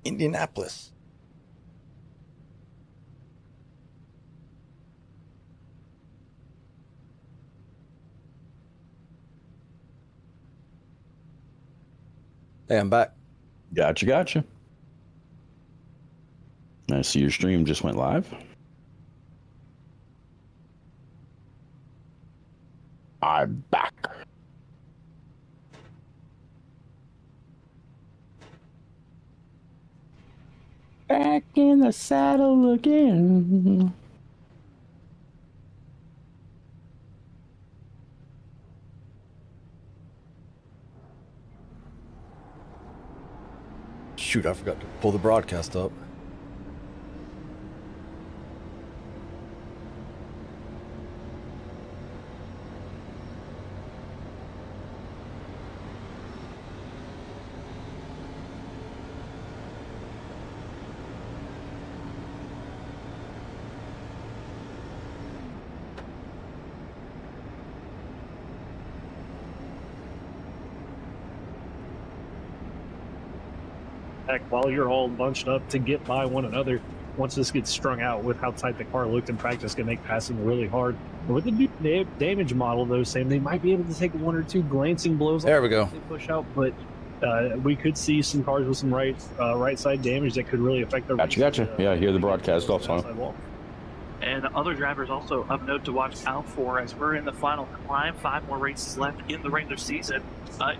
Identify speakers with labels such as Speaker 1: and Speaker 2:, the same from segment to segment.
Speaker 1: Indianapolis. Hey, I'm back.
Speaker 2: Gotcha. I see your stream just went live. I'm back. Back in the saddle again.
Speaker 1: Shoot, I forgot to pull the broadcast up.
Speaker 3: While you're all bunched up to get by one another, once this gets strung out with how tight the car looked in practice, can make passing really hard. And with the new damage model, though, Sam, they might be able to take one or two glancing blows.
Speaker 1: There we go.
Speaker 3: They push out, but we could see some cars with some right side damage that could really affect the.
Speaker 2: Gotcha. Yeah, I hear the broadcast also.
Speaker 4: And other drivers also of note to watch out for as we're in the final climb. 5 more races left in the regular season.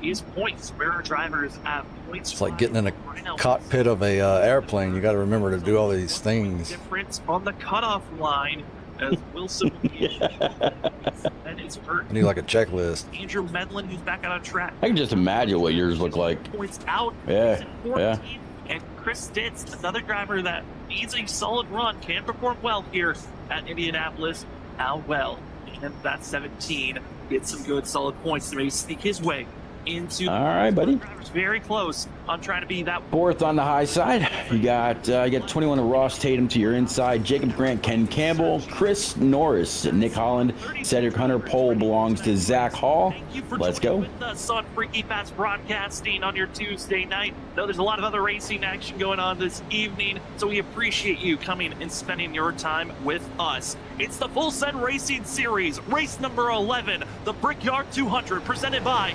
Speaker 4: Is points where our drivers have points.
Speaker 1: It's like getting in a cockpit of a airplane. You got to remember to do all these things.
Speaker 4: Difference on the cutoff line as Wilson and it's hurt.
Speaker 1: I need like a checklist.
Speaker 4: Andrew Medlin, who's back out on track.
Speaker 2: I can just imagine what yours look like.
Speaker 4: Points out.
Speaker 2: Yeah.
Speaker 4: And Chris Stitz, another driver that needs a solid run, can perform well here at Indianapolis. How well? And that 17 gets some good solid points to maybe sneak his way into.
Speaker 2: All right, buddy.
Speaker 4: Drivers very close on trying to be that.
Speaker 2: Fourth on the high side. You got 21 of Ross Tatum to your inside. Jacob Grant, Ken Campbell, Chris Norris, Nick Holland, Cedric Hunter. Pole belongs to Zach Hall.
Speaker 4: Thank you for
Speaker 2: Let's
Speaker 4: joining
Speaker 2: go.
Speaker 4: with us on Freaky Fast Broadcasting on your Tuesday night. No, there's a lot of other racing action going on this evening, so we appreciate you coming and spending your time with us. It's the Full Send Racing Series, race number 11, the Brickyard 200, presented by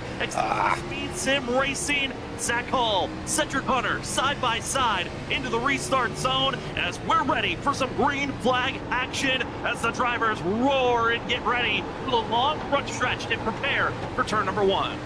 Speaker 4: Speed Sim Racing. Zach Hall, Cedric Hunter, side by side into the restart zone as we're ready for some green flag action as the drivers roar and get ready for the long front stretch and prepare for turn number 1.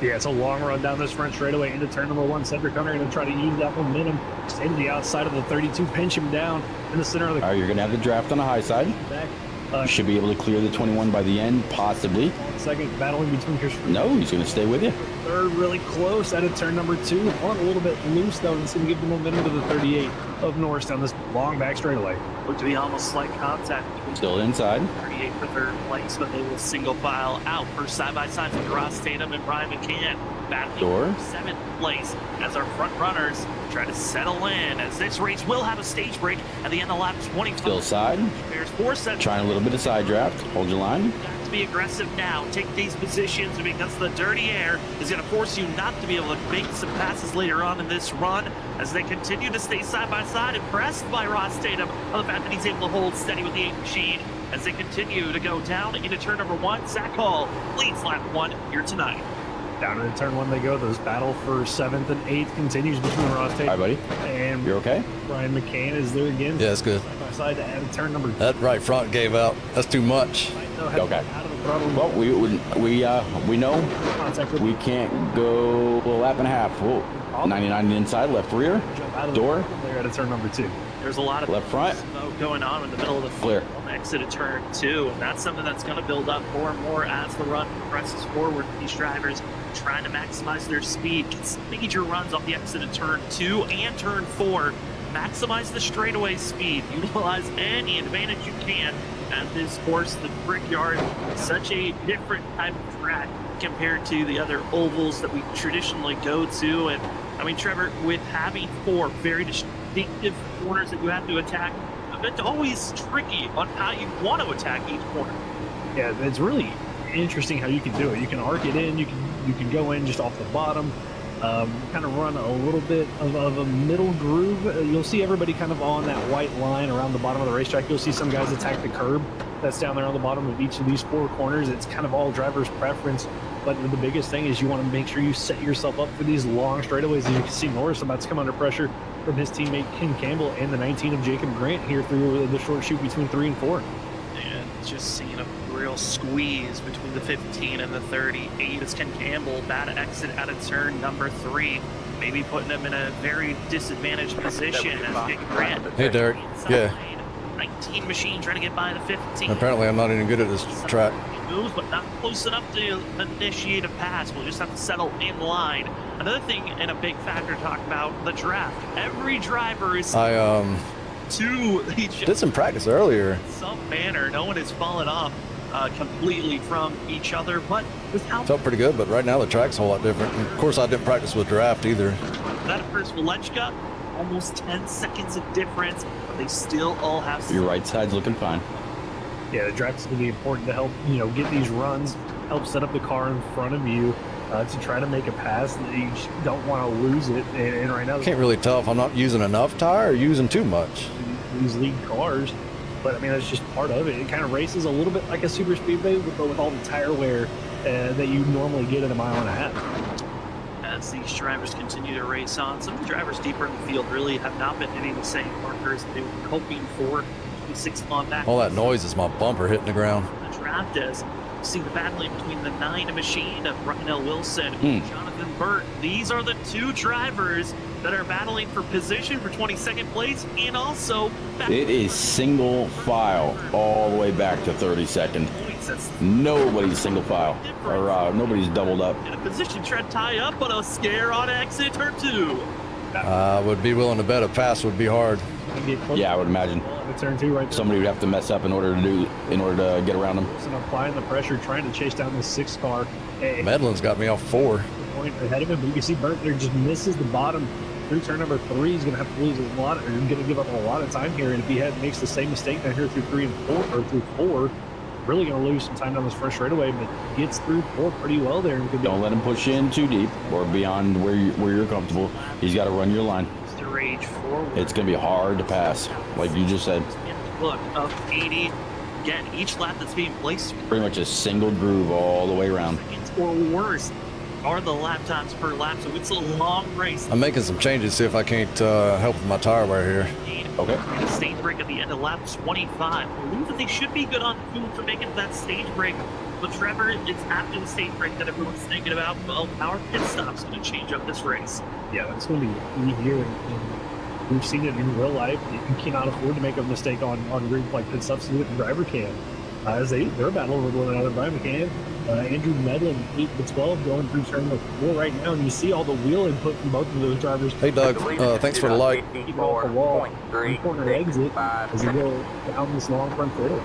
Speaker 3: Yeah, it's a long run down this front straightaway into turn number 1. Cedric Hunter going to try to use that momentum, stay to the outside of the 32, pinch him down in the center of the.
Speaker 2: All right, you're going to have the draft on the high side.
Speaker 3: Back.
Speaker 2: You should be able to clear the 21 by the end, possibly.
Speaker 3: Second, battling between Chris.
Speaker 2: No, he's going to stay with you.
Speaker 3: Third, really close out of turn number 2. On a little bit loose, though, and it's going to give the momentum to the 38 of Norris down this long back straightaway.
Speaker 4: Look to be almost slight contact between
Speaker 2: Still inside.
Speaker 4: 38 for third place, but they will single file out for side-by-side with Ross Tatum and Brian McCann. Battling
Speaker 2: Door.
Speaker 4: for 7th place as our front runners try to settle in as this race will have a stage break at the end of lap 25.
Speaker 2: Still side.
Speaker 4: There's 4 sets.
Speaker 2: Trying a little bit of side draft. Hold your line.
Speaker 4: To be aggressive now, take these positions because the dirty air is going to force you not to be able to make some passes later on in this run as they continue to stay side by side. Impressed by Ross Tatum on the fact that he's able to hold steady with the 8 machine as they continue to go down into turn number 1. Zach Hall leads lap 1 here tonight.
Speaker 3: Down into turn 1 they go. This battle for 7th and 8th continues between Ross Tatum.
Speaker 2: Hi, buddy.
Speaker 3: And
Speaker 2: You're okay?
Speaker 3: Brian McCann is there again.
Speaker 1: Yeah, that's good.
Speaker 3: Side by side to add turn number 2.
Speaker 1: That right front gave out. That's too much.
Speaker 2: Okay.
Speaker 3: Out of the throttle.
Speaker 2: Well, we know
Speaker 3: Contact with
Speaker 2: we can't go a lap and a half. Whoa. 99 inside, left rear,
Speaker 3: jump out of
Speaker 2: door.
Speaker 3: There at a turn number 2.
Speaker 4: There's a lot of
Speaker 2: Left front.
Speaker 4: smoke going on in the middle of the
Speaker 2: Clear.
Speaker 4: field on the exit of turn 2, and that's something that's going to build up more and more as the run progresses forward. These drivers trying to maximize their speed, get some major runs off the exit of turn 2 and turn 4. Maximize the straightaway speed, utilize any advantage you can at this course. The Brickyard is such a different type of track compared to the other ovals that we traditionally go to. And I mean, Trevor, with having 4 very distinctive corners that you have to attack, it's always tricky on how you want to attack each corner.
Speaker 3: Yeah, it's really interesting how you can do it. You can arc it in, you can go in just off the bottom, kind of run a little bit of a middle groove. You'll see everybody kind of on that white line around the bottom of the racetrack. You'll see some guys attack the curb that's down there on the bottom of each of these 4 corners. It's kind of all driver's preference, but the biggest thing is you want to make sure you set yourself up for these long straightaways. As you can see, Norris about to come under pressure from his teammate Ken Campbell and the 19 of Jacob Grant here through the short shoot between 3 and 4.
Speaker 4: And just seeing a real squeeze between the 15 and the 38 as Ken Campbell bad exit out of turn number 3, maybe putting him in a very disadvantaged position as Jacob Grant.
Speaker 1: Hey, Derek. Yeah.
Speaker 4: 19 machine trying to get by the 15.
Speaker 1: Apparently, I'm not even good at this track.
Speaker 4: Moves, but not close enough to initiate a pass. We'll just have to settle in line. Another thing and a big factor to talk about, the draft. Every driver is to each
Speaker 1: did some practice earlier.
Speaker 4: in some manner. No one has fallen off completely from each other, but without
Speaker 1: Felt pretty good, but right now the track's a whole lot different. And of course, I didn't practice with draft either.
Speaker 4: that occurs for Lechka, almost 10 seconds of difference, but they still all have
Speaker 2: Your right side's looking fine.
Speaker 3: Yeah, the draft is going to be important to help, get these runs, help set up the car in front of you to try to make a pass. You don't want to lose it. And right now,
Speaker 1: Can't really tell if I'm not using enough tire or using too much.
Speaker 3: these lead cars, but I mean, that's just part of it. It kind of races a little bit like a super speedway, but with all the tire wear that you normally get at a mile and a half.
Speaker 4: As these drivers continue to race on, some of the drivers deeper in the field really have not been hitting the same markers they were hoping for. 6 on back.
Speaker 1: All that noise is my bumper hitting the ground.
Speaker 4: The draft is. See the battling between the 9 machine of Brian L. Wilson and Jonathan Burt. These are the 2 drivers that are battling for position for 22nd place and also
Speaker 2: It is single file all the way back to 32nd. Nobody's single file, or nobody's doubled up.
Speaker 4: In a position to try to tie up on a scare on exit turn 2.
Speaker 1: I would be willing to bet a pass would be hard.
Speaker 2: Yeah, I would imagine.
Speaker 3: Turn 2 right there.
Speaker 2: Somebody would have to mess up in order to get around them.
Speaker 3: And applying the pressure, trying to chase down the 6 car.
Speaker 1: Medlin's got me off 4.
Speaker 3: Point ahead of him, but you can see Burt there just misses the bottom through turn number 3. He's going to have to lose a lot, or going to give up a lot of time here. And if he makes the same mistake down here through 3 and 4, or through 4, really going to lose some time down this first straightaway. But gets through 4 pretty well there. And
Speaker 2: Don't let him push you in too deep or beyond where you're comfortable. He's got to run your line.
Speaker 4: To rage forward.
Speaker 2: It's going to be hard to pass, like you just said.
Speaker 4: Look, up 80. Again, each lap that's being placed
Speaker 2: Pretty much a single groove all the way around.
Speaker 4: seconds or worse are the lap times per lap, so it's a long race.
Speaker 1: I'm making some changes, see if I can't help with my tire wear here.
Speaker 2: Okay.
Speaker 4: The stage break at the end of lap 25. I believe that they should be good on fuel for making that stage break. But Trevor, it's after the stage break that everyone's thinking about. Well, our pit stop's going to change up this race.
Speaker 3: Yeah, that's going to be key here. And we've seen it in real life. You cannot afford to make a mistake on rig like pit stops that the driver can. As they're battling with one another. Brian McCann, Andrew Medlin, 8 to 12, going through turn number 4 right now. And you see all the wheel input from both of those drivers.
Speaker 1: Hey, Doug, thanks for the like.
Speaker 3: Keep off the wall, corner exit as you go down this long front straightaway.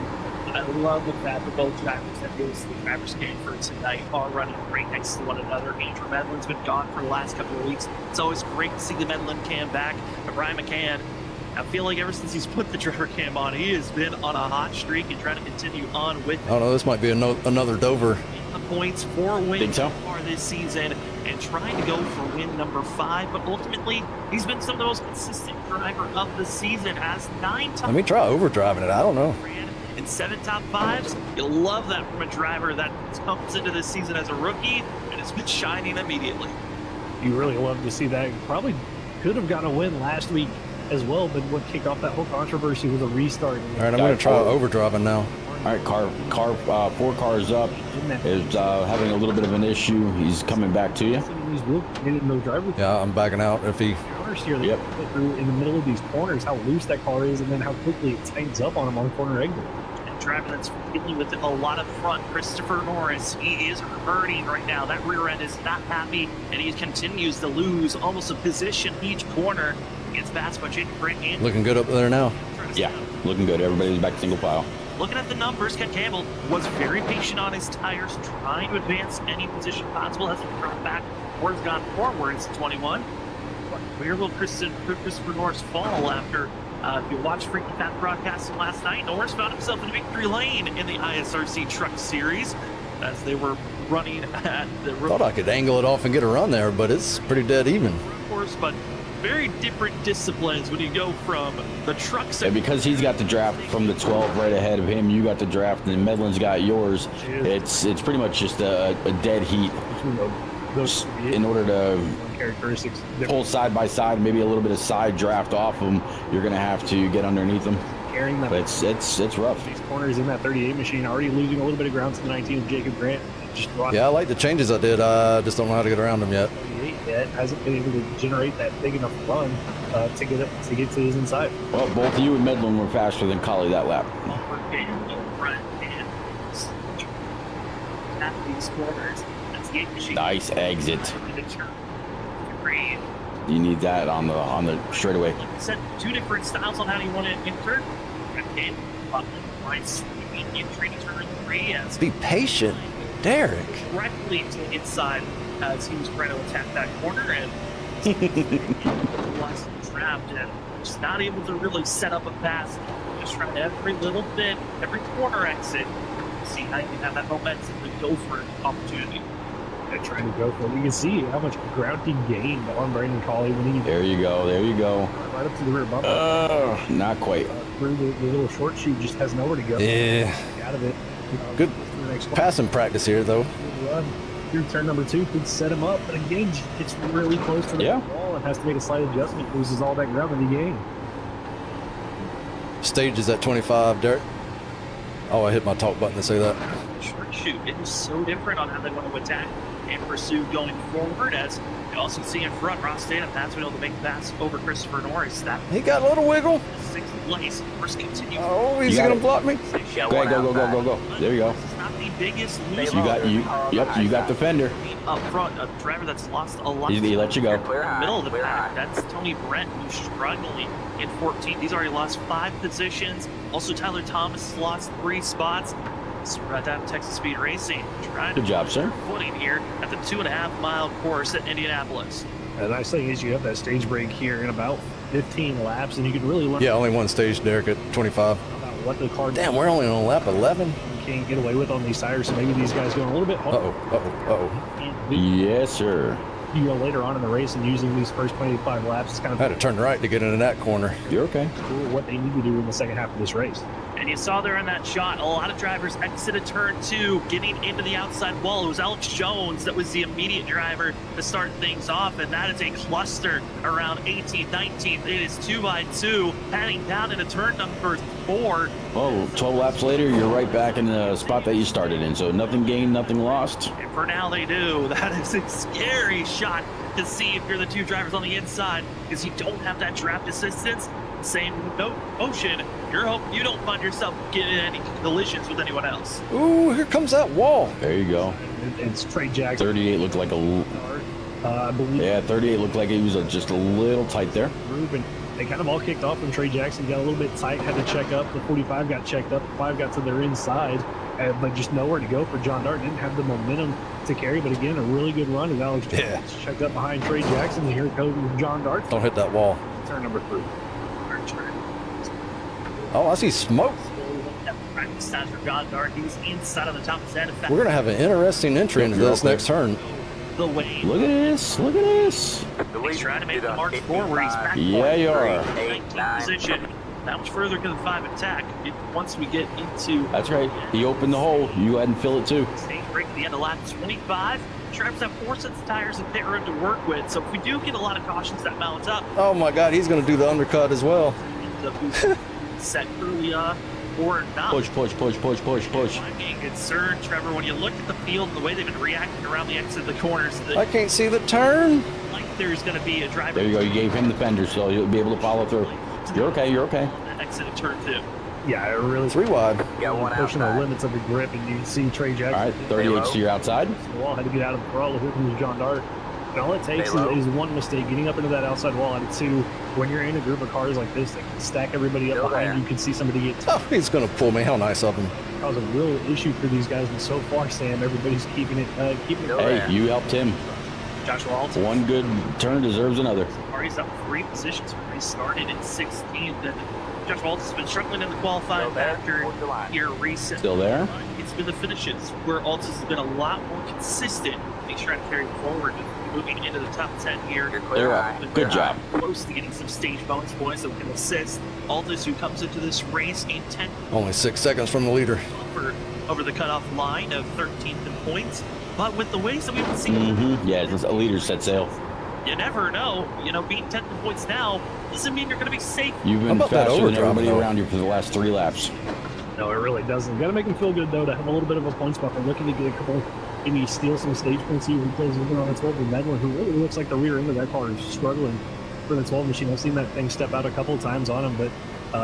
Speaker 4: I love the fact that both drivers that goes to the driver's game for tonight are running right next to one another. Andrew Medlin's been gone for the last couple of weeks. It's always great to see the Medlin cam back. But Brian McCann, I feel like ever since he's put the driver cam on, he has been on a hot streak and trying to continue on with
Speaker 1: I don't know, this might be another Dover.
Speaker 4: the points, 4 wins
Speaker 2: Think so?
Speaker 4: so far this season, and trying to go for win number 5. But ultimately, he's been some of the most consistent driver of the season. Has 9 top
Speaker 1: Let me try overdriving it, I don't know.
Speaker 4: and 7 top 5s. You'll love that from a driver that comes into this season as a rookie and has been shining immediately.
Speaker 3: You really love to see that. Probably could have gotten a win last week as well, but what kicked off that whole controversy was a restart.
Speaker 1: All right, I'm going to try overdriving now.
Speaker 2: All right, 4 cars up is having a little bit of an issue. He's coming back to you.
Speaker 3: These real getting those drivers
Speaker 1: Yeah, I'm backing out if he...
Speaker 3: counters here.
Speaker 2: Yep.
Speaker 3: Through in the middle of these corners, how loose that car is, and then how quickly it tightens up on him on corner exit.
Speaker 4: And driver that's dealing with a lot of front, Christopher Norris. He is hurting right now. That rear end is not happy, and he continues to lose almost a position each corner. Gets past by Jacob Grant.
Speaker 1: Looking good up there now.
Speaker 2: Yeah, looking good. Everybody's back to single file.
Speaker 4: Looking at the numbers, Ken Campbell was very patient on his tires, trying to advance any position possible. Hasn't thrown back or has gone forwards to 21. But where will Christopher Norris fall after? If you watched Freaky Fat broadcasting last night, Norris found himself in victory lane in the ISRC Truck Series. as they were running at the
Speaker 1: Thought I could angle it off and get a run there, but it's pretty dead even.
Speaker 4: course, but very different disciplines when you go from the trucks.
Speaker 2: And because he's got the draft from the 12 right ahead of him, you got the draft, and Medlin's got yours. It's pretty much just a dead heat.
Speaker 3: Those
Speaker 2: In order to
Speaker 3: characteristics
Speaker 2: pull side by side, maybe a little bit of side draft off them, you're going to have to get underneath them.
Speaker 3: carrying them.
Speaker 2: But it's rough.
Speaker 3: These corners in that 38 machine already losing a little bit of ground to the 19 of Jacob Grant. Just
Speaker 1: Yeah, I like the changes I did. I just don't know how to get around them yet.
Speaker 3: 38 yet hasn't been able to generate that big enough run to get to his inside.
Speaker 2: Well, both you and Medlin were faster than Collie that lap.
Speaker 4: These corners. That's the 8 machine.
Speaker 2: Nice exit. You need that on the straightaway.
Speaker 4: Like I said, two different styles on how you want to enter. And right entry to turn 3 as
Speaker 1: Be patient, Derek.
Speaker 4: directly to the inside as he was trying to attack that corner and was trapped and just not able to really set up a pass. Just trying every little bit, every corner exit, see how you can have that momentum to go for an opportunity.
Speaker 3: And trying to go for it. You can see how much ground he gained on Brandon Colley when he
Speaker 2: There you go. There you go.
Speaker 3: right up to the rear bumper.
Speaker 2: Not quite.
Speaker 3: Through the little short shoot, just has nowhere to go.
Speaker 1: Yeah.
Speaker 3: Out of it.
Speaker 1: Good
Speaker 3: To the next one.
Speaker 1: passing practice here, though.
Speaker 3: Run through turn number 2 could set him up, but again, it's really close to the
Speaker 2: Yeah.
Speaker 3: wall and has to make a slight adjustment. Loses all that ground that he gained.
Speaker 1: Stage is at 25, Derek. Oh, I hit my talk button to say that.
Speaker 4: Short shoot, it is so different on how they want to attack and pursue going forward. As you also see in front, Ross Tatum, that's been able to make the pass over Christopher Norris. That
Speaker 1: He got a little wiggle.
Speaker 4: 6th place. First continue.
Speaker 1: Oh, he's
Speaker 2: You got
Speaker 1: going to
Speaker 2: it.
Speaker 1: block me.
Speaker 2: Go ahead, go. There you go.
Speaker 4: This is not the biggest loser.
Speaker 2: You got the fender.
Speaker 4: Up front, a driver that's lost a lot.
Speaker 2: He let you go.
Speaker 4: Middle of the pack, that's Tony Brent, who's struggling in 14th. He's already lost 5 positions. Also, Tyler Thomas has lost 3 spots. So we're at Texas Speed Racing trying
Speaker 2: Good job, sir.
Speaker 4: footing here at the 2.5-mile course at Indianapolis.
Speaker 3: The nice thing is you have that stage break here in about 15 laps, and you can really learn
Speaker 1: Yeah, only one stage, Derek, at 25.
Speaker 3: about what the car
Speaker 1: Damn, we're only on lap 11.
Speaker 3: can't get away with on these tires. So maybe these guys going a little bit hard.
Speaker 2: Yes, sir.
Speaker 3: You go later on in the race and using these first 25 laps is kind of
Speaker 1: I had to turn right to get into that corner.
Speaker 2: You're okay.
Speaker 3: what they need to do in the second half of this race.
Speaker 4: And you saw there in that shot, a lot of drivers exited turn 2, getting into the outside wall. It was Alex Jones that was the immediate driver to start things off, and that is a cluster around 18th, 19th. It is 2x2, heading down into turn number 4.
Speaker 2: Well, 12 laps later, you're right back in the spot that you started in. So nothing gained, nothing lost.
Speaker 4: And for now, they do. That is a scary shot to see if you're the 2 drivers on the inside, because you don't have that draft assistance. Same motion. You're hoping you don't find yourself getting any collisions with anyone else.
Speaker 1: Ooh, here comes that wall.
Speaker 2: There you go.
Speaker 3: It's Trey Jackson.
Speaker 2: 38 looked like
Speaker 3: I believe.
Speaker 2: Yeah, 38 looked like he was just a little tight there.
Speaker 3: Group, and they kind of all kicked off when Trey Jackson got a little bit tight, had to check up. The 45 got checked up, the 5 got to their inside, but just nowhere to go for John Dart. Didn't have the momentum to carry, but again, a really good run as Alex Jones checked up behind Trey Jackson, and here it goes with John Dart.
Speaker 1: Don't hit that wall.
Speaker 3: Turn number 3.
Speaker 1: Oh, I see smoke.
Speaker 4: Practice time for John Dart. He's inside of the top 10.
Speaker 1: We're going to have an interesting entry into this next turn.
Speaker 4: The way
Speaker 2: Look at this. Look at this.
Speaker 4: he's trying to make the march forward. He's back
Speaker 2: Yeah, you are.
Speaker 4: 19th position. How much further can the 5 attack once we get into
Speaker 2: That's right. He opened the hole. You go ahead and fill it too.
Speaker 4: stage break at the end of lap 25? Drivers have 4 sets of tires and pit room to work with, so if we do get a lot of cautions that mount up,
Speaker 1: Oh, my God, he's going to do the undercut as well.
Speaker 4: the set early or not.
Speaker 2: Push.
Speaker 4: I'm being concerned, Trevor, when you look at the field and the way they've been reacting around the exit of the corners,
Speaker 1: I can't see the turn.
Speaker 4: like there's going to be a driver.
Speaker 2: There you go. You gave him the fender, so you'll be able to follow through. You're okay. You're okay.
Speaker 4: Exit of turn 2.
Speaker 3: Yeah, it really
Speaker 1: 3 wide.
Speaker 3: pushing the limits of the grip, and you can see Trey Jackson.
Speaker 2: All right. 38 to your outside.
Speaker 3: The wall had to get out of the throttle. Here comes John Dart. And all it takes is one mistake, getting up into that outside wall, and 2, when you're in a group of cars like this, they can stack everybody up behind you. You can see somebody get
Speaker 1: Oh, he's going to pull me. How nice of him.
Speaker 3: cause a real issue for these guys. And so far, Sam, everybody's keeping it.
Speaker 2: Hey, you helped him.
Speaker 4: Joshua Alton.
Speaker 2: One good turn deserves another.
Speaker 4: He's up 3 positions where he started in 16th. And Joshua Alton's been struggling in the qualifying factor here recently.
Speaker 2: Still there?
Speaker 4: It's been the finishes where Altus has been a lot more consistent. He's trying to carry forward, moving into the top 10 here.
Speaker 2: Good job.
Speaker 4: Close to getting some stage bonus points that can assist Altus, who comes into this race in 10
Speaker 1: Only 6 seconds from the leader.
Speaker 4: over the cutoff line of 13th in points. But with the ways that we've been seeing,
Speaker 2: Yeah, a leader set sail.
Speaker 4: you never know. You know, being 10th in points now doesn't mean you're going to be safe.
Speaker 2: You've been
Speaker 1: How about that
Speaker 2: faster than
Speaker 1: overdrive,
Speaker 2: everybody
Speaker 1: though?
Speaker 2: around you for the last 3 laps.
Speaker 3: No, it really doesn't. Got to make him feel good, though, to have a little bit of a points buffer. Looking to get a couple, maybe steal some stage points here. He plays over on the 12 with Medlin, who really looks like the rear end of that car is struggling for the 12 machine. I've seen that thing step out a couple of times on him, but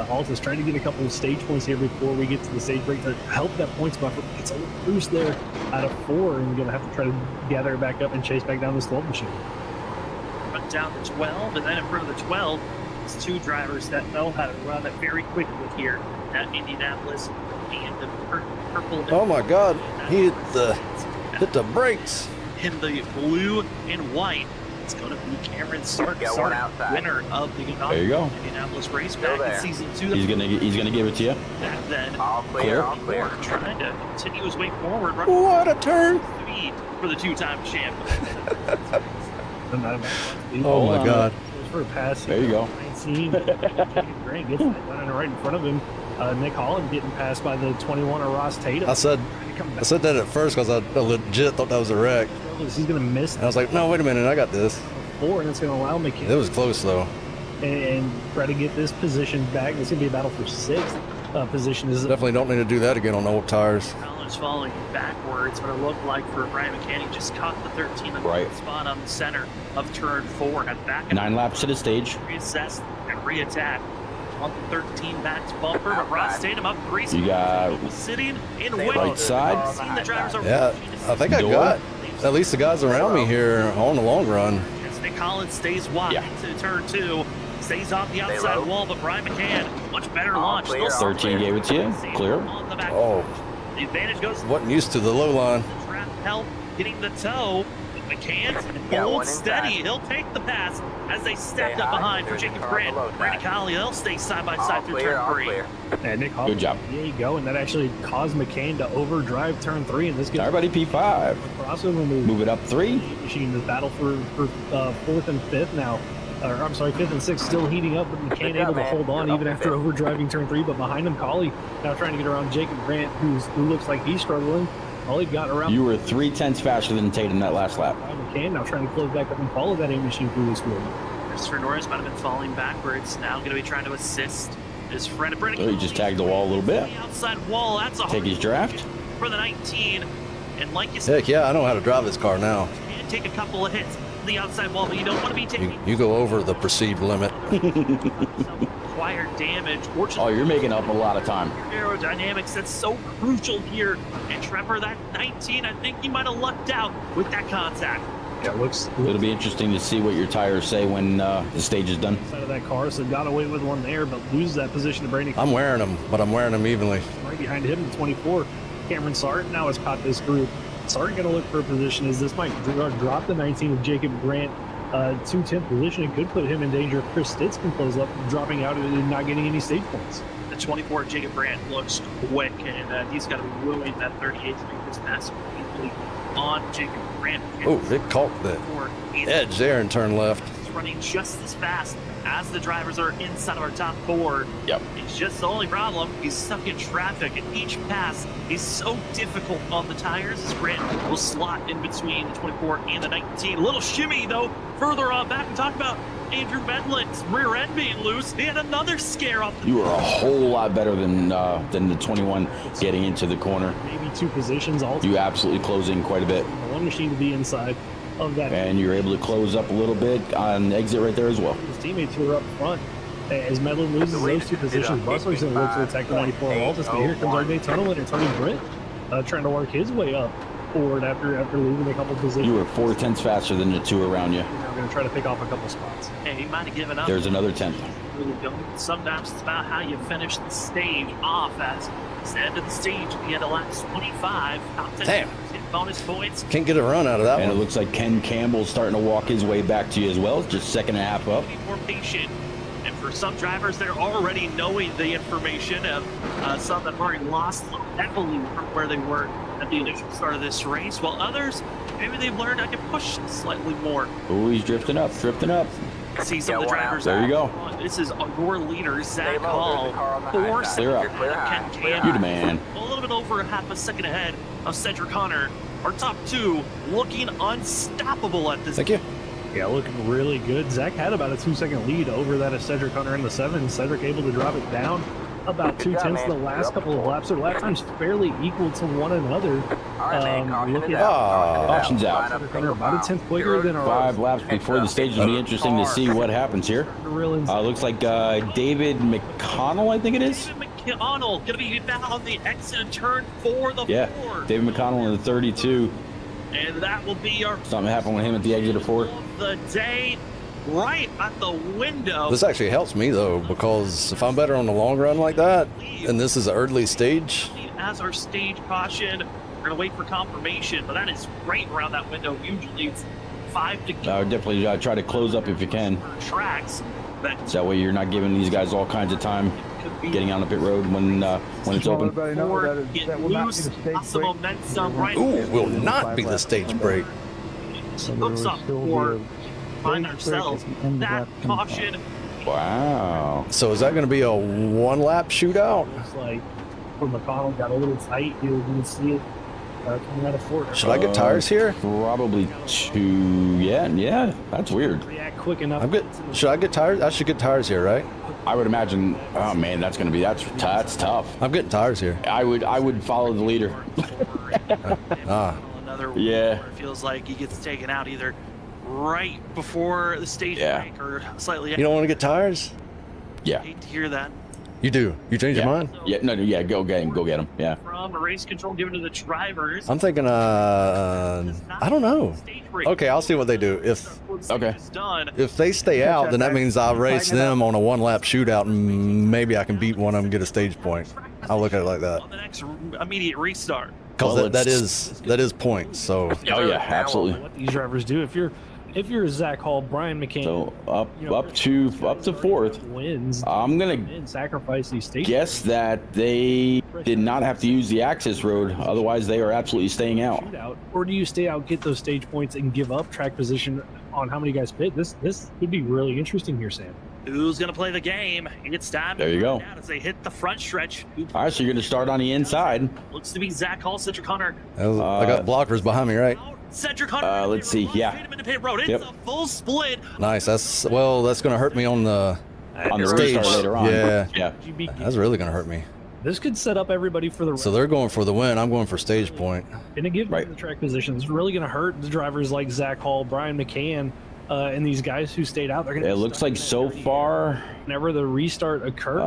Speaker 3: Altus trying to get a couple of stage points here before we get to the stage break to help that points buffer. It's a little boost there out of 4, and going to have to try to gather it back up and chase back down this 12 machine.
Speaker 4: Run down the 12, and then in front of the 12, it's 2 drivers that know how to run it very quickly here at Indianapolis. And the purple.
Speaker 1: Oh my God, he hit the brakes.
Speaker 4: In the blue and white, it's going to be Cameron Stark, winner of the
Speaker 2: There you go.
Speaker 4: Indianapolis race back in season 2.
Speaker 2: He's gonna give it to you.
Speaker 4: Back then,
Speaker 5: All clear, all
Speaker 4: Moore
Speaker 5: clear.
Speaker 4: trying to continue his way forward.
Speaker 1: What a turn.
Speaker 4: Speed for the 2-time champ.
Speaker 1: Oh my God.
Speaker 3: For a pass.
Speaker 2: There you go.
Speaker 3: 19. Jacob Grant gets that running right in front of him. Nick Holland getting passed by the 21 of Ross Tatum.
Speaker 1: I said that at first because I legit thought that was a wreck.
Speaker 3: He's going to miss
Speaker 1: And I was like, no, wait a minute, I got this.
Speaker 3: 4, and it's going to allow
Speaker 1: It
Speaker 3: McKinney
Speaker 1: was close though.
Speaker 3: and try to get this position back. It's going to be a battle for 6th position. Is
Speaker 1: Definitely don't need to do that again on old tires.
Speaker 4: Collins falling backwards, what it looked like for Brian McCann. Just caught the 13th
Speaker 2: Right.
Speaker 4: spot on the center of turn 4. And back
Speaker 2: 9 laps to the stage.
Speaker 4: reassess and reattack on the 13 max bumper. But Ross Tatum up 3.
Speaker 2: You got
Speaker 4: sitting in
Speaker 5: Right
Speaker 4: wait.
Speaker 2: right side.
Speaker 4: Seeing the drivers are
Speaker 1: Yeah, I think I
Speaker 2: Door.
Speaker 1: got at least the guys around me here on the long run.
Speaker 4: As Nick Collins stays wide
Speaker 2: Yeah.
Speaker 4: to turn 2. Stays off the outside
Speaker 5: low.
Speaker 4: wall, but Brian McCann, much better
Speaker 5: All
Speaker 4: launch.
Speaker 5: clear,
Speaker 4: Still
Speaker 5: all
Speaker 2: 13 gave it to you. Clear.
Speaker 4: on the back.
Speaker 1: Oh,
Speaker 4: The advantage goes to
Speaker 1: wasn't used to the low line.
Speaker 4: the trap help getting the toe. McCann
Speaker 5: Yeah, one
Speaker 4: holds
Speaker 5: inside.
Speaker 4: steady. He'll take the pass as they stepped
Speaker 5: Stay
Speaker 4: up
Speaker 5: high.
Speaker 4: behind for
Speaker 5: There's a
Speaker 4: Jacob
Speaker 5: car
Speaker 4: Grant.
Speaker 5: below
Speaker 4: Brady
Speaker 5: that.
Speaker 4: Colley, they'll stay side by
Speaker 5: All
Speaker 4: side through
Speaker 5: clear,
Speaker 4: turn
Speaker 5: all
Speaker 4: 3.
Speaker 5: clear.
Speaker 3: and Nick Holland.
Speaker 2: Good job.
Speaker 3: There you go, and that actually caused McCain to overdrive turn 3, and this gets
Speaker 2: Everybody P5.
Speaker 3: crossover move.
Speaker 2: Move it up 3.
Speaker 3: Machine the battle for 4th and 5th now. I'm sorry, 5th and 6th still heating up, but McCain
Speaker 5: Good job,
Speaker 3: able to
Speaker 5: man.
Speaker 3: hold on
Speaker 5: You're
Speaker 3: even
Speaker 5: up
Speaker 3: after
Speaker 5: fifth.
Speaker 3: overdriving turn 3. But behind him, Colley now trying to get around Jacob Grant, who looks like he's struggling. Colley got around
Speaker 2: You were 3/10 faster than Tatum that last lap.
Speaker 3: McCain, now trying to close back up and follow that A machine through this field.
Speaker 4: Christopher Norris might have been falling backwards. Now going to be trying to assist his friend. Brady
Speaker 2: So he just tagged the wall a little bit.
Speaker 4: The outside wall. That's a
Speaker 2: Take his draft.
Speaker 4: for the 19. And like you said,
Speaker 1: Heck yeah, I know how to drive this car now.
Speaker 4: you can take a couple of hits on the outside wall, but you don't want to be taking
Speaker 1: You go over the perceived limit.
Speaker 4: some acquired damage.
Speaker 2: Oh,
Speaker 4: Fortunately,
Speaker 2: you're making up a lot of time.
Speaker 4: aerodynamics, that's so crucial here. And Trevor, that 19, I think he might have lucked out with that contact.
Speaker 3: Yeah, looks
Speaker 2: It'll be interesting to see what your tires say when the stage is done.
Speaker 3: side of that car, so got away with one there, but loses that position to Brady.
Speaker 1: I'm wearing them, but I'm wearing them evenly.
Speaker 3: Right behind him, the 24, Cameron Sarton now has caught this group. Sarton going to look for a position as this might drop the 19 of Jacob Grant to 10th position. It could put him in danger if Chris Stitz can close up, dropping out and not getting any stage points.
Speaker 4: The 24 Jacob Brandt looks quick, and he's got to be willing that 38 to make this pass completely on Jacob Brandt.
Speaker 1: Oh, it caught the
Speaker 4: He's
Speaker 1: edge there and turned left.
Speaker 4: running just as fast as the drivers are inside of our top 4.
Speaker 2: Yep.
Speaker 4: It's just the only problem. He's stuck in traffic, and each pass is so difficult on the tires as Grant will slot in between the 24 and the 19. A little shimmy, though, further on back. We talk about Andrew Medlin's rear end being loose. He had another scare off the
Speaker 2: You were a whole lot better than the 21 getting into the corner.
Speaker 3: Maybe 2 positions all.
Speaker 2: You absolutely closing quite a bit.
Speaker 3: One machine to be inside of that.
Speaker 2: And you're able to close up a little bit on the exit right there as well.
Speaker 3: His teammates who are up front. As Medlin loses those 2 positions, Bustler's going to look to attack the 94 Altus, but here comes our Daytona winner, Tony Brent, trying to work his way up forward after losing a couple positions.
Speaker 2: You were 4/10 faster than the 2 around you.
Speaker 3: We're going to try to pick off a couple spots.
Speaker 4: Hey, he might have given up.
Speaker 2: There's another 10th.
Speaker 4: Really don't. Sometimes it's about how you finish the stage off as it's the end of the stage at the end of laps 25. Top 10
Speaker 1: Damn.
Speaker 4: hit bonus points.
Speaker 1: Can't get a run out of that
Speaker 2: And it
Speaker 1: one.
Speaker 2: looks like Ken Campbell's starting to walk his way back to you as well. Just second and a half up.
Speaker 4: Be more patient. And for some drivers, they're already knowing the information of some that have already lost heavily from where they were at the initial start of this race, while others, maybe they've learned I can push slightly more.
Speaker 2: Oh, he's drifting up, drifting up.
Speaker 4: See some of the drivers.
Speaker 2: There you go.
Speaker 4: This is your leader, Zach Hall. Forcing
Speaker 2: Clear up.
Speaker 4: Ken
Speaker 2: You the
Speaker 4: Campbell.
Speaker 2: man.
Speaker 4: A little bit over half a second ahead of Cedric Hunter. Our top two looking unstoppable at this.
Speaker 1: Thank you.
Speaker 3: Yeah, looking really good. Zach had about a 2-second lead over that of Cedric Hunter in the 7. Cedric able to drop it down about 2/10 the last couple of laps. Their lap time's fairly equal to one another. Look at
Speaker 2: Options out.
Speaker 3: Cedric Hunter about a 10th quicker than our
Speaker 2: 5 laps before the stage. It'll be interesting to see what happens here. Looks like David McConnell, I think it is.
Speaker 4: David McConnell going to be back on the exit of turn 4, the
Speaker 2: Yeah,
Speaker 4: 4.
Speaker 2: David McConnell in the 32.
Speaker 4: And that will be our
Speaker 2: Something happened with him at the exit of 4.
Speaker 4: of the day right at the window.
Speaker 1: This actually helps me though, because if I'm better on the long run like that, and this is an early stage,
Speaker 4: As our stage caution, we're going to wait for confirmation, but that is right around that window. Usually it's 5 to
Speaker 2: I would definitely try to close up if you can.
Speaker 4: tracks. That
Speaker 2: So that way you're not giving these guys all kinds of time
Speaker 4: could be
Speaker 2: getting on the pit road when it's open.
Speaker 4: or get loose, lots of momentum right
Speaker 1: ooh, will not be the stage break.
Speaker 4: hooks up for find ourselves that caution.
Speaker 2: Wow.
Speaker 1: So is that going to be a one-lap shootout?
Speaker 3: looks like when McConnell got a little tight, you can see it coming out of 4.
Speaker 1: Should I get tires here?
Speaker 2: Probably 2. Yeah, that's weird.
Speaker 3: React quick enough.
Speaker 1: I'm good. Should I get tires? I should get tires here, right?
Speaker 2: I would imagine. Oh man, that's tough.
Speaker 1: I'm getting tires here.
Speaker 2: I would follow the leader.
Speaker 1: Ah.
Speaker 4: Another
Speaker 2: Yeah.
Speaker 4: where it feels like he gets taken out either right before the stage
Speaker 2: Yeah.
Speaker 4: break or slightly.
Speaker 1: You don't want to get tires?
Speaker 2: Yeah.
Speaker 4: hate to hear that.
Speaker 1: You do. You change your mind?
Speaker 2: Yeah. No. Yeah. Go get him. Yeah.
Speaker 4: From race control given to the drivers.
Speaker 1: I'm thinking, I don't know.
Speaker 4: Stage break.
Speaker 1: Okay, I'll see what they do. If
Speaker 2: Okay.
Speaker 4: It's done.
Speaker 1: if they stay out, then that means I'll race them on a one-lap shootout, and maybe I can beat one of them, get a stage point. I'll look at it like that.
Speaker 4: On the next immediate restart.
Speaker 1: Because
Speaker 2: Well,
Speaker 1: that is points. So
Speaker 2: Oh yeah, absolutely.
Speaker 3: What these drivers do. If you're Zach Hall, Brian McCain
Speaker 2: So up to 4th.
Speaker 3: wins,
Speaker 2: I'm gonna
Speaker 3: and sacrifice these stages.
Speaker 2: guess that they did not have to use the access road, otherwise they are absolutely staying out.
Speaker 3: Shootout, or do you stay out, get those stage points, and give up track position on how many guys pit? This could be really interesting here, Sam.
Speaker 4: Who's going to play the game? It's time.
Speaker 2: There you go.
Speaker 4: Out as they hit the front stretch.
Speaker 2: All right, so you're gonna start on the inside.
Speaker 4: Looks to be Zach Hall, Cedric Hunter.
Speaker 1: I got blockers behind me, right?
Speaker 4: Cedric Hunter.
Speaker 2: Let's see, yeah.
Speaker 4: Freedom into pit road. It's
Speaker 2: Yep.
Speaker 4: a full split.
Speaker 1: Nice. That's going to hurt me on the
Speaker 2: On the
Speaker 1: stage.
Speaker 2: restart later on.
Speaker 1: Yeah.
Speaker 2: Yeah.
Speaker 1: That's really going to hurt me.
Speaker 3: This could set up everybody for the
Speaker 1: So they're going for the win. I'm going for stage point.
Speaker 3: Gonna give
Speaker 2: Right.
Speaker 3: them the track position. It's really gonna hurt the drivers like Zach Hall, Brian McCann, and these guys who stayed out. They're gonna.
Speaker 2: It looks like so far,
Speaker 3: whenever the restart occurs,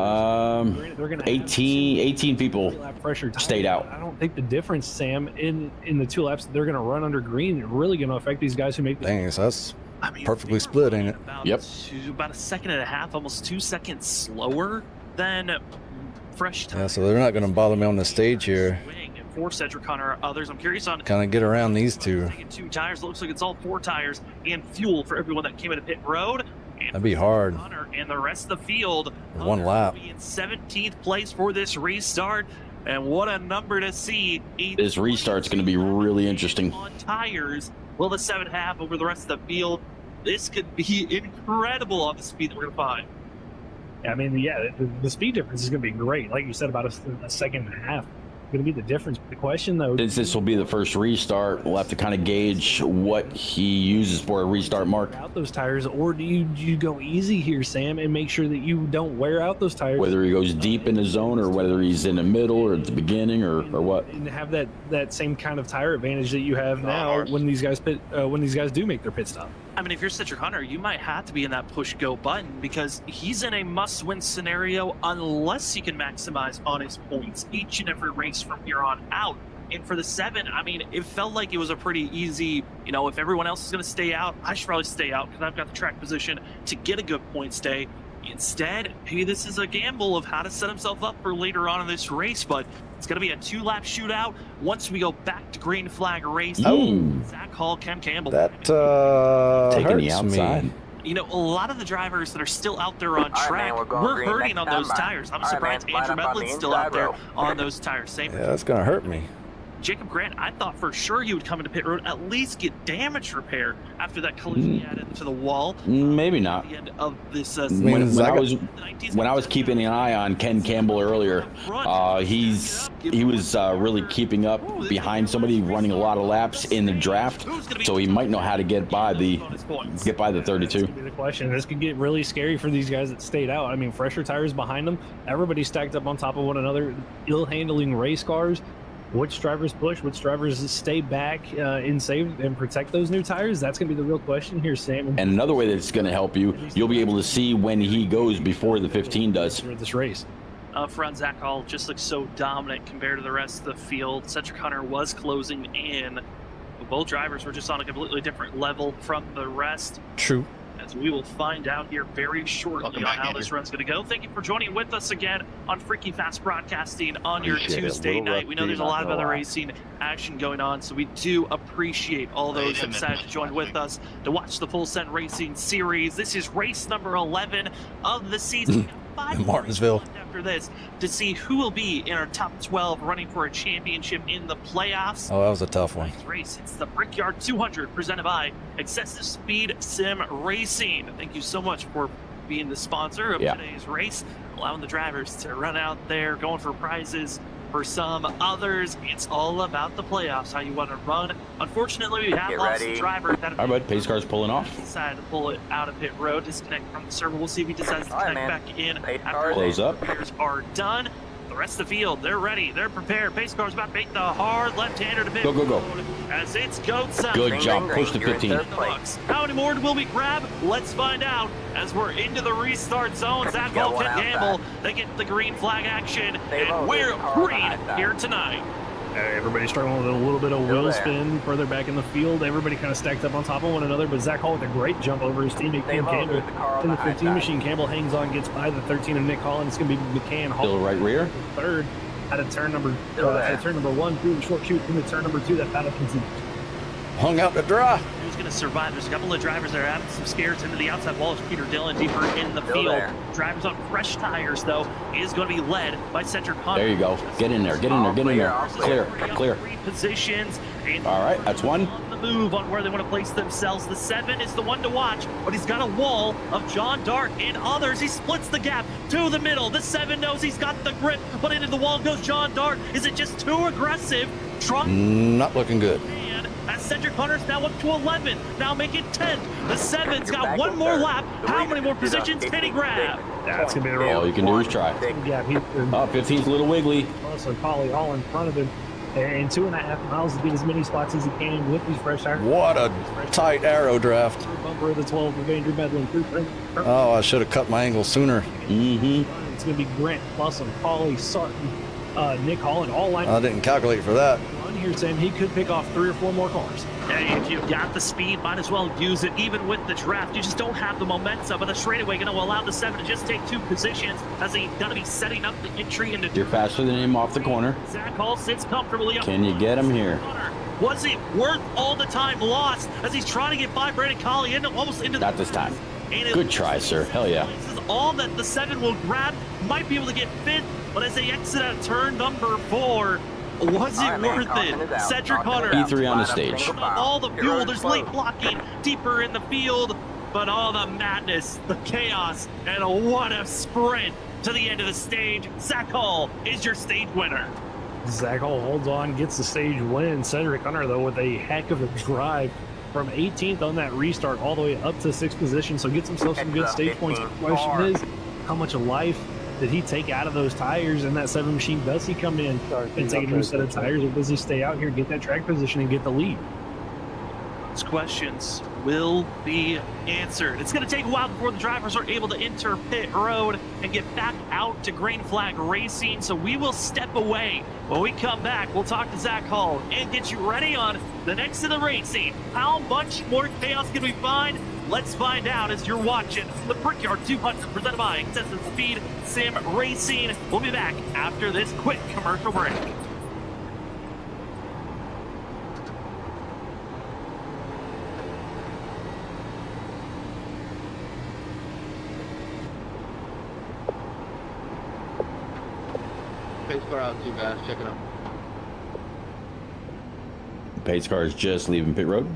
Speaker 3: they're gonna
Speaker 2: 18 people
Speaker 3: lap pressure time.
Speaker 2: stayed out.
Speaker 3: I don't think the difference, Sam, in the 2 laps that they're gonna run under green, really gonna affect these guys who make the.
Speaker 1: Dang, so that's
Speaker 4: I mean,
Speaker 1: perfectly
Speaker 4: they were
Speaker 1: split, ain't it?
Speaker 4: About
Speaker 2: Yep.
Speaker 4: About a second and a half, almost 2 seconds slower than fresh time.
Speaker 1: Yeah, so they're not going to bother me on the stage here.
Speaker 4: For Cedric Hunter, others. I'm curious on
Speaker 1: Kind of get around these two.
Speaker 4: taking 2 tires. Looks like it's all 4 tires and fuel for everyone that came into pit road. And
Speaker 1: That'd be hard.
Speaker 4: Hunter and the rest of the field.
Speaker 1: One
Speaker 4: Hunter
Speaker 1: lap.
Speaker 4: will be in 17th place for this restart. And what a number to see.
Speaker 2: This restart's going to be really interesting.
Speaker 4: On tires. Will the 7 have over the rest of the field? This could be incredible on the speed that we're going to find.
Speaker 3: I mean, yeah, the speed difference is gonna be great. Like you said, about a second and a half. Going to be the difference. The question, though,
Speaker 2: Since this will be the first restart, we'll have to kind of gauge what he uses for a restart mark.
Speaker 3: out those tires, or do you go easy here, Sam, and make sure that you don't wear out those tires?
Speaker 2: Whether he goes deep in the zone or whether he's in the middle or at the beginning or what.
Speaker 3: And have that same kind of tire advantage that you have now when these guys do make their pit stop.
Speaker 4: I mean, if you're Cedric Hunter, you might have to be in that push go button because he's in a must-win scenario unless he can maximize on his points each and every race from here on out. And for the 7, I mean, it felt like it was a pretty easy, if everyone else is going to stay out, I should probably stay out because I've got the track position to get a good point stay. Instead, maybe this is a gamble of how to set himself up for later on in this race, but it's going to be a 2-lap shootout once we go back to green flag racing.
Speaker 2: Oh.
Speaker 4: Zach Hall, Ken Campbell.
Speaker 1: That
Speaker 2: Taking the
Speaker 1: hurts
Speaker 2: outside.
Speaker 1: me.
Speaker 4: You know, a lot of the drivers that are still out there on track, we're hurting on those tires. I'm surprised Andrew Medlin's still out there on those tires. Same.
Speaker 1: Yeah, that's gonna hurt me.
Speaker 4: Jacob Grant, I thought for sure he would come into pit road, at least get damage repair after that collision he had into the wall.
Speaker 2: Maybe not.
Speaker 4: At the end of this,
Speaker 2: When I was keeping an eye on Ken Campbell earlier, he was really keeping up behind somebody running a lot of laps in the draft, so he might know how to get by the 32.
Speaker 3: The question, this could get really scary for these guys that stayed out. I mean, fresher tires behind them, everybody stacked up on top of one another, ill handling race cars. Which drivers push, which drivers stay back and save and protect those new tires? That's going to be the real question here, Sam.
Speaker 2: And another way that's going to help you, you'll be able to see when he goes before the 15 does.
Speaker 3: For this race.
Speaker 4: Front Zach Hall just looks so dominant compared to the rest of the field. Cedric Hunter was closing in. Both drivers were just on a completely different level from the rest.
Speaker 1: True.
Speaker 4: As we will find out here very shortly on how this run's going to go. Thank you for joining with us again on Freaky Fast Broadcasting on your Tuesday night. We know there's a lot of other racing action going on, so we do appreciate all those who decided to join with us to watch the Full Send Racing Series. This is race number 11 of the season.
Speaker 1: In Martinsville.
Speaker 4: After this, to see who will be in our top 12 running for a championship in the playoffs.
Speaker 1: Oh, that was a tough one.
Speaker 4: Next race, it's the Brickyard 200 presented by Excessive Speed Sim Racing. Thank you so much for being the sponsor of today's race, allowing the drivers to run out there, going for prizes. For some others, it's all about the playoffs, how you want to run. Unfortunately, we have lost a driver.
Speaker 2: All right, bud. Pace car's pulling off.
Speaker 4: Decided to pull it out of pit road, disconnect from the server. We'll see if he decides to connect back in after
Speaker 2: Close up.
Speaker 4: repairs are done. The rest of the field, they're ready, they're prepared. Pace car's about to make the hard left-hander to pit
Speaker 2: Go, go, go.
Speaker 4: road as it's go time.
Speaker 2: Good job. Push the 15.
Speaker 4: How many more will we grab? Let's find out as we're into the restart zone. Zach Hall, Ken Campbell, they get the green flag action, and we're green here tonight.
Speaker 3: Everybody struggling with a little bit of wheel spin further back in the field. Everybody kind of stacked up on top of one another, but Zach Hall with a great jump over his teammate Ken Campbell in the 15 machine. Campbell hangs on, gets by the 13 of Nick Holland. It's going to be McCann Hall.
Speaker 2: Still right rear.
Speaker 3: Third out of turn number 1 through the short chute into turn number 2. That battle continues.
Speaker 1: Hung out to dry.
Speaker 4: Who's going to survive? There's a couple of drivers that are having some scares into the outside wall. It's Peter Dillon deeper in the field. Drivers on fresh tires, though, is going to be led by Cedric Hunter.
Speaker 2: There you go. Get in there. Get in there. Get in there. Clear. Clear.
Speaker 4: Three positions. And
Speaker 2: all right. That's one.
Speaker 4: On the move on where they want to place themselves. The 7 is the one to watch, but he's got a wall of John Dark and others. He splits the gap to the middle. The 7 knows he's got the grip, but into the wall goes John Dark. Is it just too aggressive?
Speaker 1: Not looking good.
Speaker 4: As Cedric Hunter's now up to 11, now making 10th. The 7's got one more lap. How many more positions can he grab?
Speaker 3: That's going to be the
Speaker 2: all you can do is try.
Speaker 3: Yeah,
Speaker 2: 15's a little wiggly.
Speaker 3: Also, Polly all in front of him. And 2.5 miles to get as many spots as he can with these fresh tires.
Speaker 1: What a tight arrow draft.
Speaker 3: Bumper of the 12 of Andrew Medlin.
Speaker 1: Oh, I should have cut my angle sooner.
Speaker 3: It's going to be Grant, Blossom, Polly, Sutton, Nick Holland, all lined up.
Speaker 1: I didn't calculate for that.
Speaker 3: Here, Sam, he could pick off 3 or 4 more cars.
Speaker 4: And if you've got the speed, might as well use it. Even with the draft, you just don't have the momentum. But the straightaway going to allow the 7 to just take 2 positions as he's going to be setting up the entry into.
Speaker 2: You're faster than him off the corner.
Speaker 4: Zach Hall sits comfortably up.
Speaker 2: Can you get him here?
Speaker 4: Was it worth all the time lost as he's trying to get by Brandon Colley almost into
Speaker 2: Not this time. Good try, sir. Hell yeah.
Speaker 4: This is all that the 7 will grab. Might be able to get 5th, but as they exit out of turn number 4, was it worth it? Cedric Hunter.
Speaker 2: E3 on the stage.
Speaker 4: All the fuel, there's late blocking deeper in the field, but all the madness, the chaos, and what a sprint to the end of the stage. Zach Hall is your stage winner.
Speaker 3: Zach Hall holds on, gets the stage win. Cedric Hunter, though, with a heck of a drive from 18th on that restart all the way up to 6th position, so gets himself some good stage points. The question is, how much of life did he take out of those tires in that 7 machine? Does he come in and take a new set of tires, or does he stay out here, get that track position, and get the lead?
Speaker 4: Those questions will be answered. It's going to take a while before the drivers are able to enter pit road and get back out to green flag racing, so we will step away. When we come back, we'll talk to Zach Hall and get you ready on the next of the racing. How much more chaos can we find? Let's find out as you're watching the Brickyard 200 presented by Excessive Speed Sim Racing. We'll be back after this quick commercial break.
Speaker 5: Pace car out too, guys. Check it out.
Speaker 2: Pace car is just leaving pit road.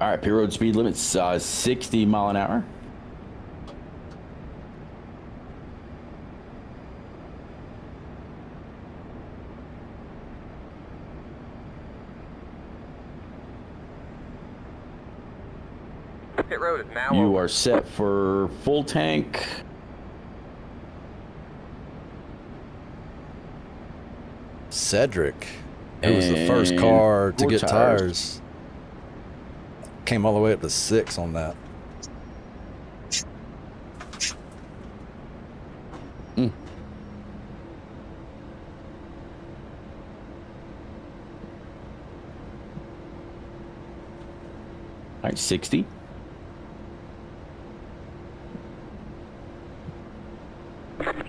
Speaker 2: All right, pit road speed limit's 60 mile an hour.
Speaker 6: Pit road is now
Speaker 2: You
Speaker 6: over.
Speaker 2: are set for full tank.
Speaker 1: Cedric, who was the first
Speaker 2: And
Speaker 1: car to
Speaker 2: 4
Speaker 1: get
Speaker 2: tires.
Speaker 1: tires. Came all the way up to 6 on that.
Speaker 2: All right, 60.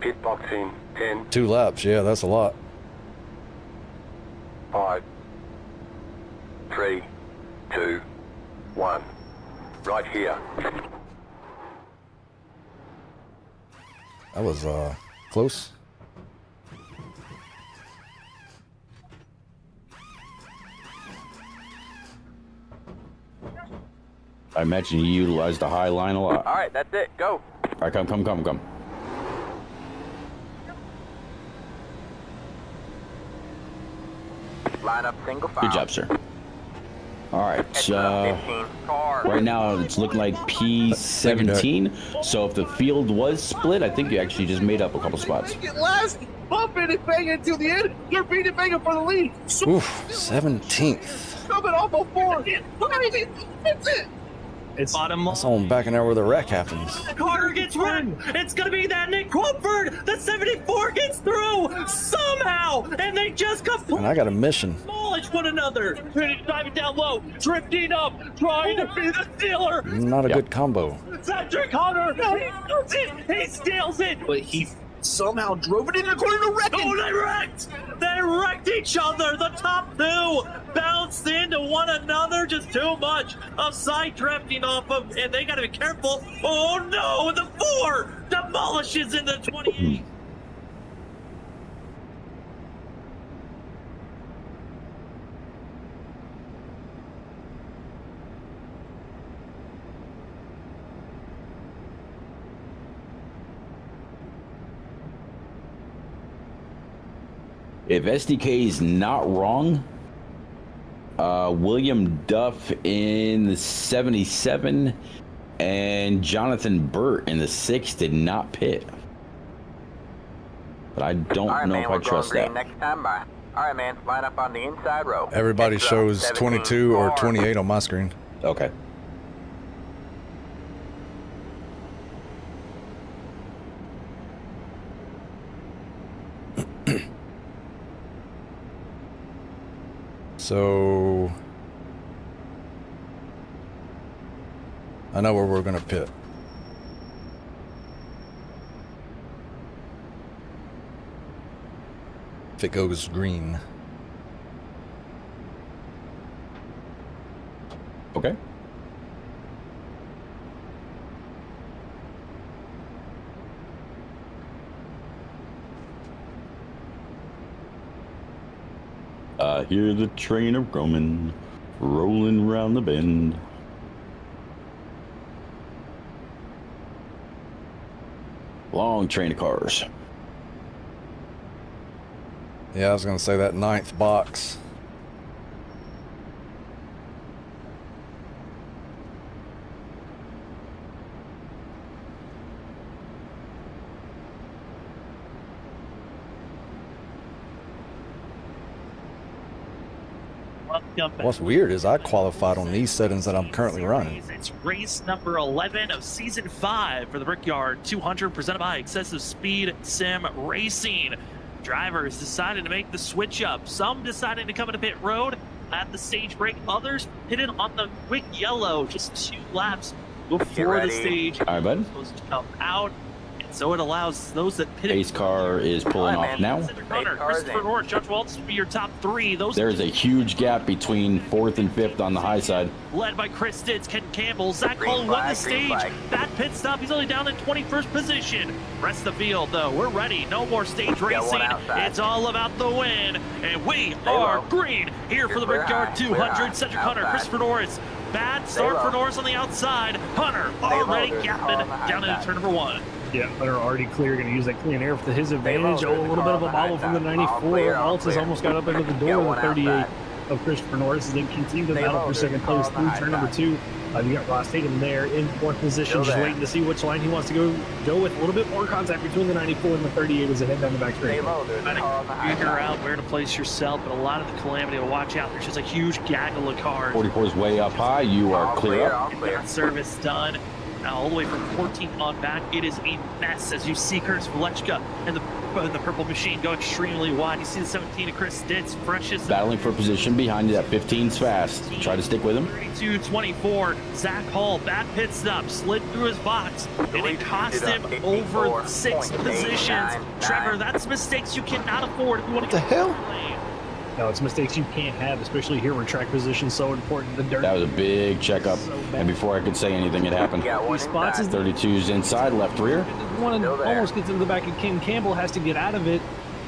Speaker 6: Pit box in 10,
Speaker 1: 2 laps, yeah, that's a lot.
Speaker 6: 5, 3, 2, 1. Right here.
Speaker 1: That was close.
Speaker 2: I imagine you utilized the high line a lot.
Speaker 6: All right, that's it. Go.
Speaker 2: All right, come.
Speaker 6: Line up single file.
Speaker 2: Good job, sir. All right,
Speaker 6: 15 car.
Speaker 2: right now it's looking like P17. So if the field was split, I think you actually just made up a couple spots.
Speaker 5: Get last. Bump it and bang it till the end. You're beating Vega for the lead.
Speaker 1: Oof, 17th.
Speaker 5: Coming off of 4. That's it.
Speaker 3: It's
Speaker 4: Bottom
Speaker 1: That's on back in there where the wreck happens.
Speaker 4: Carter gets run. It's going to be that Nick Crumford. The 74 gets through somehow. And they just
Speaker 1: And
Speaker 4: completely
Speaker 1: I got a mission.
Speaker 4: demolish one another. And he's driving down low, drifting up, trying to be the stealer.
Speaker 1: Not a good combo.
Speaker 4: Cedric Hunter, he steals it.
Speaker 5: But he somehow drove it in the corner to wreck it.
Speaker 4: Oh, they wrecked each other. The top two bounced into one another. Just too much of side drifting off of, and they got to be careful. Oh no, the 4 demolishes in the 28.
Speaker 2: If SDK is not wrong, William Duff in the 77 and Jonathan Burt in the 6 did not pit. But I don't
Speaker 6: All right,
Speaker 2: know
Speaker 6: man,
Speaker 2: if
Speaker 6: we're
Speaker 2: I trust
Speaker 6: going green
Speaker 2: that.
Speaker 6: next time by. All right, man. Line up on the inside row.
Speaker 1: Everybody
Speaker 6: Heads up,
Speaker 1: shows
Speaker 6: 17
Speaker 1: 22 or
Speaker 6: car.
Speaker 1: 28 on my screen.
Speaker 2: Okay.
Speaker 1: So I know where we're gonna pit. If it goes green.
Speaker 2: Okay. I hear the train of coming, rolling round the bend. Long train of cars.
Speaker 1: Yeah, I was gonna say that 9th box. What's weird is I qualified on these settings that I'm currently running.
Speaker 4: It's race number 11 of season 5 for the Brickyard 200 presented by Excessive Speed Sim Racing. Drivers decided to make the switch up. Some deciding to come into pit road at the stage break. Others pitted on the quick yellow just 2 laps before the stage.
Speaker 2: All right, bud.
Speaker 4: Supposed to come out. So it allows those that pitted.
Speaker 2: Pace car is pulling off now.
Speaker 4: Christopher Norris, Judge Waltz will be your top 3.
Speaker 2: There's a huge gap between 4th and 5th on the high side.
Speaker 4: Led by Chris Stitz, Ken Campbell, Zach Hall won the stage. That pit stop, he's only down in 21st position. Rest of the field, though, we're ready. No more stage racing. It's all about the win. And we are green here for the Brickyard 200. Cedric Hunter, Christopher Norris. Bad start for Norris on the outside. Hunter already gapping down into turn number 1.
Speaker 3: Yeah, Hunter already clear, going to use that clean air to his advantage. Oh, a little bit of a bobble from the 94. Waltz has almost got up into the door with the 38 of Christopher Norris. Then continue to battle for second place through turn number 2. You got Ross Tatum there in 4th position, just waiting to see which line he wants to go with. A little bit more contact between the 94 and the 38 as they head down the back straight.
Speaker 4: Trying to figure out where to place yourself, but a lot of the calamity to watch out. There's just a huge gaggle of cars.
Speaker 2: 44 is way up high. You are clear up.
Speaker 4: That service done. Now all the way from 14 on back, it is a mess as you see Curtis Valechka and the purple machine go extremely wide. You see the 17 of Chris Stitz, freshest.
Speaker 2: Battling for position behind you. That 15's fast. Try to stick with him.
Speaker 4: 32-24, Zach Hall, bad pit stop, slid through his box, and it cost him over 6 positions. Trevor, that's mistakes you cannot afford if you want to get
Speaker 1: the hell?
Speaker 3: No, it's mistakes you can't have, especially here where track position is so important. The dirt.
Speaker 2: That was a big checkup. And before I could say anything, it happened.
Speaker 3: These spots is
Speaker 2: 32's inside, left rear.
Speaker 3: One almost gets into the back, and Ken Campbell has to get out of it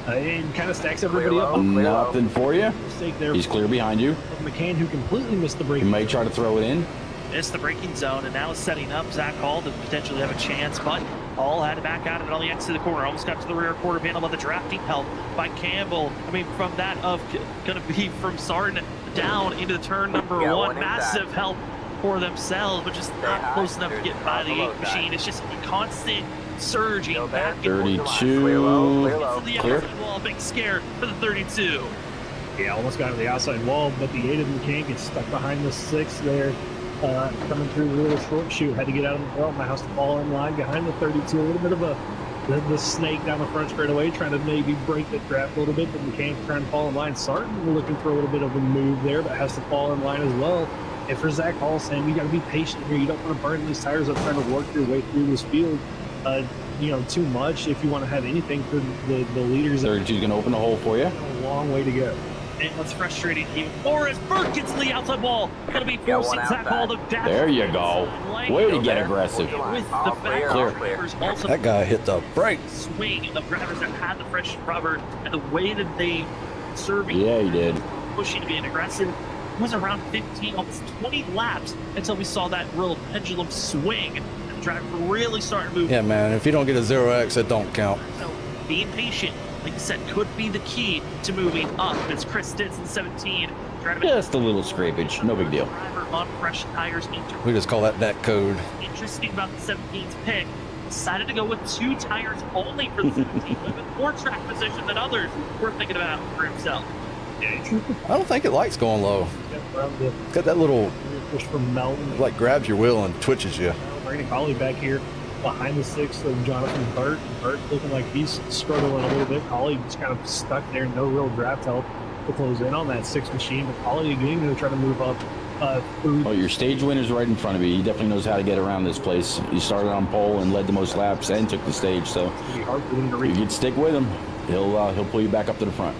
Speaker 3: and kind of stacks everybody up.
Speaker 2: Nothing for you.
Speaker 3: Mistake there.
Speaker 2: He's clear behind you.
Speaker 3: McCann, who completely missed the break.
Speaker 2: He may try to throw it in.
Speaker 4: Missed the braking zone, and now is setting up Zach Hall to potentially have a chance, but Hall had to back out of it on the exit of the corner. Almost got to the rear quarter panel, but the drafting help by Campbell. I mean, from that of going to be from Sarton down into turn number 1. Massive help for themselves, but just not close enough to get by the 8 machine. It's just a constant surging back and
Speaker 2: 32.
Speaker 4: Clear. Wall, big scare for the 32.
Speaker 3: Yeah, almost got to the outside wall, but the 8 of them can't get stuck behind the 6 there. Coming through a little short shoot, had to get out of the front. My house to fall in line behind the 32. A little bit of the snake down the front straightaway, trying to maybe break the draft a little bit, but McCann trying to fall in line. Sarton looking for a little bit of a move there, but has to fall in line as well. And for Zach Hall, saying you got to be patient here. You don't want to burn these tires up trying to work your way through this field. Too much if you want to have anything for the leaders.
Speaker 2: 32's going to open a hole for you.
Speaker 3: A long way to go.
Speaker 4: And what's frustrating even more is Burt gets to the outside wall. Going to be forcing Zach Hall to dash.
Speaker 2: There you go. Way to get aggressive.
Speaker 4: With the fact
Speaker 2: Clear.
Speaker 4: drivers also
Speaker 1: That guy hit the brake.
Speaker 4: swing of drivers that had the fresh rubber and the way that they serving.
Speaker 2: Yeah, he did.
Speaker 4: Pushing to be aggressive. It was around 15, almost 20 laps until we saw that real pendulum swing. And the driver really started moving.
Speaker 1: Yeah, man, if you don't get a 0X, it don't count.
Speaker 4: So being patient, like I said, could be the key to moving up. It's Chris Stitz in 17.
Speaker 2: Just a little scrapage, no big deal.
Speaker 4: Driver on fresh tires.
Speaker 1: We just call that code.
Speaker 4: Interesting about the 17's pick. Decided to go with 2 tires only for the 17, with more track position than others were thinking about for himself.
Speaker 1: I don't think it likes going low. It's got that little,
Speaker 3: push from Melton.
Speaker 1: like grabs your wheel and twitches you.
Speaker 3: Brandon Colley back here behind the 6 of Jonathan Burt. Burt looking like he's struggling a little bit. Colley just kind of stuck there, no real draft help to close in on that 6 machine. But Colley again going to try to move up through.
Speaker 2: Oh, your stage winner's right in front of you. He definitely knows how to get around this place. He started on pole and led the most laps and took the stage. So you could stick with him. He'll pull you back up to the front.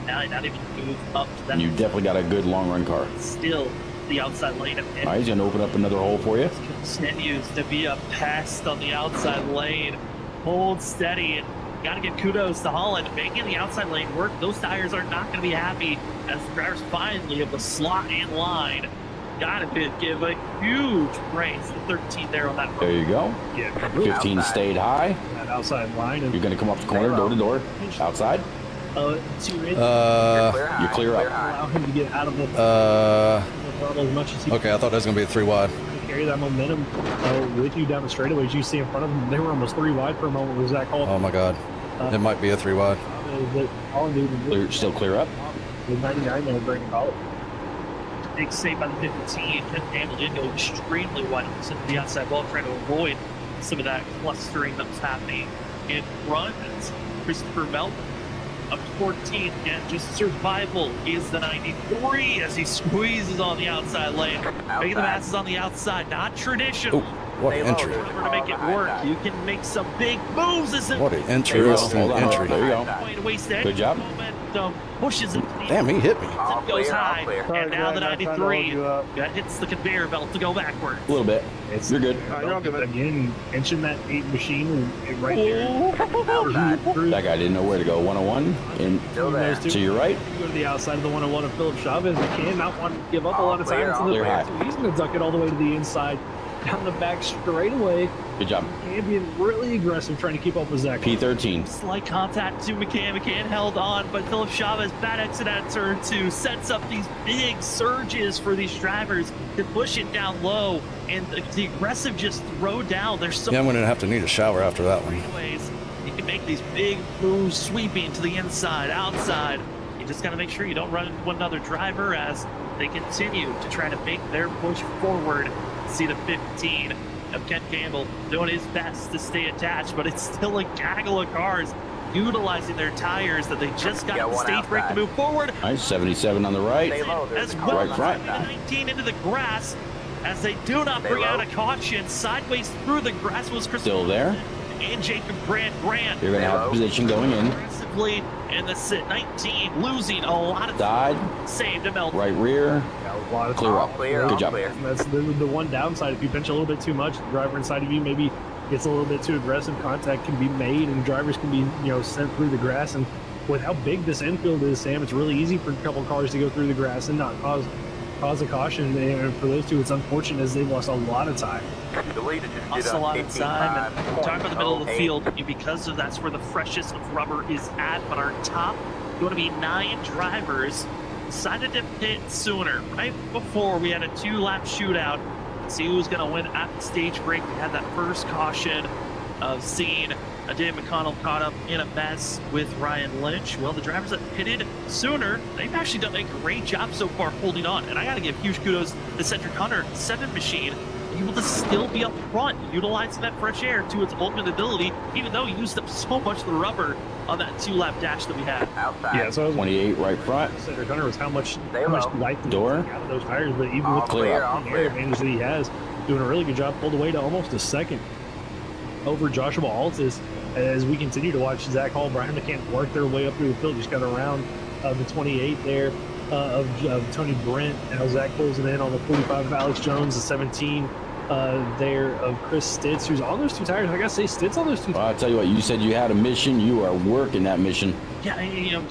Speaker 4: Now not even move up to that.
Speaker 2: And you definitely got a good long run car.
Speaker 4: Still the outside lane of
Speaker 2: All right, he's going to open up another hole for you.
Speaker 4: Continues to be a pest on the outside lane. Hold steady, and got to give kudos to Holland making the outside lane work. Those tires are not going to be happy as the drivers finally able to slot in line. Got to give a huge praise to 13 there on that road.
Speaker 2: There you go.
Speaker 3: Yeah,
Speaker 2: 15 stayed high.
Speaker 3: that outside line. And
Speaker 2: You're going to come up the corner, door to door, outside.
Speaker 3: to
Speaker 2: You clear up.
Speaker 3: allow him to get out of the throttle as much as he
Speaker 1: Okay, I thought that was going to be a 3 wide.
Speaker 3: can carry that momentum with you down the straightaways. You see in front of them, they were almost 3 wide for a moment with Zach Hall.
Speaker 1: Oh my God. It might be a 3 wide.
Speaker 3: All dude
Speaker 2: Still clear up.
Speaker 3: with 99 there, Brandon Colley.
Speaker 4: big save by the 15. Ken Campbell did go extremely wide into the outside wall, trying to avoid some of that clustering that was happening in front. As Christopher Melton up to 14th, and just survival is the 93 as he squeezes on the outside lane. Making the passes on the outside, not traditional.
Speaker 1: Ooh, what an entry.
Speaker 4: To make it work, you can make some big moves.
Speaker 1: What an interesting entry.
Speaker 2: There you go.
Speaker 4: Way to waste
Speaker 2: Good job.
Speaker 4: momentum, pushes it.
Speaker 1: Damn, he hit me.
Speaker 4: It goes high,
Speaker 5: clear.
Speaker 4: and now the
Speaker 5: Sorry, Greg, I'm trying to hold
Speaker 4: 93
Speaker 5: you up.
Speaker 4: that hits the conveyor belt to go backwards.
Speaker 2: A little bit. You're good.
Speaker 5: You're all good, man.
Speaker 3: Again, inching that 8 machine right there.
Speaker 2: That guy didn't know where to go. 101 and
Speaker 6: Still there.
Speaker 2: to your right.
Speaker 3: Go to the outside of the 101 of Philip Chavez. McCann not wanting to give up a lot of time
Speaker 6: Clear,
Speaker 3: to the
Speaker 2: clear
Speaker 3: back,
Speaker 2: high.
Speaker 3: so he's going to duck it all the way to the inside, down the back straightaway.
Speaker 2: Good job.
Speaker 3: And being really aggressive, trying to keep up with Zach.
Speaker 2: P13.
Speaker 4: Slight contact to McCann. McCann held on, but Philip Chavez, bad exit at turn 2, sets up these big surges for these drivers to push it down low. And the aggressive just throw down. There's so
Speaker 1: Yeah, I'm going to have to need a shower after that one.
Speaker 4: many ways you can make these big moves, sweeping to the inside, outside. You just got to make sure you don't run into another driver as they continue to try to make their push forward. See the 15 of Ken Campbell doing his best to stay attached, but it's still a gaggle of cars utilizing their tires that they just got
Speaker 6: Yeah,
Speaker 4: the
Speaker 6: one
Speaker 4: stage brake to
Speaker 6: outside.
Speaker 4: move forward.
Speaker 2: Nice. 77 on the right.
Speaker 6: Stay low. There's
Speaker 4: As
Speaker 6: a
Speaker 4: well
Speaker 6: car
Speaker 2: Right
Speaker 4: as
Speaker 2: front.
Speaker 4: the 19 into the grass as they do not
Speaker 6: Stay
Speaker 4: bring out
Speaker 6: low.
Speaker 4: a caution. Sideways through the grass was Chris
Speaker 2: Still there.
Speaker 4: and Jacob Grant.
Speaker 2: You're going to have position going in.
Speaker 4: Aggressively in the sit 19, losing a lot of
Speaker 2: Side.
Speaker 4: save to Melton.
Speaker 2: Right rear.
Speaker 3: Yeah, a lot of
Speaker 2: Clear
Speaker 6: All
Speaker 2: up.
Speaker 6: clear.
Speaker 2: Good
Speaker 6: all
Speaker 2: job.
Speaker 6: clear.
Speaker 3: And that's the one downside. If you pinch a little bit too much, the driver inside of you maybe gets a little bit too aggressive. Contact can be made, and drivers can be sent through the grass. And with how big this infield is, Sam, it's really easy for a couple cars to go through the grass and not cause a caution. And for those two, it's unfortunate as they've lost a lot of time.
Speaker 6: The leader just did
Speaker 4: Lost a lot of time, and we're talking about the middle of the
Speaker 6: 15.08.
Speaker 4: field because of that's where the freshest of rubber is at. But our top going to be 9 drivers decided to pit sooner, right before we had a 2-lap shootout. See who's going to win at the stage break. We had that first caution of seeing Dave McConnell caught up in a mess with Ryan Lynch. Well, the drivers that pitted sooner, they've actually done a great job so far holding on. And I got to give huge kudos to Cedric Hunter, 7 machine, able to still be up front, utilizing that fresh air to its ultimate ability, even though he used up so much of the rubber on that 2-lap dash that we had.
Speaker 6: Outside.
Speaker 3: Yeah, so I was
Speaker 2: 28 right front.
Speaker 3: Cedric Hunter was how much
Speaker 6: Stay low.
Speaker 3: life did he
Speaker 2: Door.
Speaker 3: take out of those tires, but even
Speaker 6: All
Speaker 3: with
Speaker 6: clear,
Speaker 3: the
Speaker 6: all
Speaker 3: air
Speaker 6: clear.
Speaker 3: advantage that he has, doing a really good job, pulled away to almost a second over Joshua Altis as we continue to watch Zach Hall, Brian McCann work their way up through the field. Just got around the 28 there of Tony Brent. Now Zach pulls it in on the 45 of Alex Jones, the 17 there of Chris Stitz, who's on those 2 tires. I gotta say, Stitz on those 2
Speaker 2: Well,
Speaker 3: tires.
Speaker 2: I'll tell you what, you said you had a mission. You are working that mission.
Speaker 4: Yeah,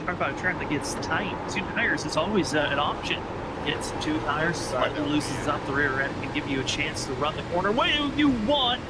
Speaker 4: talk about a track that gets tight. 2 tires is always an option. Get some 2 tires, slightly loosens up the rear end, can give you a chance to run the corner way you want.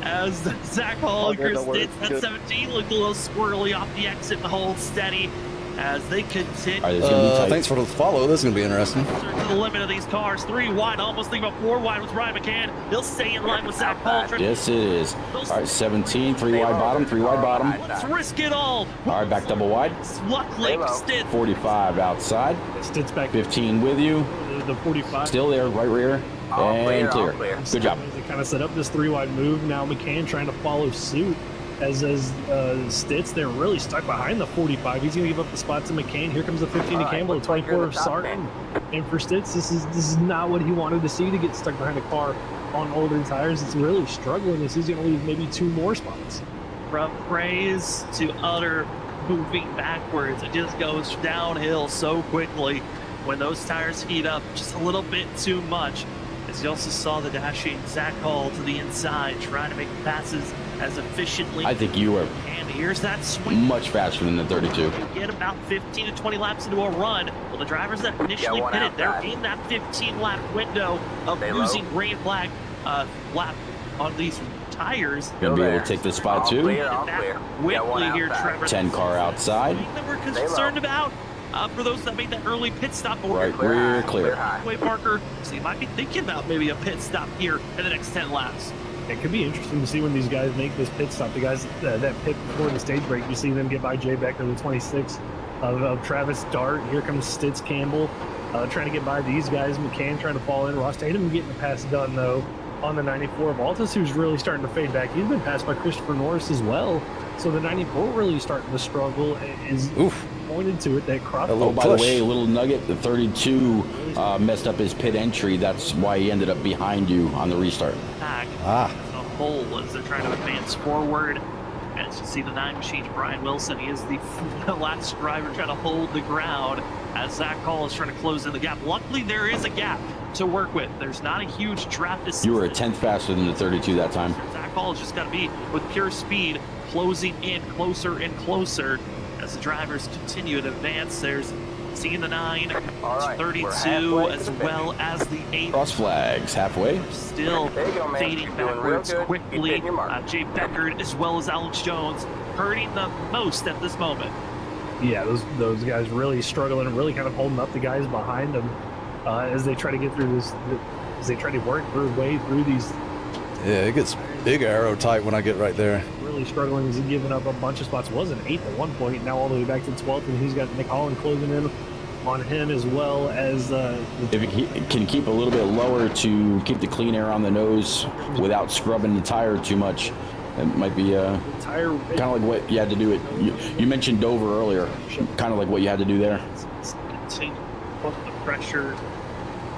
Speaker 4: As Zach Hall and Chris Stitz at 17 looked a little squirrely off the exit and hold steady as they continue.
Speaker 2: All right, it's going to be tight.
Speaker 1: Thanks for the follow. This is going to be interesting.
Speaker 4: To the limit of these cars, 3 wide, almost think about 4 wide with Ryan McCann. He'll stay in line with Zach Hall.
Speaker 2: Yes, it is. All right, 17, 3 wide bottom, 3 wide bottom.
Speaker 4: Let's risk it all.
Speaker 2: All right, back double wide.
Speaker 4: Luckily, Stitz
Speaker 2: 45 outside.
Speaker 3: Stitz back
Speaker 2: 15 with you.
Speaker 3: the 45.
Speaker 2: Still there, right rear.
Speaker 6: All
Speaker 2: And
Speaker 6: clear, all
Speaker 2: clear.
Speaker 6: clear.
Speaker 2: Good job.
Speaker 3: They kind of set up this 3-wide move. Now McCann trying to follow suit as Stitz there really stuck behind the 45. He's going to give up the spot to McCann. Here comes the 15 to
Speaker 6: All right,
Speaker 3: Campbell, the
Speaker 6: looks like
Speaker 3: 24
Speaker 6: you're
Speaker 3: of
Speaker 6: the top
Speaker 3: Sarton. And for Stitz, this is not what he wanted to see, to get stuck behind a car on older tires. It's really struggling as he's going to leave maybe 2 more spots.
Speaker 4: from praise to utter moving backwards. It just goes downhill so quickly when those tires heat up just a little bit too much. As you also saw the dashing Zach Hall to the inside, trying to make passes as efficiently.
Speaker 2: I think you are
Speaker 4: And here's that swing.
Speaker 2: much faster than the 32.
Speaker 4: Get about 15 to 20 laps into a run. Well, the drivers that initially
Speaker 6: one
Speaker 4: pitted, they're
Speaker 6: outside.
Speaker 4: in that 15-lap window of
Speaker 6: Stay low.
Speaker 4: losing green flag lap on these tires.
Speaker 2: Going to be able
Speaker 6: there.
Speaker 2: to take this spot
Speaker 6: All
Speaker 2: too.
Speaker 6: clear, all
Speaker 4: Back
Speaker 6: clear.
Speaker 4: quickly
Speaker 6: Yeah, one
Speaker 4: here,
Speaker 6: outside.
Speaker 4: Trevor.
Speaker 2: 10 car outside.
Speaker 4: Thing that we're
Speaker 6: Stay low.
Speaker 4: concerned about for those that made that early pit stop.
Speaker 2: Right
Speaker 6: Clear
Speaker 2: rear,
Speaker 6: high,
Speaker 2: clear.
Speaker 6: high.
Speaker 4: Way Parker, so you might be thinking about maybe a pit stop here in the next 10 laps.
Speaker 3: It could be interesting to see when these guys make this pit stop. The guys that pit before the stage break, you see them get by Jay Becker, the 26 of Travis Dart. Here comes Stitz Campbell trying to get by these guys. McCann trying to fall in. Ross Tatum getting the pass done, though, on the 94. Baltus, who's really starting to fade back. He's been passed by Christopher Norris as well. So the 94 really starting to struggle. Is pointed to it that Crawford.
Speaker 2: Oh, by the way, a little nugget. The 32 messed up his pit entry. That's why he ended up behind you on the restart.
Speaker 4: As a whole, as they're trying to advance forward. As you see the 9 machine, Brian Wilson, he is the last driver trying to hold the ground as Zach Hall is trying to close in the gap. Luckily, there is a gap to work with. There's not a huge draft distance.
Speaker 2: You were a tenth faster than the 32 that time.
Speaker 4: Zach Hall has just got to be with pure speed, closing in closer and closer as the drivers continue to advance. There's seeing the 9,
Speaker 6: right,
Speaker 4: 32, as well as the 8.
Speaker 2: Cross flags halfway.
Speaker 4: Still
Speaker 6: man.
Speaker 4: fading
Speaker 6: You're doing
Speaker 4: backwards
Speaker 6: real good.
Speaker 4: quickly.
Speaker 6: Keep hitting your mark.
Speaker 4: Jay Beckard as well as Alex Jones hurting the most at this moment.
Speaker 3: Yeah, those guys really struggling and really kind of holding up the guys behind them as they try to get through this, as they try to work their way through these.
Speaker 1: Yeah, it gets big arrow tight when I get right there.
Speaker 3: Really struggling. He's giving up a bunch of spots. Was an 8th at one point, now all the way back to 12th, and he's got Nick Holland closing in on him as well as
Speaker 2: If he can keep a little bit lower to keep the clean air on the nose without scrubbing the tire too much, it might be
Speaker 3: tire.
Speaker 2: kind of like what you had to do it. You mentioned Dover earlier, kind of like what you had to do there.
Speaker 4: Continue to put the pressure.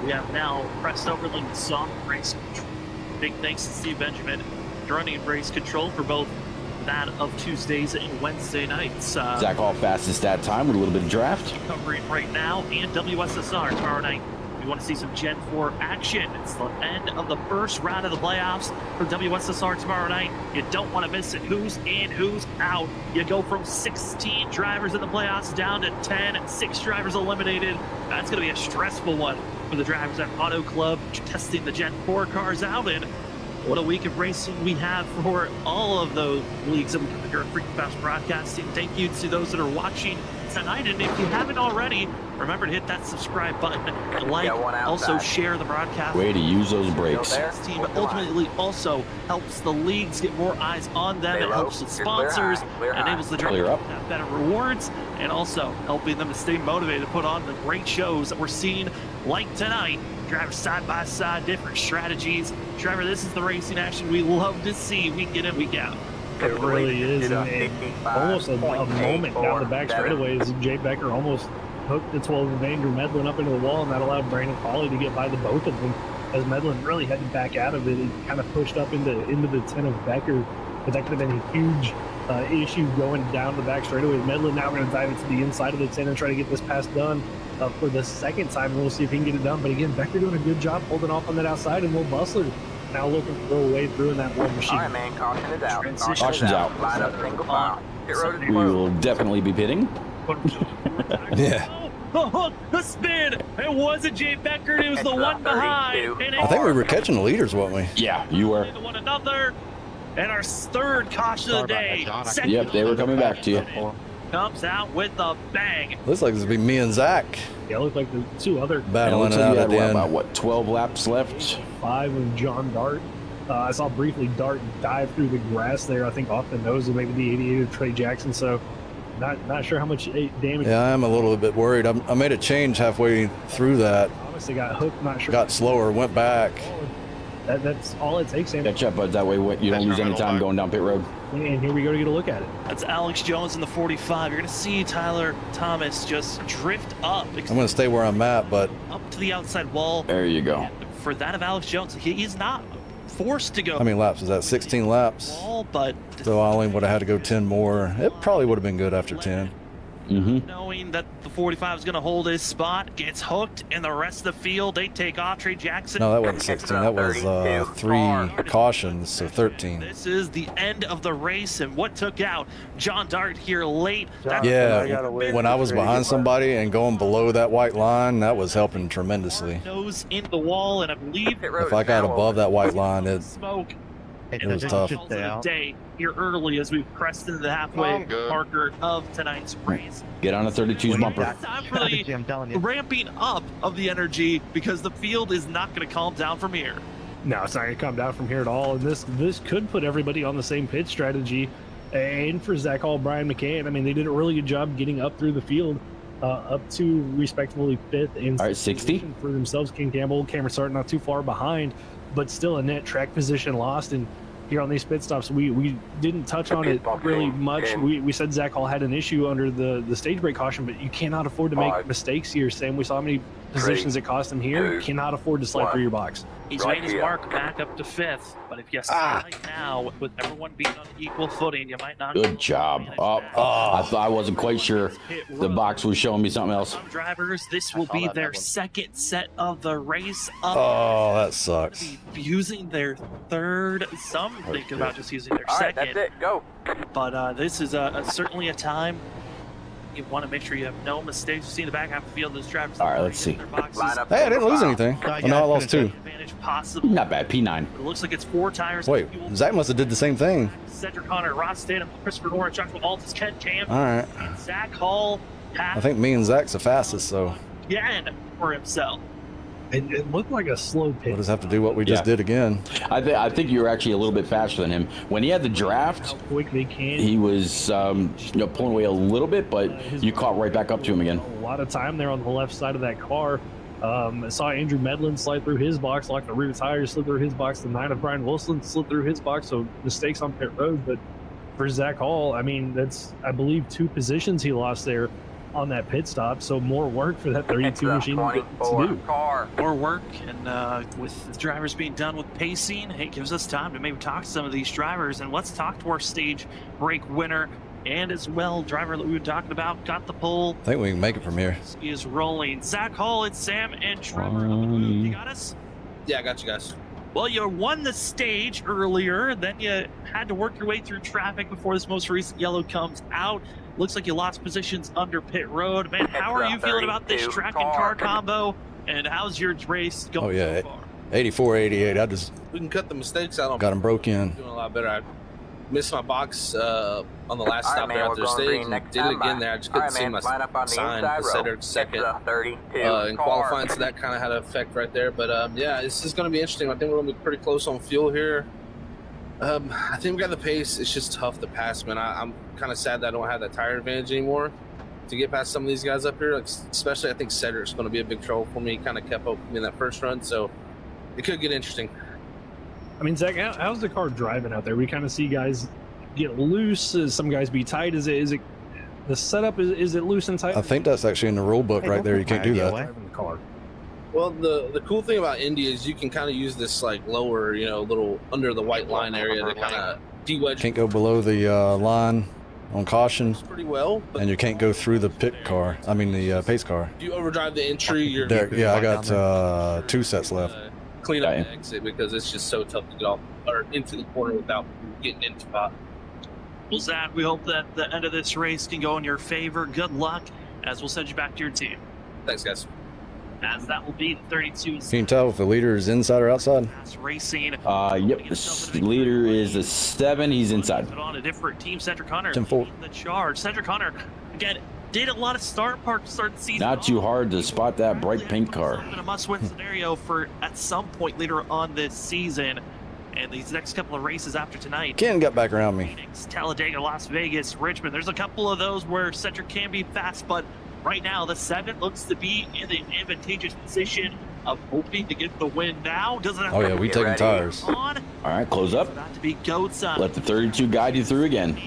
Speaker 4: We have now pressed overland soft race control. Big thanks to Steve Benjamin running race control for both that of Tuesdays and Wednesday nights.
Speaker 2: Zach Hall fastest that time with a little bit of draft.
Speaker 4: Covering right now and WSSR tomorrow night. We want to see some Gen 4 action. It's the end of the first round of the playoffs for WSSR tomorrow night. You don't want to miss it. Who's in, who's out. You go from 16 drivers in the playoffs down to 10 and 6 drivers eliminated. That's going to be a stressful one for the drivers at Auto Club testing the Gen 4 cars out. And what a week of racing we have for all of those leagues that we cover here at Freaking Fast Broadcasting. Thank you to those that are watching tonight. And if you haven't already, remember to hit that subscribe button, like, also share the broadcast.
Speaker 2: Way to use those brakes.
Speaker 4: This team ultimately also helps the leagues get more eyes on them. It helps the sponsors, enables the drivers to have better rewards, and also helping them to stay motivated to put on the great shows that we're seeing like tonight. Drivers side by side, different strategies. Trevor, this is the racing action we love to see week in and week out.
Speaker 3: It really is. And almost a moment down the back straightaway as Jay Becker almost hooked the 12 of Andrew Medlin up into the wall, and that allowed Brandon Foley to get by the both of them as Medlin really had to back out of it. It kind of pushed up into the 10 of Becker, but that could have been a huge issue going down the back straightaway. Medlin now going to dive into the inside of the 10 and try to get this pass done for the second time. We'll see if he can get it done. But again, Becker doing a good job holding off on that outside, and Will Bustler now looking to go away through in that one machine.
Speaker 6: All right, man, caution is out.
Speaker 2: Caution's out.
Speaker 6: Line up single file. Pit road is
Speaker 2: We
Speaker 6: closed.
Speaker 2: will definitely be pitting.
Speaker 1: Yeah.
Speaker 4: The hook, the spin. It wasn't Jay Becker. It was the one behind. And
Speaker 1: I think we were catching the leaders, weren't we?
Speaker 2: Yeah, you were.
Speaker 4: to one another. And our third caution of the day. Second
Speaker 2: Yep, they were coming back to you.
Speaker 4: comes out with a bang.
Speaker 1: Looks like it's be me and Zach
Speaker 3: Yeah, it looked like the two other
Speaker 2: And it
Speaker 1: battling
Speaker 2: looks
Speaker 1: it
Speaker 2: like
Speaker 1: out
Speaker 2: you
Speaker 1: at
Speaker 2: had,
Speaker 1: the end.
Speaker 2: about, what, 12 laps left?
Speaker 3: 5 of John Dart. I saw briefly Dart dive through the grass there, I think off the nose of maybe the 88 of Trey Jackson. So not sure how much damage.
Speaker 1: Yeah, I'm a little bit worried. I made a change halfway through that.
Speaker 3: Honestly, got hooked. Not sure.
Speaker 1: Got slower, went back.
Speaker 3: That's all it takes. And
Speaker 2: Catch up, but that way you don't lose any time going down pit road.
Speaker 3: here we go to get a look at it.
Speaker 4: That's Alex Jones in the 45. You're going to see Tyler Thomas just drift up.
Speaker 1: I'm going to stay where I'm at, but
Speaker 4: Up to the outside wall.
Speaker 2: There you go.
Speaker 4: And for that of Alex Jones, he's not forced to go
Speaker 1: how many laps is that? 16 laps.
Speaker 4: wall, but
Speaker 1: So I only would have had to go 10 more. It probably would have been good after 10.
Speaker 4: knowing that the 45 is going to hold his spot, gets hooked, and the rest of the field, they take off. Trey Jackson.
Speaker 1: No, that wasn't 16. That was 3 cautions, so 13.
Speaker 4: This is the end of the race, and what took out John Dart here late.
Speaker 1: Yeah, when I was behind somebody and going below that white line, that was helping tremendously.
Speaker 4: Nose in the wall, and I believe
Speaker 6: Pit road
Speaker 1: If I
Speaker 6: is
Speaker 1: got
Speaker 6: now
Speaker 1: above that white line, it
Speaker 4: smoke.
Speaker 1: It was tough.
Speaker 4: Calls it a day here early as we've pressed into the halfway marker of tonight's race.
Speaker 2: Get on a 32's bumper.
Speaker 4: It's time for the ramping up of the energy because the field is not going to calm down from here.
Speaker 3: No, it's not going to come down from here at all. And this could put everybody on the same pit strategy. And for Zach Hall, Brian McCann, I mean, they did a really good job getting up through the field up to respectively 5th and
Speaker 2: All right, 60
Speaker 3: for themselves. King Campbell, Cameron Sarton not too far behind, but still a net track position lost. And here on these pit stops, we didn't touch on it really much. We said Zach Hall had an issue under the stage brake caution, but you cannot afford to make mistakes here, Sam. We saw how many positions it cost him here. You cannot afford to slide through your box.
Speaker 4: He's made his mark back up to 5th, but if you slide now, with everyone being on equal footing, you might not.
Speaker 2: Good job. I wasn't quite sure. The box was showing me something else.
Speaker 4: Some drivers, this will be their second set of the race up.
Speaker 1: Oh, that sucks.
Speaker 4: Using their third. Some thinking about just using their second.
Speaker 6: All right, that's it. Go.
Speaker 4: But this is certainly a time you want to make sure you have no mistakes. You see the back half of the field, those drivers.
Speaker 2: All right, let's see.
Speaker 1: Hey, I didn't lose anything. Oh, no, I lost 2.
Speaker 4: Advantage possible.
Speaker 2: Not bad. P9.
Speaker 4: But it looks like it's 4 tires.
Speaker 1: Wait, Zach must have did the same thing.
Speaker 4: Cedric Connor, Ross Statham, Christopher Nora, Joshua Altus, Ken Cam.
Speaker 1: All right.
Speaker 4: And Zach Hall
Speaker 1: I think me and Zach's the fastest, so.
Speaker 4: again for himself.
Speaker 3: It looked like a slow pit.
Speaker 1: We'll just have to do what we just did again.
Speaker 2: I think you were actually a little bit faster than him. When he had the draft,
Speaker 3: How quick they can.
Speaker 2: he was pulling away a little bit, but you caught right back up to him again.
Speaker 3: A lot of time there on the left side of that car. I saw Andrew Medlin slide through his box, like the rear tires slid through his box. The 9 of Brian Wilson slid through his box, so mistakes on pit road. But for Zach Hall, I mean, that's, I believe, 2 positions he lost there on that pit stop, so more work for that 32 machine to do.
Speaker 4: More work, and with the drivers being done with pacing, it gives us time to maybe talk to some of these drivers. And let's talk to our stage break winner, and as well, driver that we were talking about, got the pole.
Speaker 1: I think we can make it from here.
Speaker 4: He is rolling. Zach Hall, it's Sam and Trevor. You got us?
Speaker 5: Yeah, I got you guys.
Speaker 4: Well, you won the stage earlier, then you had to work your way through traffic before this most recent yellow comes out. Looks like you lost positions under pit road. Man, how are you feeling about this track and car combo? And how's your race going?
Speaker 1: Oh, yeah.
Speaker 4: So far?
Speaker 1: 84, 88. I just
Speaker 5: We can cut the mistakes out.
Speaker 1: got him broke in.
Speaker 5: Doing a lot better. I missed my box on the last stop there after the stage. And did it again there. I just couldn't see my sign. Cedric second. In qualifying, so that kind of had an effect right there. But yeah, this is going to be interesting. I think we're going to be pretty close on fuel here. I think we got the pace. It's just tough to pass, man. I'm kind of sad that I don't have that tire advantage anymore to get past some of these guys up here. Like, especially, I think Cedric's going to be a big trouble for me. He kind of kept up with me in that first run, so it could get interesting.
Speaker 3: I mean, Zach, how's the car driving out there? We kind of see guys get loose. Some guys be tight. Is it the setup? Is it loose and tight?
Speaker 1: I think that's actually in the rule book right there. You can't do that.
Speaker 3: Driving the car.
Speaker 5: Well, the cool thing about Indy is you can kind of use this like lower, little under the white line area to kind of de-wedge.
Speaker 1: Can't go below the line on caution,
Speaker 5: pretty well. But
Speaker 1: and you can't go through the pit car. I mean the pace car.
Speaker 5: if you overdrive the entry, you're
Speaker 1: Yeah, I got 2 sets left.
Speaker 5: Clean up the exit because it's just so tough to get off or into the corner without getting into spot.
Speaker 4: Well, Zach, we hope that the end of this race can go in your favor. Good luck, as we'll send you back to your team.
Speaker 5: Thanks, guys.
Speaker 4: As that will be the 32.
Speaker 1: Can you tell if the leader is inside or outside?
Speaker 4: Racing.
Speaker 2: Yep, the leader is a 7. He's inside.
Speaker 4: Put on a different team. Cedric Connor
Speaker 1: 10-4.
Speaker 4: the charge. Cedric Connor, again, did a lot of start the season.
Speaker 2: Not too hard to spot that bright pink car.
Speaker 4: It's been a must-win scenario for at some point later on this season. And these next couple of races after tonight.
Speaker 1: Ken got back around me.
Speaker 4: Phoenix, Talladega, Las Vegas, Richmond. There's a couple of those where Cedric can be fast, but right now the 7 looks to be in an advantageous position of hoping to get the win now. Doesn't have
Speaker 1: Oh yeah, we taking tires.
Speaker 4: on.
Speaker 2: All right, close up.
Speaker 4: About to be goats on.
Speaker 2: Let the 32 guide you through again.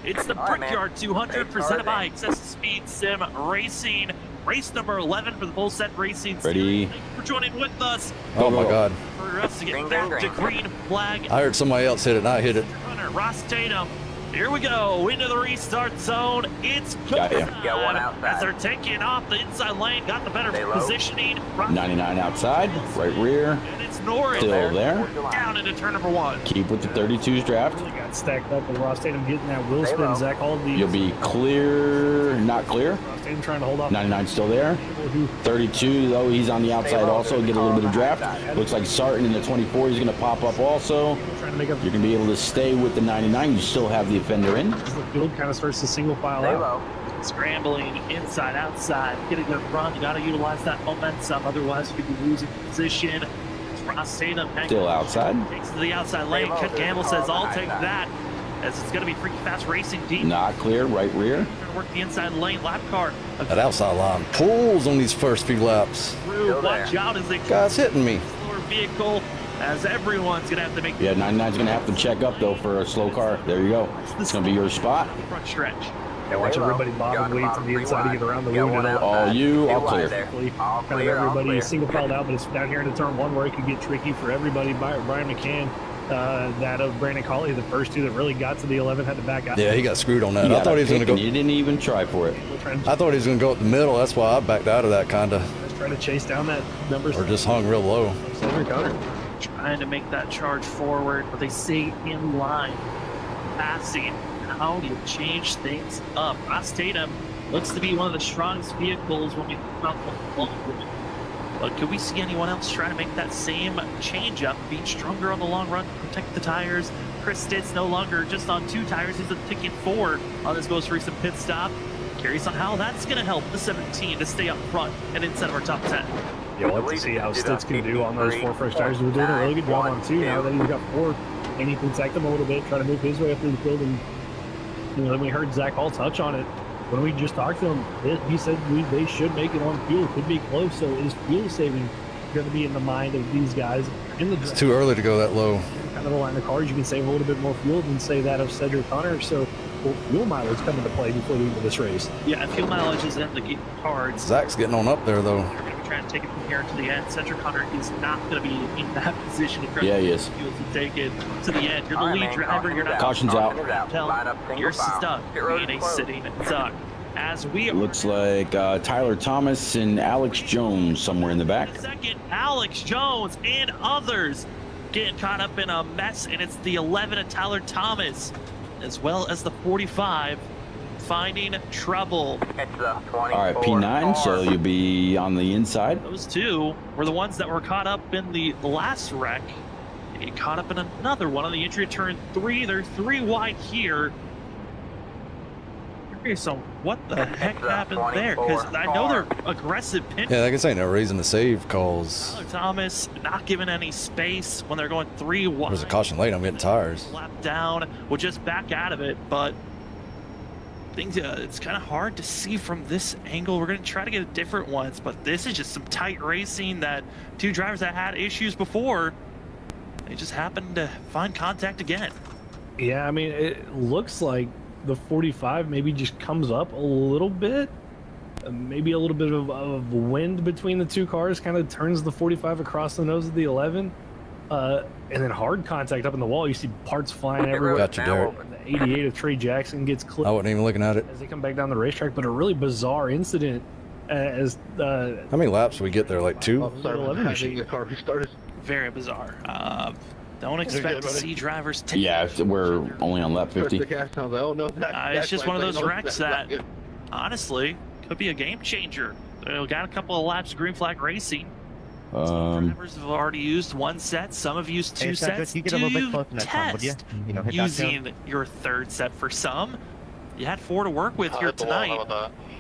Speaker 4: It's the Brickyard 200 presented by Excessive Speed Sim Racing. Race number 11 for the Bull Set Racing.
Speaker 2: Ready.
Speaker 4: Thank you for joining with us.
Speaker 1: Oh my God.
Speaker 4: For us to get back to green flag.
Speaker 1: I heard somebody else hit it and I hit it.
Speaker 4: Runner Ross Tatum. Here we go into the restart zone. It's
Speaker 2: Got ya.
Speaker 6: Got one outside.
Speaker 4: as they're taking off the inside lane, got the better
Speaker 6: Stay low.
Speaker 4: positioning.
Speaker 2: 99 outside, right rear,
Speaker 4: And it's Norris
Speaker 2: still there.
Speaker 4: down into turn number 1.
Speaker 2: Keep with the 32's draft.
Speaker 3: Really got stacked up with Ross Tatum getting that wheel
Speaker 6: Stay
Speaker 3: spin.
Speaker 6: low.
Speaker 3: Zach Hall,
Speaker 2: You'll be clear, not clear.
Speaker 3: Ross Tatum trying to hold off.
Speaker 2: 99 still there.
Speaker 3: Who
Speaker 2: 32, though, he's on the outside also, get a little bit of draft. Looks like Sarton in the 24 is going to pop up also.
Speaker 3: trying to make up
Speaker 2: You're going to be able to stay with the 99. You still have the offender in.
Speaker 3: the field kind of starts to single file
Speaker 6: Stay
Speaker 3: out.
Speaker 6: low.
Speaker 4: Scrambling inside, outside, getting the run. You got to utilize that momentum, otherwise you could be losing position. It's Ross Tatum
Speaker 2: Still outside.
Speaker 4: takes it to the outside lane. Cut Gamble says, "I'll take that." as it's going to be freaking fast racing deep.
Speaker 2: Not clear, right rear.
Speaker 4: Trying to work the inside lane. Lap car.
Speaker 1: That outside line pulls on these first few laps.
Speaker 4: Through. Watch out as they
Speaker 1: Guy's hitting me.
Speaker 4: slower vehicle, as everyone's going to have to make
Speaker 2: Yeah, 99's going to have to check up, though, for a slow car. There you go. It's going to be your spot.
Speaker 4: front stretch.
Speaker 3: Yeah, watch everybody bob and weave from the inside to get around the wounded.
Speaker 2: All you, all clear.
Speaker 3: Kind of everybody single filed out, but it's down here into turn one where it could get tricky for everybody. Brian McCann, that of Brandon Colley, the first two that really got to the 11 had to back out.
Speaker 1: Yeah, he got screwed on that.
Speaker 2: You
Speaker 1: I thought he was going to go.
Speaker 2: You didn't even try for it.
Speaker 1: I thought he was going to go up the middle. That's why I backed out of that kind of.
Speaker 3: Just trying to chase down that number.
Speaker 1: Or just hung real low.
Speaker 4: Trying to make that charge forward, but they stay in line. Passing. How do you change things up? Ross Tatum looks to be one of the strongest vehicles when we think about the long run. But could we see anyone else try to make that same change up, being stronger on the long run, protect the tires? Chris Stitz no longer just on 2 tires, he's picking 4 on this most recent pit stop. Curious on how that's going to help the 17 to stay up front and inside of our top 10.
Speaker 3: Yeah, we'll have to see how Stitz can do on those 4 fresh tires. We're doing a really good job on 2 now that he's got 4, and he can protect them a little bit, try to move his way up through the field. And you know, we heard Zach Hall touch on it when we just talked to him. He said they should make it on fuel. Could be close. So is fuel saving going to be in the mind of these guys?
Speaker 1: It's too early to go that low.
Speaker 3: Kind of the line of cars, you can save a little bit more fuel than say that of Cedric Hunter. So will fuel mileage come into play before we into this race?
Speaker 4: Yeah, fuel mileage is in the cards.
Speaker 1: Zach's getting on up there though.
Speaker 4: You're going to be trying to take it from here to the end. Cedric Hunter is not going to be in that position to
Speaker 2: Yeah, he is.
Speaker 4: fuel to take it to the end. You're the lead driver. You're not.
Speaker 2: Caution's out.
Speaker 4: You're stuck being a sitting duck. As we
Speaker 2: Looks like Tyler Thomas and Alex Jones somewhere in the back.
Speaker 4: second, Alex Jones and others getting caught up in a mess, and it's the 11 of Tyler Thomas, as well as the 45 finding trouble.
Speaker 2: All right, P9, so you'll be on the inside.
Speaker 4: Those 2 were the ones that were caught up in the last wreck. They get caught up in another one on the entry of turn 3. They're 3 wide here. So what the heck happened there? Because I know they're aggressive pinch.
Speaker 1: Yeah, I guess ain't no reason to save calls.
Speaker 4: Tyler Thomas not giving any space when they're going 3 wide.
Speaker 1: There's a caution late. I'm getting tires.
Speaker 4: Lap down. We'll just back out of it, but things it's kind of hard to see from this angle. We're going to try to get different ones, but this is just some tight racing that 2 drivers that had issues before, they just happened to find contact again.
Speaker 3: Yeah, I mean, it looks like the 45 maybe just comes up a little bit. Maybe a little bit of wind between the 2 cars kind of turns the 45 across the nose of the 11. And then hard contact up in the wall. You see parts flying everywhere.
Speaker 1: Gotcha, Derek.
Speaker 3: The 88 of Trey Jackson gets clipped.
Speaker 1: I wasn't even looking at it.
Speaker 3: As they come back down the racetrack, but a really bizarre incident as
Speaker 1: How many laps did we get there? Like 2?
Speaker 3: the
Speaker 7: car restarted.
Speaker 4: Very bizarre. Don't expect to see drivers take.
Speaker 2: Yeah, we're only on lap 50.
Speaker 4: It's just one of those wrecks that, honestly, could be a game changer. They got a couple of laps of green flag racing. Drivers have already used 1 set. Some have used 2 sets. Do you test using your 3rd set for some? You had 4 to work with here tonight.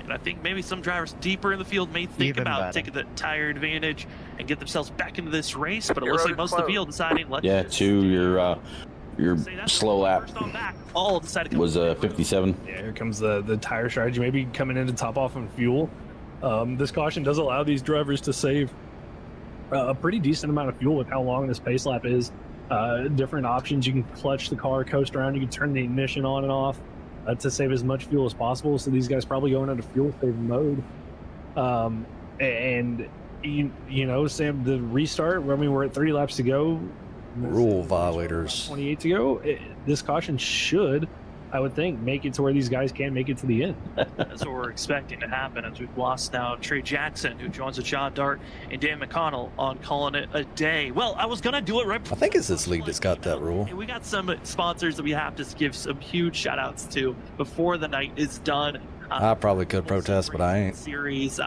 Speaker 4: And I think maybe some drivers deeper in the field may think about taking the tire advantage and get themselves back into this race. But it looks like most of the field deciding,
Speaker 2: Yeah, 2, your slow lap
Speaker 4: all decided to
Speaker 2: was 57.
Speaker 3: Yeah, here comes the tire strategy, maybe coming in to top off on fuel. This caution does allow these drivers to save a pretty decent amount of fuel with how long this pace lap is. Different options. You can clutch the car, coast around. You can turn the ignition on and off to save as much fuel as possible. So these guys probably going into fuel saving mode. And you know, Sam, the restart, I mean, we're at 30 laps to go.
Speaker 1: Rule violators.
Speaker 3: 28 to go. This caution should, I would think, make it to where these guys can make it to the end.
Speaker 4: That's what we're expecting to happen, as we've lost now Trey Jackson, who joins with John Dart and Dan McConnell on calling it a day. Well, I was going to do it right before.
Speaker 1: I think it's this league that's got that rule.
Speaker 4: We got some sponsors that we have to give some huge shout outs to before the night is done.
Speaker 1: I probably could protest, but I ain't.
Speaker 4: Series.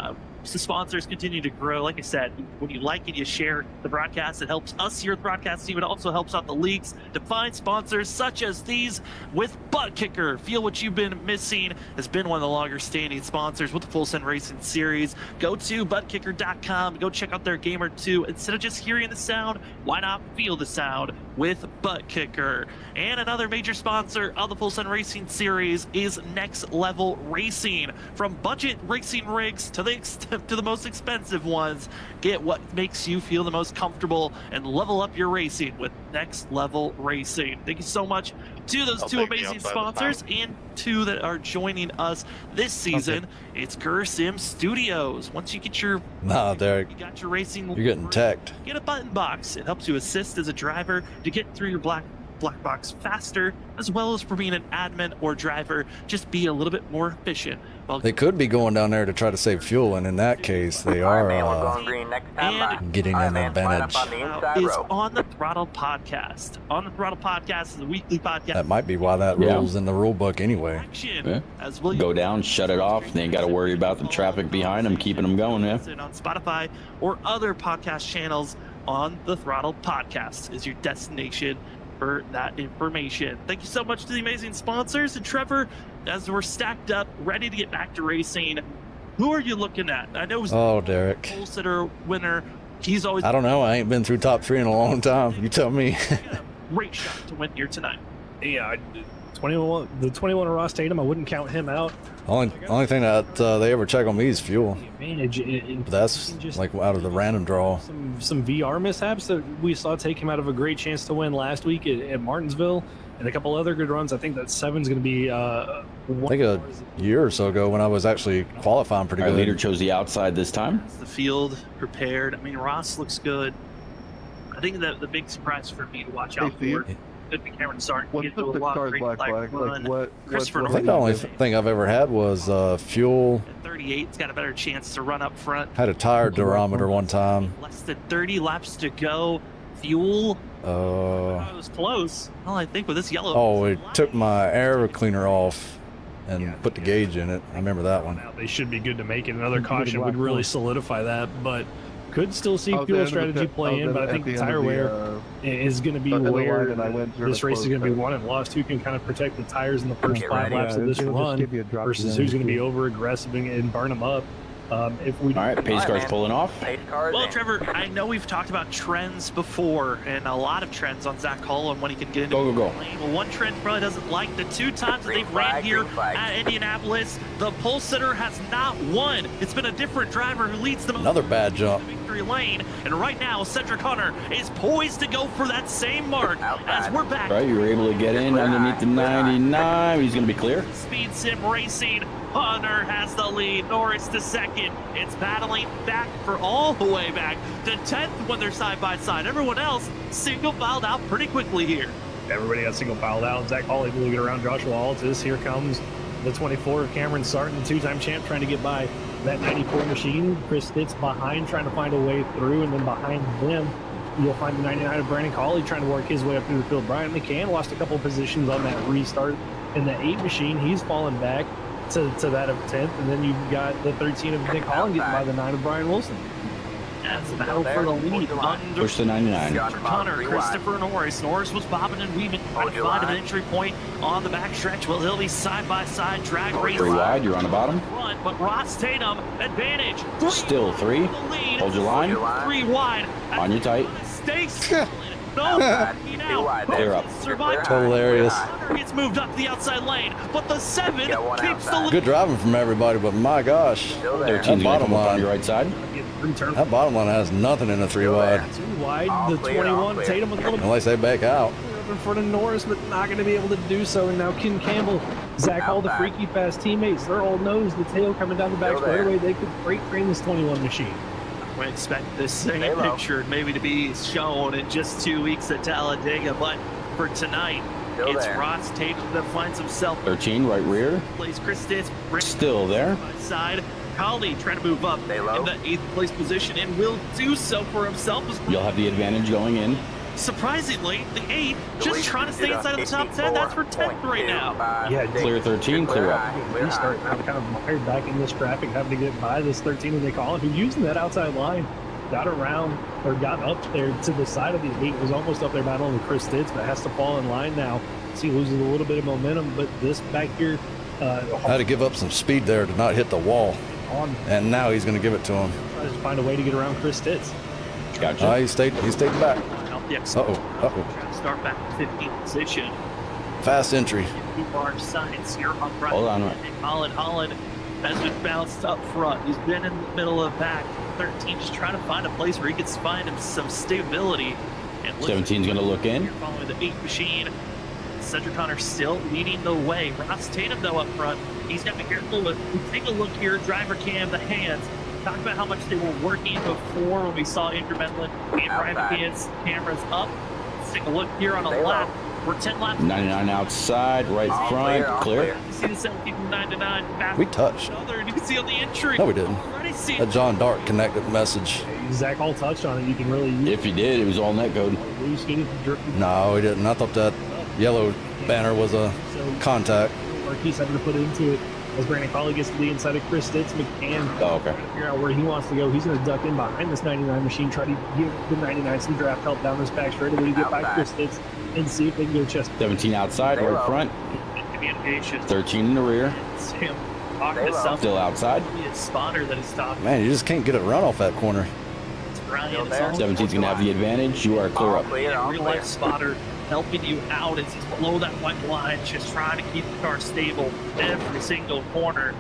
Speaker 4: The sponsors continue to grow. Like I said, when you like it, you share the broadcast. It helps us here at the broadcast team. It also helps out the leagues to find sponsors such as these with Butt Kicker. Feel what you've been missing. Has been one of the longer standing sponsors with the Full Send Racing Series. Go to buttkicker.com. Go check out their Gamer 2. Instead of just hearing the sound, why not feel the sound? with Butt Kicker. And another major sponsor of the Full Sun Racing Series is Next Level Racing. From budget racing rigs to the most expensive ones, get what makes you feel the most comfortable and level up your racing with Next Level Racing. Thank you so much to those two amazing sponsors and two that are joining us this season. It's Sim Studios. Once you get your
Speaker 1: Derek,
Speaker 4: you got your racing,
Speaker 1: you're getting teched.
Speaker 4: get a button box. It helps you assist as a driver to get through your black box faster, as well as for being an admin or driver, just be a little bit more efficient. Well,
Speaker 1: They could be going down there to try to save fuel, and in that case, they are getting an advantage.
Speaker 4: is on the Throttle Podcast. On the Throttle Podcast is a weekly podcast.
Speaker 1: That might be why that rules in the rule book anyway.
Speaker 2: Yeah. Go down, shut it off. They ain't got to worry about the traffic behind them, keeping them going. Yeah.
Speaker 4: On Spotify or other podcast channels. On the Throttle Podcast is your destination for that information. Thank you so much to the amazing sponsors. And Trevor, as we're stacked up, ready to get back to racing, who are you looking at? I know it was
Speaker 1: Derek.
Speaker 4: pole sitter winner. He's always
Speaker 1: I don't know. I ain't been through top 3 in a long time. You tell me.
Speaker 4: great shot to win here tonight.
Speaker 3: Yeah, the 21 of Ross Tatum, I wouldn't count him out.
Speaker 1: Only thing that they ever check on me is fuel.
Speaker 3: The advantage
Speaker 1: But that's
Speaker 3: just
Speaker 1: like out of the random draw.
Speaker 3: some VR mishaps that we saw take him out of a great chance to win last week at Martinsville, and a couple other good runs. I think that 7's going to be.
Speaker 1: I think a year or so ago when I was actually qualifying pretty
Speaker 2: Our
Speaker 1: good.
Speaker 2: leader chose the outside this time.
Speaker 4: The field prepared. I mean, Ross looks good. I think that the big surprise for me to watch out for could be Cameron Sargent.
Speaker 7: What took the car's black flag? Like what?
Speaker 4: Christopher
Speaker 1: I think the only thing I've ever had was fuel.
Speaker 4: At 38's got a better chance to run up front.
Speaker 1: Had a tire durometer one time.
Speaker 4: Less than 30 laps to go. Fuel. It was close. Well, I think with this yellow.
Speaker 1: It took my air cleaner off and put the gauge in it. I remember that one.
Speaker 3: Now they should be good to make it. Another caution would really solidify that, but could still see fuel strategy play in. But I think the tire wear is going to be where this race is going to be won and lost. Who can kind of protect the tires in the first 5 laps of this run versus who's going to be over aggressive and burn them up.
Speaker 2: All right, pace car's pulling off.
Speaker 4: Well, Trevor, I know we've talked about trends before, and a lot of trends on Zach Hull and when he can get into
Speaker 2: Go.
Speaker 4: the lane. Well, one trend probably doesn't like the 2 times that they've ran here at Indianapolis. The pole sitter has not won. It's been a different driver who leads them.
Speaker 1: Another bad jump.
Speaker 4: Victory lane, and right now Cedric Hunter is poised to go for that same mark as we're back.
Speaker 2: All right, you were able to get in underneath the 99. He's going to be clear.
Speaker 4: Speed Sim Racing. Hunter has the lead. Norris to second. It's battling back for all the way back to 10th when they're side by side. Everyone else single filed out pretty quickly here.
Speaker 3: Everybody got single filed out. Zach Hall able to get around Joshua Altus. Here comes the 24 of Cameron Sargent, the 2-time champ, trying to get by that 94 machine. Chris Stitz behind, trying to find a way through, and then behind them, you'll find the 99 of Brandon Colley trying to work his way up through the field. Brian McCann lost a couple of positions on that restart. In the 8 machine, he's fallen back to that of 10th, and then you've got the 13 of Nick Holland getting by the 9 of Brian Wilson.
Speaker 4: That's a battle for the lead.
Speaker 2: Push the 99.
Speaker 4: Hunter, Christopher Norris. Norris was bobbing and weaving, trying to find an entry point on the backstretch. Well, he'll be side-by-side drag race.
Speaker 2: 3 wide, you're on the bottom.
Speaker 4: Front, but Ross Tatum, advantage.
Speaker 2: Still 3. Hold your line.
Speaker 4: 3 wide.
Speaker 2: On your tight.
Speaker 4: Stay solid. No,
Speaker 2: Clear up.
Speaker 4: Survive.
Speaker 1: Hilarious.
Speaker 4: Gets moved up to the outside lane, but the 7 keeps the lead.
Speaker 1: Good driving from everybody, but my gosh,
Speaker 2: 13's
Speaker 1: that
Speaker 2: going to
Speaker 1: bottom
Speaker 2: come up on
Speaker 1: line,
Speaker 2: your right side.
Speaker 1: that bottom line has nothing in the 3 wide.
Speaker 3: 2 wide, the 21, Tatum with a little bit
Speaker 1: Unless they back out.
Speaker 3: up in front of Norris, but not going to be able to do so. And now Ken Campbell, Zach Hall, the freaky fast teammates, they're all nose, the tail coming down the back straightaway. They could freight train this 21 machine.
Speaker 4: We expect this same picture maybe to be shown in just 2 weeks at Talladega, but for tonight, it's Ross Tatum that finds himself
Speaker 2: 13, right rear.
Speaker 4: Plays Chris Stitz,
Speaker 2: Still there.
Speaker 4: side. Colley trying to move up in the 8th place position and will do so for himself.
Speaker 2: You'll have the advantage going in.
Speaker 4: Surprisingly, the 8 just trying to stay inside of the top 10. That's for 10th right now.
Speaker 3: Yeah,
Speaker 2: Clear 13, clear up.
Speaker 3: we start now kind of mired back in this traffic, having to get by this 13 and they call it, who using that outside line, got around or got up there to the side of the 8, was almost up there battling with Chris Stitz, but has to fall in line now. So he loses a little bit of momentum, but this back here,
Speaker 1: Had to give up some speed there to not hit the wall, and now he's going to give it to him.
Speaker 3: tries to find a way to get around Chris Stitz.
Speaker 2: Gotcha.
Speaker 1: He stayed back.
Speaker 4: off the exit.
Speaker 1: Uh-oh.
Speaker 4: Start back to 15th position.
Speaker 1: Fast entry.
Speaker 4: Two large signs here on right.
Speaker 2: Hold on.
Speaker 4: Holland has been bounced up front. He's been in the middle of the pack. 13 just trying to find a place where he can find him some stability. And
Speaker 2: 17's going to look in.
Speaker 4: Following the 8 machine. Cedric Connor still leading the way. Ross Tatum, though, up front. He's got to be careful with. Take a look here. Driver cam, the hands. Talk about how much they were working before when we saw Andrew Medlin and Brian McCann's cameras up. Let's take a look here on a lap. We're 10 laps.
Speaker 2: 99 outside, right front, clear.
Speaker 4: You see the 17 from 99.
Speaker 1: We touched.
Speaker 4: Another, you can see on the entry.
Speaker 1: No, we didn't. That John Dark connected message.
Speaker 3: Zach all touched on it. You can really use
Speaker 2: If he did, it was all net code.
Speaker 1: No, we didn't. I thought that yellow banner was a contact.
Speaker 3: Marquise having to put into it as Brandon Crawley gets to the inside of Chris Stitz. McCann
Speaker 2: Oh, okay.
Speaker 3: trying to figure out where he wants to go. He's going to duck in behind this 99 machine, try to give the 99 some draft help down this back straight away to get by Chris Stitz and see if they can go chest.
Speaker 2: 17 outside, right front.
Speaker 4: Communication.
Speaker 2: 13 in the rear.
Speaker 4: Sam talking to something.
Speaker 2: Still outside.
Speaker 4: It's Spotter that he's talking.
Speaker 1: Man, you just can't get a run off that corner.
Speaker 4: It's Brian.
Speaker 2: 17's going to have the advantage. You are clear up.
Speaker 4: Real life Spotter helping you out as he's below that white line, just trying to keep the car stable every single corner.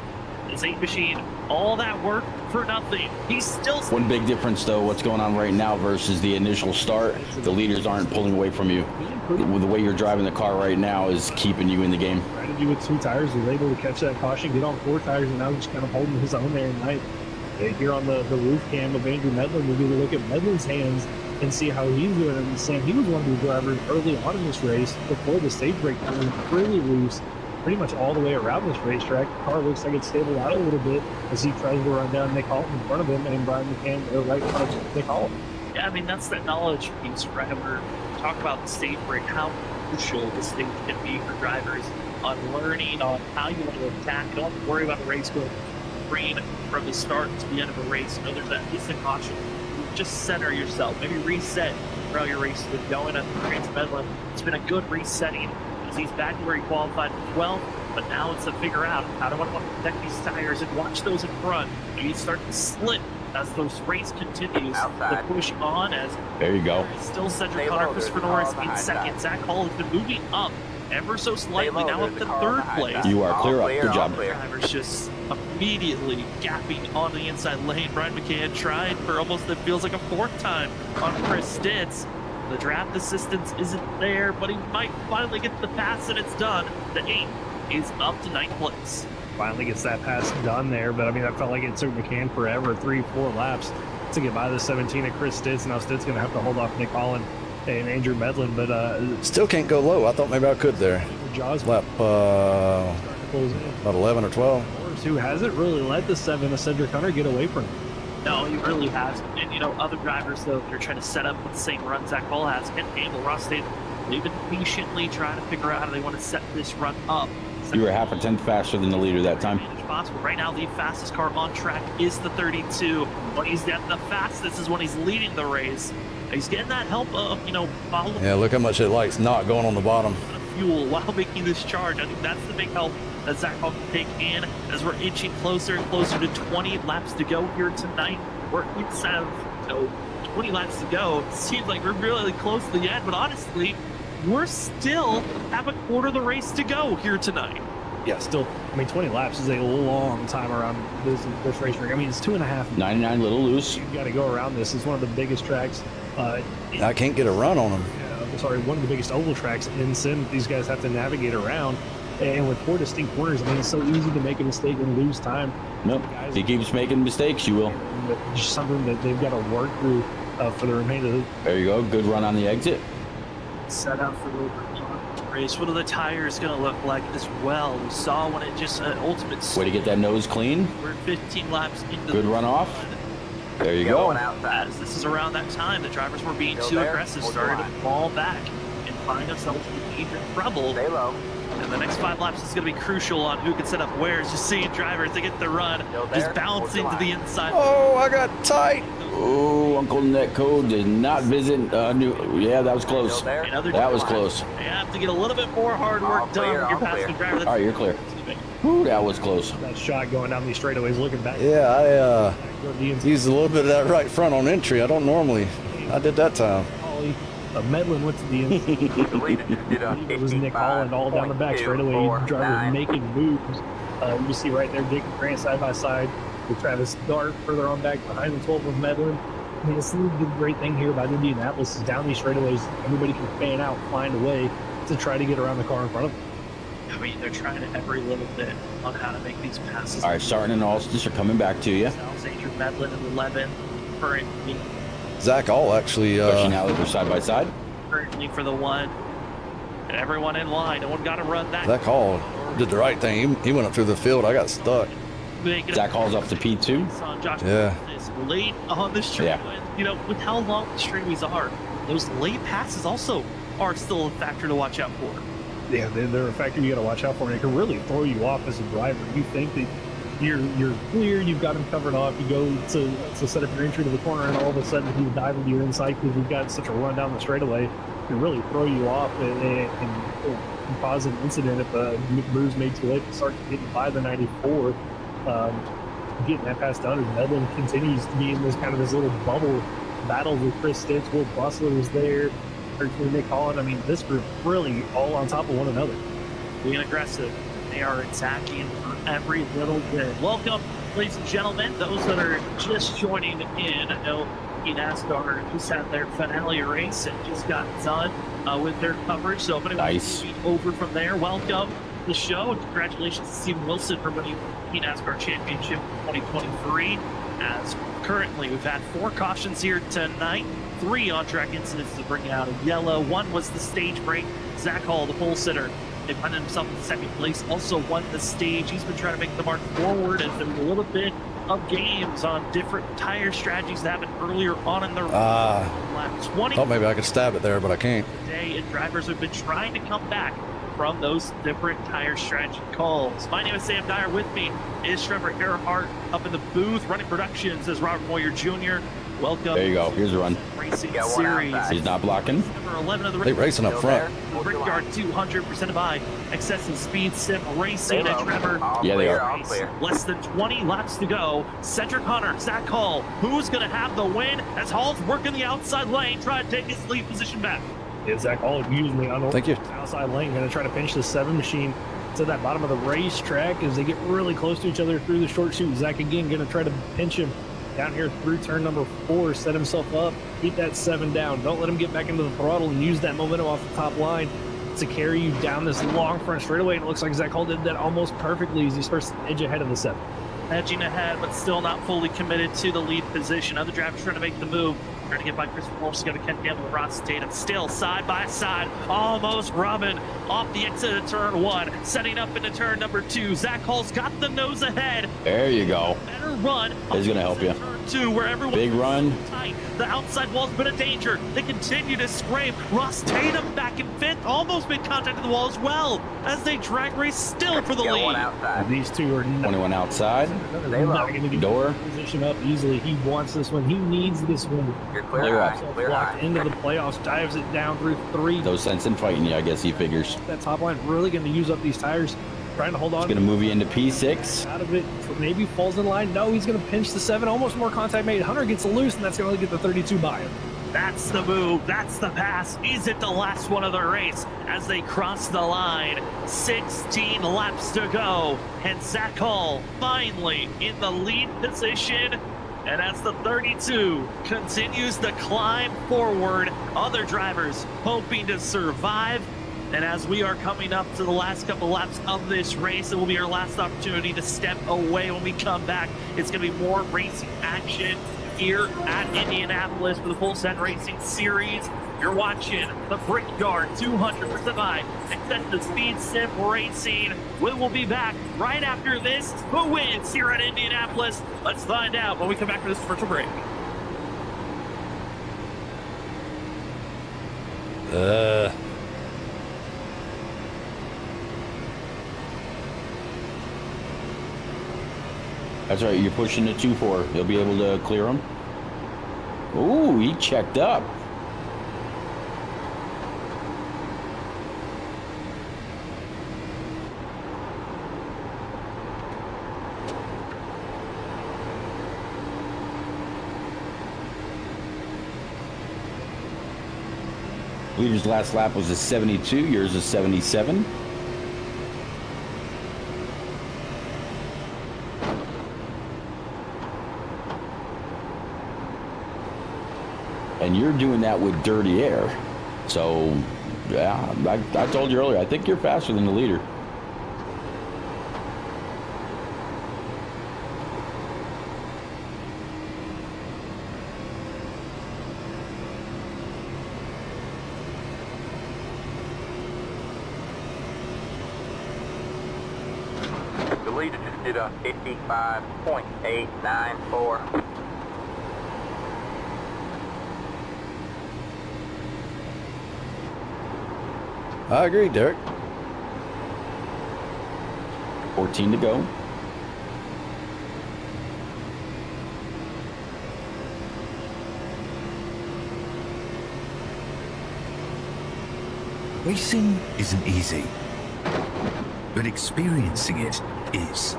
Speaker 4: This 8 machine, all that work for nothing. He's still.
Speaker 2: One big difference, though, what's going on right now versus the initial start, the leaders aren't pulling away from you. The way you're driving the car right now is keeping you in the game.
Speaker 3: Trying to do with 2 tires, was able to catch that caution, get on 4 tires, and now just kind of holding his own there tonight. Here on the roof cam of Andrew Medlin, we'll get a look at Medlin's hands and see how he's doing. And Sam, he was one of the drivers early on in this race before the stage break, really loose pretty much all the way around this racetrack. The car looks like it's stable out a little bit as he tries to run down Nick Hall in front of him, and Brian McCann right in front of Nick Hall.
Speaker 4: Yeah, I mean, that's that knowledge piece, right? We're talking about the stage break, how crucial the stage can be for drivers on learning on how you want to attack. Don't worry about the race going green from the start to the end of a race. You know, there's that instant caution. Just center yourself. Maybe reset throughout your race. With going at Trans Medlin, it's been a good resetting as he's back to where he qualified as well. But now it's to figure out how do I want to protect these tires and watch those in front. Maybe start to slip as those race continues. The push on as
Speaker 2: there you go.
Speaker 4: Still Cedric Connor, Christopher Norris in second. Zach Hall has been moving up ever so slightly, now up to 3rd place.
Speaker 2: You are clear up. Good job.
Speaker 4: Drivers just immediately gapping on the inside lane. Brian McCann tried for almost, it feels like a 4th time on Chris Stitz. The draft assistance isn't there, but he might finally get the pass, and it's done. The 8 is up to 9th place.
Speaker 3: Finally gets that pass done there, but I mean, I felt like it took McCann forever, 3-4 laps to get by the 17 of Chris Stitz. Now Stitz going to have to hold off Nick Holland and Andrew Medlin, but
Speaker 1: still can't go low. I thought maybe I could there.
Speaker 3: Jaws
Speaker 1: lap about 11 or 12.
Speaker 3: Who hasn't really let the 7 of Cedric Hunter get away from him.
Speaker 4: No, he really hasn't. And you know, other drivers though, they're trying to set up the same run Zach Hall has. Ken Campbell, Ross State, they've been patiently trying to figure out how they want to set this run up.
Speaker 2: You were half a tenth faster than the leader that time.
Speaker 4: Possible. Right now, the fastest car on track is the 32. When he's at the fastest is when he's leading the race. He's getting that help of, you know, follow.
Speaker 1: Yeah, look how much it likes not going on the bottom.
Speaker 4: Fuel while making this charge. I think that's the big help that Zach Hall can take in as we're inching closer and closer to 20 laps to go here tonight. We're inside of 20 laps to go. It seems like we're really close to the end, but honestly, we're still have a quarter of the race to go here tonight.
Speaker 3: Yeah, still, I mean, 20 laps is a long time around this racetrack. I mean, it's 2.5.
Speaker 2: 99 little loose.
Speaker 3: You got to go around this. It's one of the biggest tracks.
Speaker 1: I can't get a run on them.
Speaker 3: One of the biggest oval tracks in Sim. These guys have to navigate around. And with 4 distinct corners, I mean, it's so easy to make a mistake and lose time.
Speaker 2: Nope. If he keeps making mistakes, you will.
Speaker 3: Just something that they've got to work through for the remainder of the...
Speaker 2: There you go. Good run on the exit.
Speaker 4: Set up for the race. What are the tires going to look like as well? We saw when it just ultimate.
Speaker 2: Way to get that nose clean.
Speaker 4: We're 15 laps into
Speaker 2: good run off. There you go.
Speaker 4: As this is around that time, the drivers were being too aggressive, started to fall back and find themselves in trouble.
Speaker 6: Stay low.
Speaker 4: And the next 5 laps is going to be crucial on who can set up where. Just seeing drivers to get the run, just bouncing to the inside.
Speaker 1: Oh, I got tight.
Speaker 2: Oh, Uncle Netcode did not visit. Yeah, that was close. That was close.
Speaker 4: You have to get a little bit more hard work done when you're passing drivers.
Speaker 2: All right, you're clear. Ooh, that was close.
Speaker 3: That shot going down these straightaways, looking back.
Speaker 1: Yeah, I used a little bit of that right front on entry. I don't normally. I did that time.
Speaker 3: Medlin went to the inside. It was Nick Holland all down the back straightaway. Driver making moves. You see right there, Dick and Grant side by side with Travis Dart further on back behind the 12 of Medlin. I mean, it's the great thing here about Indianapolis is down these straightaways, everybody can fan out, find a way to try to get around the car in front of them.
Speaker 4: I mean, they're trying every little bit on how to make these passes.
Speaker 2: All right, starting and all, just are coming back to you.
Speaker 4: Andrew Medlin at 11, currently.
Speaker 1: Zach All actually.
Speaker 2: Especially now that they're side by side.
Speaker 4: Currently for the 1. And everyone in line. No one got to run that.
Speaker 1: Zach Hall did the right thing. He went up through the field. I got stuck.
Speaker 2: Zach Hall's up to P2.
Speaker 1: Yeah.
Speaker 4: Is late on the street.
Speaker 2: Yeah.
Speaker 4: You know, with how long the straightaways are, those late passes also are still a factor to watch out for.
Speaker 3: Yeah, they're a factor you got to watch out for, and it can really throw you off as a driver. You think that you're clear, you've got him covered off, you go to set up your entry to the corner, and all of a sudden he's diving to your inside because you've got such a run down the straightaway. It can really throw you off and cause an incident if the move's made too late to start getting by the 94. Getting that pass done, and Medlin continues to be in this little bubble battle with Chris Stitz. Will Bustler is there. Nick Holland. I mean, this group really all on top of one another.
Speaker 4: Being aggressive. They are attacking for every little bit. Welcome, ladies and gentlemen, those that are just joining in. I know NASCAR just had their finale race and just got done with their coverage. So if anyone wants to be over from there, welcome to the show. And congratulations to Steven Wilson for winning the NASCAR Championship 2023. As currently we've had 4 cautions here tonight. 3 on-track incidents to bring out a yellow. 1 was the stage break. Zach Hall, the pole sitter, they found himself in second place, also won the stage. He's been trying to make the mark forward, and there was a little bit of games on different tire strategies that happened earlier on in the lap 20.
Speaker 1: Thought maybe I could stab it there, but I can't.
Speaker 4: Today, and drivers have been trying to come back from those different tire strategy calls. My name is Sam Dyer. With me is Trevor Earhart up in the booth running production, says Robert Moyer Jr. Welcome.
Speaker 2: There you go. Here's the run.
Speaker 4: Racing series.
Speaker 2: He's not blocking.
Speaker 4: Number 11 of the
Speaker 1: They racing up front.
Speaker 4: Brickyard 200% by Excessive Speed Sim Racing at Trevor.
Speaker 2: Yeah, they are.
Speaker 4: Less than 20 laps to go. Cedric Hunter, Zach Hall. Who's going to have the win as Hall's working the outside lane, trying to take his lead position back?
Speaker 3: Yeah, Zach Hall usually on the outside lane, going to try to pinch the 7 machine to that bottom of the racetrack as they get really close to each other through the short chute. Zach again going to try to pinch him down here through turn number 4, set himself up, keep that 7 down. Don't let him get back into the throttle and use that momentum off the top line to carry you down this long front straightaway. And it looks like Zach Hall did that almost perfectly as he starts to edge ahead of the 7.
Speaker 4: Edging ahead, but still not fully committed to the lead position. Other drivers trying to make the move. Trying to get by Chris Morse, go to Ken Campbell and Ross Tatum. Still side by side, almost rubbing off the exit of turn 1, setting up into turn number 2. Zach Hall's got the nose ahead.
Speaker 2: There you go.
Speaker 4: Better run.
Speaker 2: He's going to help you.
Speaker 4: Turn 2, where everyone
Speaker 2: big run.
Speaker 4: Tight. The outside wall's been a danger. They continue to scrape. Ross Tatum back in 5th, almost made contact with the wall as well as they drag race still for the lead.
Speaker 3: These two are
Speaker 2: 21 outside.
Speaker 3: They're not going to get
Speaker 2: door
Speaker 3: position up easily. He wants this one. He needs this one.
Speaker 6: You're clear high.
Speaker 3: Locked into the playoffs, dives it down through 3.
Speaker 2: No sense in fighting you, I guess he figures.
Speaker 3: That top line really going to use up these tires. Trying to hold on.
Speaker 2: He's going to move you into P6.
Speaker 3: Out of it, maybe falls in line. No, he's going to pinch the 7. Almost more contact made. Hunter gets loose, and that's going to get the 32 by him.
Speaker 4: That's the move. That's the pass. Is it the last one of the race as they cross the line? 16 laps to go, and Zach Hall finally in the lead position. And as the 32 continues to climb forward, other drivers hoping to survive. And as we are coming up to the last couple laps of this race, it will be our last opportunity to step away when we come back. It's going to be more racing action here at Indianapolis for the Full Set Racing Series. You're watching the Brickyard 200% by Excessive Speed Sim Racing. We will be back right after this. Who wins here at Indianapolis? Let's find out when we come back for this commercial break.
Speaker 2: That's right, you're pushing the 2-4. He'll be able to clear him. Ooh, he checked up. Leader's last lap was a 72. Yours is 77. And you're doing that with dirty air. So, yeah, I told you earlier, I think you're faster than the leader.
Speaker 6: The leader just did a 55.894.
Speaker 1: I agree, Derek.
Speaker 2: 14 to go.
Speaker 8: Racing isn't easy, but experiencing it is.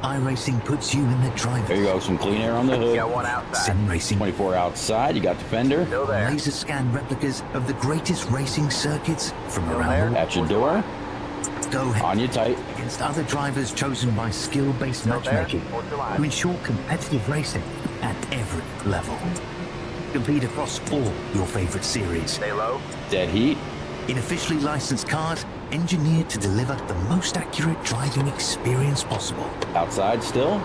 Speaker 8: iRacing puts you in the driver's
Speaker 2: There you go, some clean air on the hood.
Speaker 6: Got one outside.
Speaker 8: Sim racing
Speaker 2: 24 outside, you got Defender.
Speaker 6: Still there.
Speaker 8: laser scan replicas of the greatest racing circuits from around the world.
Speaker 2: At your door,
Speaker 8: Go head
Speaker 2: on you tight.
Speaker 8: against other drivers chosen by skill-based
Speaker 6: Still there.
Speaker 8: matchmaking
Speaker 6: What's the line?
Speaker 8: to ensure competitive racing at every level. Compete across all your favorite series
Speaker 6: Stay low.
Speaker 2: Dead heat.
Speaker 8: in officially licensed cars engineered to deliver the most accurate driving experience possible.
Speaker 2: Outside still.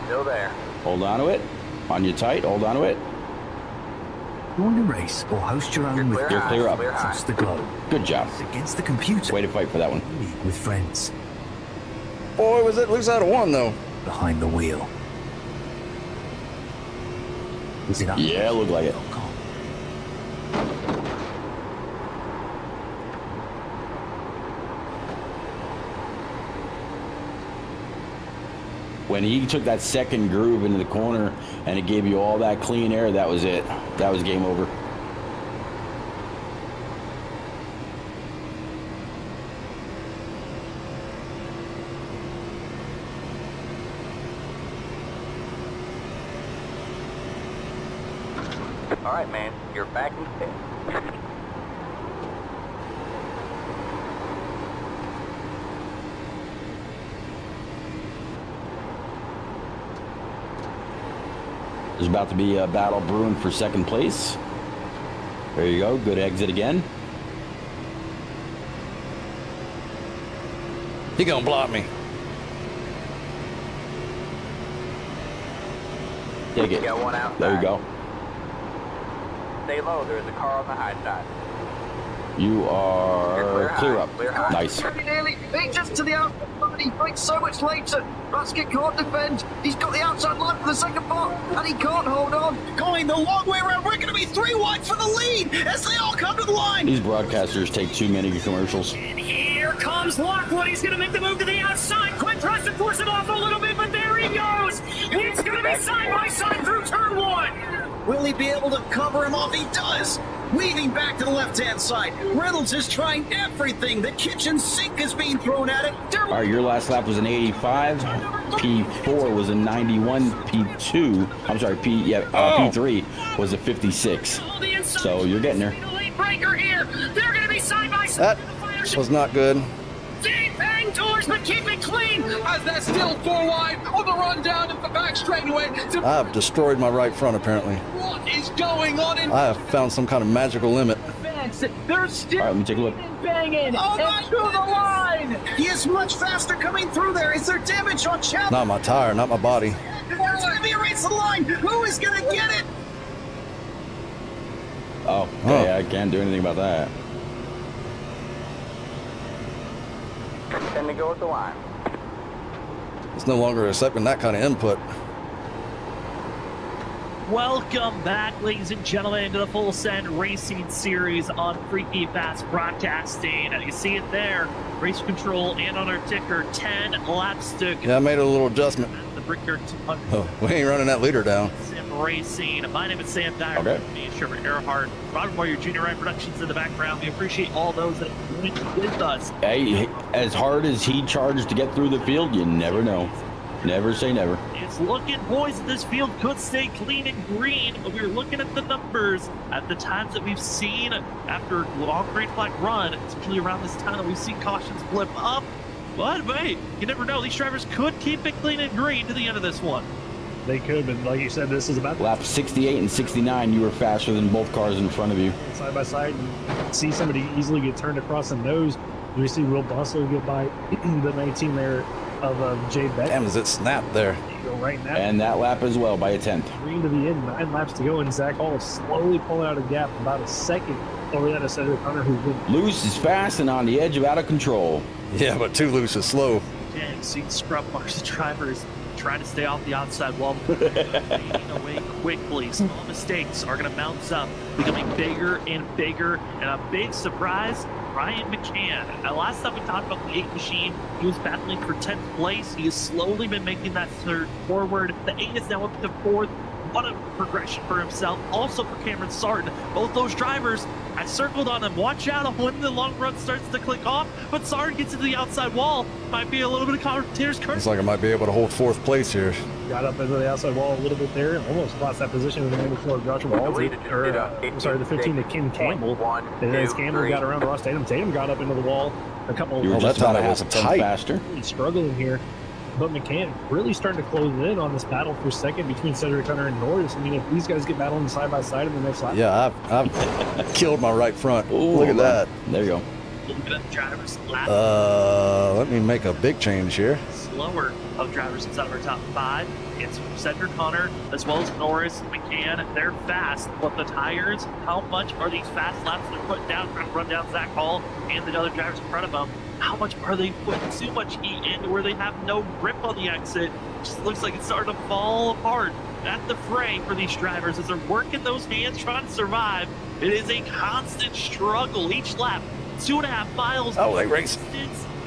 Speaker 6: Still there.
Speaker 2: Hold on to it. On you tight, hold on to it.
Speaker 8: Join a race or host your own
Speaker 6: You're
Speaker 8: with
Speaker 6: clear
Speaker 2: You're
Speaker 6: high.
Speaker 2: clear up.
Speaker 6: Clear high.
Speaker 8: across the globe.
Speaker 2: Good job.
Speaker 8: It's against the computer.
Speaker 2: Way to fight for that one.
Speaker 8: League with friends
Speaker 1: Boy, was it looks out of one though.
Speaker 8: behind the wheel. Is it up?
Speaker 2: Yeah, looked like it. When he took that second groove into the corner and it gave you all that clean air, that was it. That was game over.
Speaker 6: All right, man. You're back in pit.
Speaker 2: There's about to be a battle brewing for second place. There you go. Good exit again.
Speaker 1: He gonna block me.
Speaker 2: Take it.
Speaker 6: Got one outside.
Speaker 2: There you go.
Speaker 6: Stay low. There's a car on the high side.
Speaker 2: You
Speaker 6: You're
Speaker 2: are clear up.
Speaker 6: Clear high.
Speaker 2: Nice.
Speaker 9: Very nearly. He just to the outside. He breaks so much later. Raskin can't defend. He's got the outside line for the second part, and he can't hold on.
Speaker 10: Going the long way around. We're going to be 3 wide for the lead as they all come to the line.
Speaker 2: These broadcasters take too many commercials.
Speaker 4: And here comes Lockwood. He's going to make the move to the outside. Quinn tries to force it off a little bit, but there he goes. It's going to be side by side through turn 1.
Speaker 10: Will he be able to cover him off? He does. Weaving back to the left-hand side. Reynolds is trying everything. The kitchen sink is being thrown at it.
Speaker 2: All right, your last lap was an 85. P4 was a 91. P2, I'm sorry, P3 was a 56. So you're getting there.
Speaker 4: Late breaker here. They're going to be side by side.
Speaker 1: That was not good.
Speaker 4: Deep hang doors, but keep it clean.
Speaker 11: As that's still 4 wide on the run down at the back straightaway.
Speaker 1: I have destroyed my right front apparently.
Speaker 11: What is going on in
Speaker 1: I have found some kind of magical limit.
Speaker 10: They're still
Speaker 2: All right, let me take a look.
Speaker 10: banging and to the line. He is much faster coming through there. Is there damage on challenge?
Speaker 1: Not my tire, not my body.
Speaker 10: There's going to be a race to the line. Who is going to get it?
Speaker 2: Oh, okay, I can't do anything about that.
Speaker 6: 10 to go at the line.
Speaker 1: It's no longer accepting that kind of input.
Speaker 4: Welcome back, ladies and gentlemen, to the Full Send Racing Series on Freaky Fast Broadcasting. You see it there, race control and on our ticker, 10 laps to go.
Speaker 1: Yeah, I made a little adjustment.
Speaker 4: The Brickyard 200
Speaker 1: Oh, we ain't running that leader down.
Speaker 4: Sim Racing. My name is Sam Dyer.
Speaker 2: Okay.
Speaker 4: Me, Trevor Earhart, Robert Warrior Junior Ryan Productions in the background. We appreciate all those that have joined with us.
Speaker 2: Hey, as hard as he charged to get through the field, you never know. Never say never.
Speaker 4: It's looking, boys, this field could stay clean and green, but we're looking at the numbers at the times that we've seen after a long green flag run. It's usually around this time that we've seen cautions flip up. But wait, you never know. These drivers could keep it clean and green to the end of this one.
Speaker 3: They could, but like you said, this is about
Speaker 2: Lap 68 and 69, you were faster than both cars in front of you.
Speaker 3: side by side and see somebody easily get turned across the nose. We see Will Bustle get by the 19 there of Jay Beck.
Speaker 1: Damn, does it snap there?
Speaker 3: Go right now.
Speaker 2: And that lap as well by a 10th.
Speaker 3: Green to the end, 9 laps to go, and Zach Hall is slowly pulling out a gap, about a second over that of Cedric Hunter, who's been
Speaker 2: Loose is fast and on the edge of out of control.
Speaker 1: Yeah, but too loose is slow.
Speaker 4: And see scrub marks the drivers trying to stay off the outside wall, fading away quickly. Small mistakes are going to mount up, becoming bigger and bigger, and a big surprise, Ryan McCann. Last time we talked about the 8 machine, he was battling for 10th place. He has slowly been making that surge forward. The 8 is now up to 4th. What a progression for himself. Also for Cameron Sarton. Both those drivers, I circled on them. Watch out on when the long run starts to click off, but Sarton gets into the outside wall. Might be a little bit of commentator's curse.
Speaker 1: Looks like I might be able to hold 4th place here.
Speaker 3: got up into the outside wall a little bit there and almost lost that position with the number 4 Joshua Walton, the 15 to Ken Campbell. And as Campbell got around Ross Tatum, Tatum got up into the wall a couple
Speaker 2: You were just about half a ton faster.
Speaker 3: Really struggling here. But McCann really starting to close in on this battle for second between Cedric Hunter and Norris. I mean, if these guys get battling side by side in the next lap.
Speaker 1: Yeah, I've killed my right front.
Speaker 2: Ooh,
Speaker 1: look at that.
Speaker 2: There you go.
Speaker 4: Look at the drivers lap.
Speaker 1: Let me make a big change here.
Speaker 4: Slower of drivers inside of our top 5. It's Cedric Hunter as well as Norris, McCann. They're fast, but the tires, how much are these fast laps they're putting down, trying to run down Zach Hall and the other drivers in front of them? How much are they putting too much heat into where they have no grip on the exit? Just looks like it's starting to fall apart at the fray for these drivers as they're working those hands trying to survive. It is a constant struggle each lap. 2.5 miles.
Speaker 1: Oh, they race.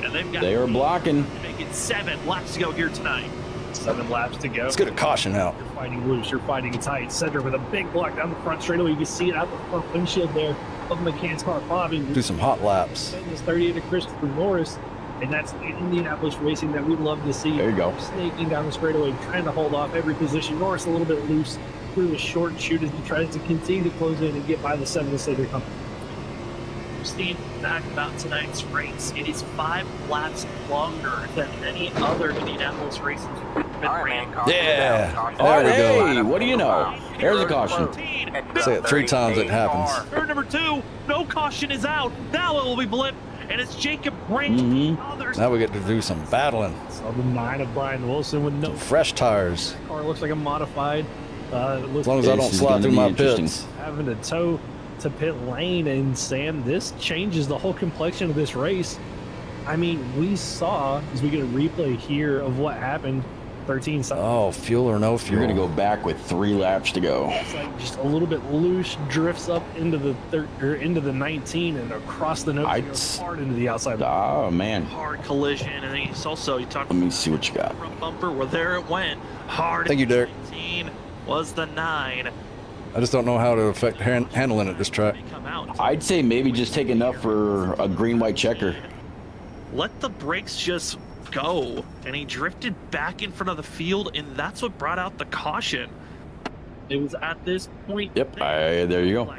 Speaker 4: And they've got
Speaker 2: they are blocking.
Speaker 4: Make it 7 laps to go here tonight.
Speaker 3: 7 laps to go.
Speaker 1: Let's get a caution out.
Speaker 3: You're fighting loose. You're fighting tight. Cedric with a big block down the front straightaway. You can see it out the front windshield there of McCann's car bobbing.
Speaker 1: Do some hot laps.
Speaker 3: This 38 to Christopher Norris, and that's Indianapolis racing that we love to see.
Speaker 2: There you go.
Speaker 3: Snaking down the straightaway, trying to hold off every position. Norris a little bit loose through the short shoot as he tries to continue to close in and get by the 7 to Cedric Hunter.
Speaker 4: Steve, back about tonight's race. It is 5 laps longer than any other Indianapolis races we've been ran.
Speaker 1: Yeah, there we go.
Speaker 2: Hey, what do you know? There's a caution.
Speaker 1: Say it 3 times, it happens.
Speaker 4: Turn number 2, no caution is out. Now it will be blipped, and it's Jacob Brink.
Speaker 1: Now we get to do some battling.
Speaker 3: So the 9 of Brian Wilson with no
Speaker 1: fresh tires.
Speaker 3: That car looks like a modified.
Speaker 1: As long as I don't slide through my pits.
Speaker 3: Having to tow to pit lane, and Sam, this changes the whole complexion of this race. I mean, we saw, as we get a replay here of what happened, 13 seconds.
Speaker 1: Oh, fuel or no fuel.
Speaker 2: You're going to go back with 3 laps to go.
Speaker 3: It's like just a little bit loose, drifts up into the 19 and across the nose, goes hard into the outside.
Speaker 2: Oh, man.
Speaker 4: Hard collision, and then he's also, you talked
Speaker 2: Let me see what you got.
Speaker 4: front bumper, well, there it went. Hard.
Speaker 1: Thank you, Derek.
Speaker 4: 19 was the 9.
Speaker 1: I just don't know how to affect handling at this track.
Speaker 2: I'd say maybe just take enough for a green-white checker.
Speaker 4: Let the brakes just go, and he drifted back in front of the field, and that's what brought out the caution. It was at this point.
Speaker 2: Yep, there you go.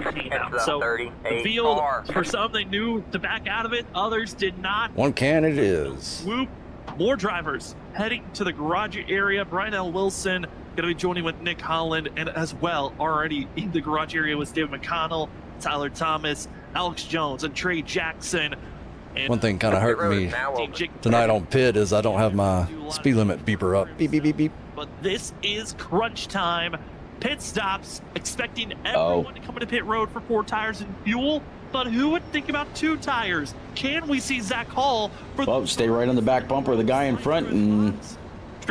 Speaker 4: So the field, for some, they knew to back out of it. Others did not.
Speaker 1: One can it is.
Speaker 4: Whoop. More drivers heading to the garage area. Brian L. Wilson going to be joining with Nick Holland, and as well already in the garage area was David McConnell, Tyler Thomas, Alex Jones, and Trey Jackson. And
Speaker 1: one thing kind of hurt me tonight on pit is I don't have my speed limit beeper up. Beep, beep, beep, beep.
Speaker 4: But this is crunch time. Pit stops, expecting everyone to come into pit road for 4 tires and fuel. But who would think about 2 tires? Can we see Zach Hall?
Speaker 2: Well, stay right on the back bumper of the guy in front and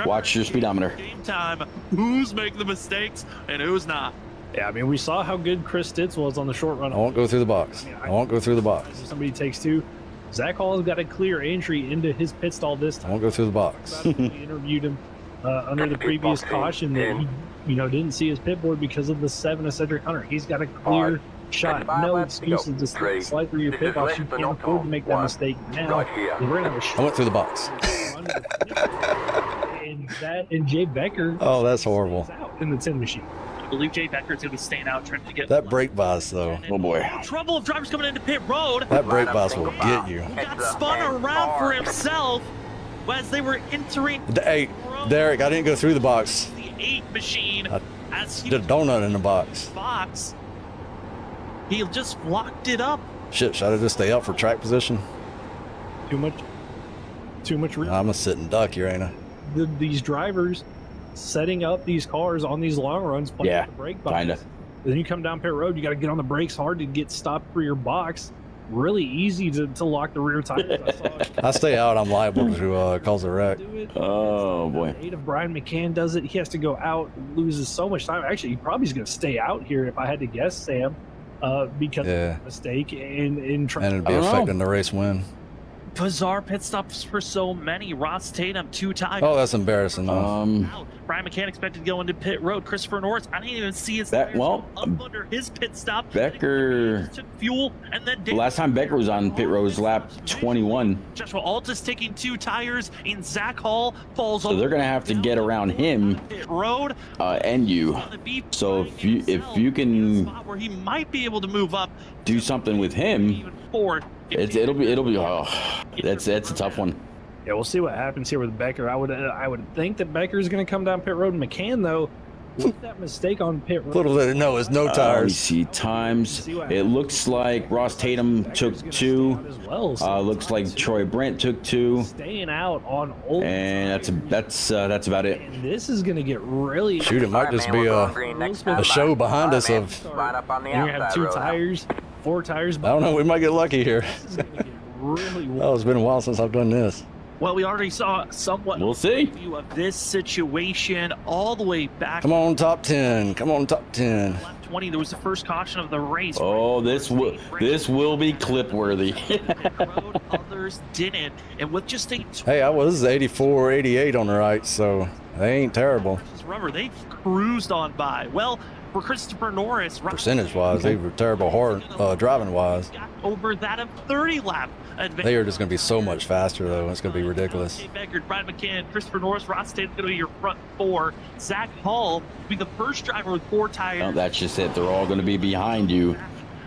Speaker 2: watch your speedometer.
Speaker 4: Game time. Who's making the mistakes and who's not?
Speaker 3: Yeah, I mean, we saw how good Chris Stitz was on the short run.
Speaker 1: I won't go through the box. I won't go through the box.
Speaker 3: If somebody takes 2. Zach Hall has got a clear entry into his pit stall this time.
Speaker 1: I won't go through the box.
Speaker 3: We interviewed him under the previous caution that he, didn't see his pit board because of the 7 of Cedric Hunter. He's got a clear shot. No excuses to slide through your pit box. You can't afford to make that mistake now.
Speaker 1: I went through the box.
Speaker 3: And Jay Becker.
Speaker 1: Oh, that's horrible.
Speaker 3: Out in the 10 machine.
Speaker 4: I believe Jay Becker's going to be staying out trying to get
Speaker 1: That brake bias, though.
Speaker 2: Oh boy.
Speaker 4: trouble of drivers coming into pit road.
Speaker 1: That brake bias will get you.
Speaker 4: He got spun around for himself as they were entering.
Speaker 1: Hey, Derek, I didn't go through the box.
Speaker 4: The 8 machine. As he
Speaker 1: did a donut in the box.
Speaker 4: He just locked it up.
Speaker 1: Shit, should I just stay out for track position?
Speaker 3: Too much room.
Speaker 1: I'm a sitting duck here, ain't I?
Speaker 3: These drivers setting up these cars on these long runs, playing with the brake bias.
Speaker 2: Kinda.
Speaker 3: Then you come down pit road, you got to get on the brakes hard to get stopped for your box. Really easy to lock the rear tires.
Speaker 1: I stay out, I'm liable to cause a wreck.
Speaker 2: Oh boy.
Speaker 3: If Brian McCann does it, he has to go out, loses so much time. Actually, he probably is going to stay out here if I had to guess, Sam, because of a mistake in trying.
Speaker 1: And it'd be affecting the race win.
Speaker 4: Bizarre pit stops for so many. Ross Tatum, 2 tires.
Speaker 1: Oh, that's embarrassing.
Speaker 4: Brian McCann expected to go into pit road. Christopher Norris, I didn't even see his tires up under his pit stop.
Speaker 2: Becker
Speaker 4: took fuel, and then
Speaker 2: the last time Becker was on pit road was lap 21.
Speaker 4: Joshua Altus taking 2 tires, and Zach Hall falls
Speaker 2: So they're gonna have to get around him
Speaker 4: pit road
Speaker 2: and you. So if you can
Speaker 4: where he might be able to move up,
Speaker 2: do something with him, it'll be that's a tough one.
Speaker 3: Yeah, we'll see what happens here with Becker. I would think that Becker is going to come down pit road. McCann, though, with that mistake on pit road.
Speaker 1: Little did it know, it's no
Speaker 2: Let me
Speaker 1: tires.
Speaker 2: see times. It looks like Ross Tatum took 2. Looks like Troy Brent took 2.
Speaker 3: Staying out on old.
Speaker 2: And that's about it.
Speaker 3: And this is going to get really.
Speaker 1: Shoot, it might just be a show behind us of.
Speaker 3: You're going to have 2 tires, 4 tires.
Speaker 1: I don't know, we might get lucky here.
Speaker 3: Really
Speaker 1: Oh, it's been a while since I've done this.
Speaker 4: Well, we already saw somewhat view of this situation all the way back.
Speaker 1: Come on, top 10. Come on, top 10.
Speaker 4: Lap 20, there was the first caution of the race.
Speaker 2: Oh, this will be clip worthy.
Speaker 4: Others didn't, and with just a
Speaker 1: Hey, I was 84, 88 on the right, so they ain't terrible.
Speaker 4: rubber, they cruised on by. Well, for Christopher Norris,
Speaker 1: Percentage-wise, they were terrible hard driving-wise.
Speaker 4: over that of 30 lap advantage.
Speaker 1: They are just going to be so much faster, though. It's going to be ridiculous.
Speaker 4: Jay Becker, Brian McCann, Christopher Norris, Ross Tatum's going to be your front 4. Zach Hall will be the first driver with 4 tires.
Speaker 2: No, that's just it. They're all going to be behind you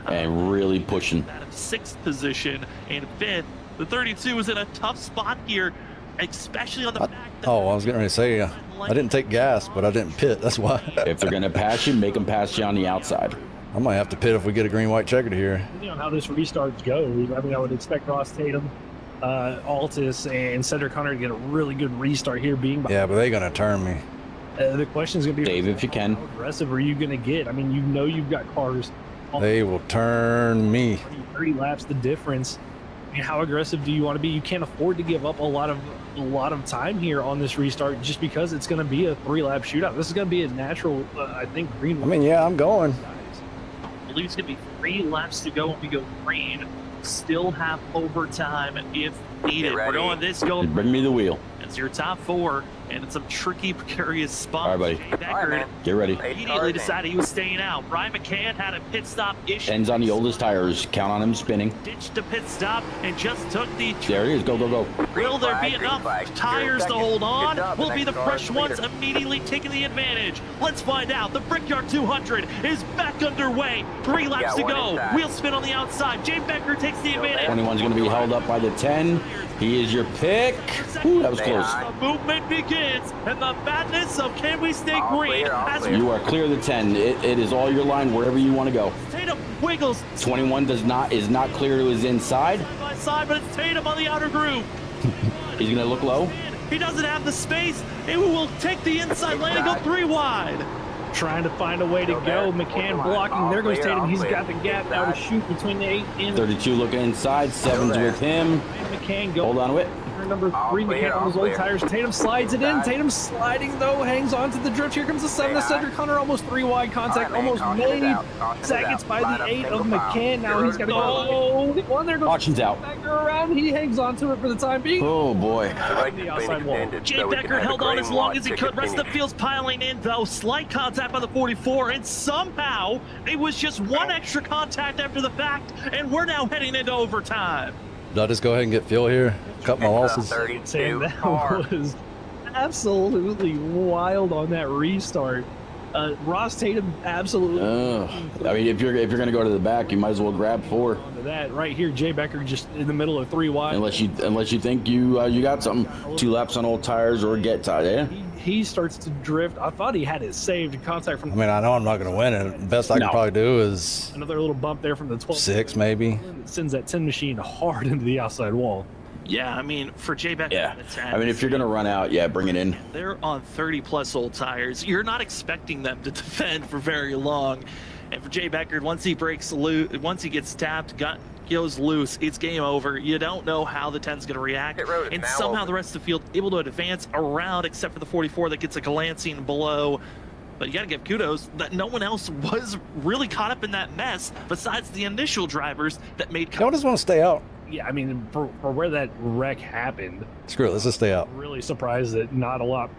Speaker 2: and really pushing.
Speaker 4: That of 6th position and 5th. The 32 is in a tough spot here, especially on the back.
Speaker 1: Oh, I was getting ready to say, I didn't take gas, but I didn't pit. That's why.
Speaker 2: If they're going to pass you, make them pass you on the outside.
Speaker 1: I might have to pit if we get a green-white checkered here.
Speaker 3: Depending on how this restart goes, I mean, I would expect Ross Tatum, Altus, and Cedric Hunter to get a really good restart here.
Speaker 1: Yeah, but they're going to turn me.
Speaker 3: The question is going to be,
Speaker 2: Dave, if you can.
Speaker 3: How aggressive are you going to get? I mean, you've got cars.
Speaker 1: They will turn me.
Speaker 3: 30 laps, the difference. I mean, how aggressive do you want to be? You can't afford to give up a lot of time here on this restart just because it's going to be a 3-lap shootout. This is going to be a natural, I think, green.
Speaker 1: I mean, yeah, I'm going.
Speaker 4: I believe it's going to be 3 laps to go when we go green. Still have overtime if needed. We're going this go.
Speaker 2: Bring me the wheel.
Speaker 4: It's your top 4, and it's a tricky, precarious spot.
Speaker 2: All right, buddy.
Speaker 4: Becker
Speaker 2: Get ready.
Speaker 4: immediately decided he was staying out. Brian McCann had a pit stop issue.
Speaker 2: Ends on the oldest tires. Count on him spinning.
Speaker 4: Ditched the pit stop and just took the.
Speaker 2: There he is. Go, go, go.
Speaker 4: Will there be enough tires to hold on? Will be the fresh ones immediately taking the advantage? Let's find out. The Brickyard 200 is back underway. 3 laps to go. Wheel spin on the outside. Jay Becker takes the advantage.
Speaker 2: 21's going to be held up by the 10. He is your pick. Ooh, that was close.
Speaker 4: The movement begins, and the madness of can we stay green?
Speaker 2: You are clear of the 10. It is all your line wherever you want to go.
Speaker 4: Tatum wiggles.
Speaker 2: 21 is not clear to his inside.
Speaker 4: By side, but it's Tatum on the outer groove.
Speaker 2: He's going to look low.
Speaker 4: He doesn't have the space. It will take the inside lane and go 3 wide.
Speaker 3: Trying to find a way to go. McCann blocking. There goes Tatum. He's got the gap now to shoot between the 8 and
Speaker 2: 32 looking inside. 7's with him.
Speaker 3: McCann go.
Speaker 2: Hold on to it.
Speaker 3: Number 3, McCann on those old tires. Tatum slides it in. Tatum sliding, though, hangs on to the drift. Here comes the 7 to Cedric Hunter. Almost 3 wide contact. Almost made. Zach gets by the 8 of McCann. Now he's got to go. One there goes.
Speaker 2: Auction's out.
Speaker 3: Becker around. He hangs on to it for the time being.
Speaker 2: Oh, boy.
Speaker 3: The outside wall.
Speaker 4: Jay Becker held on as long as he could. Rest of the field's piling in, though. Slight contact by the 44, and somehow it was just 1 extra contact after the fact, and we're now heading into overtime.
Speaker 1: Did I just go ahead and get fuel here? Cut my losses.
Speaker 3: That absolutely wild on that restart. Ross Tatum absolutely.
Speaker 2: I mean, if you're gonna go to the back, you might as well grab 4.
Speaker 3: Onto that right here, Jay Becker just in the middle of 3 wide.
Speaker 2: Unless you think you got something, 2 laps on old tires or get tired. Yeah.
Speaker 3: He starts to drift. I thought he had it saved in contact from.
Speaker 1: I mean, I know I'm not going to win it. The best I can probably do is
Speaker 3: another little bump there from the 12.
Speaker 1: 6 maybe.
Speaker 3: It sends that 10 machine hard into the outside wall.
Speaker 4: Yeah, I mean, for Jay Becker,
Speaker 2: Yeah. I mean, if you're gonna run out, yeah, bring it in.
Speaker 4: They're on 30+ old tires. You're not expecting them to defend for very long. And for Jay Becker, once he breaks loose, once he gets tapped, goes loose, it's game over. You don't know how the 10's going to react. And somehow the rest of the field able to advance around, except for the 44 that gets a glancing below. But you got to give kudos that no one else was really caught up in that mess besides the initial drivers that made.
Speaker 1: Y'all just want to stay out.
Speaker 3: Yeah, I mean, for where that wreck happened.
Speaker 1: Screw it, let's just stay out.
Speaker 3: Really surprised that not a lot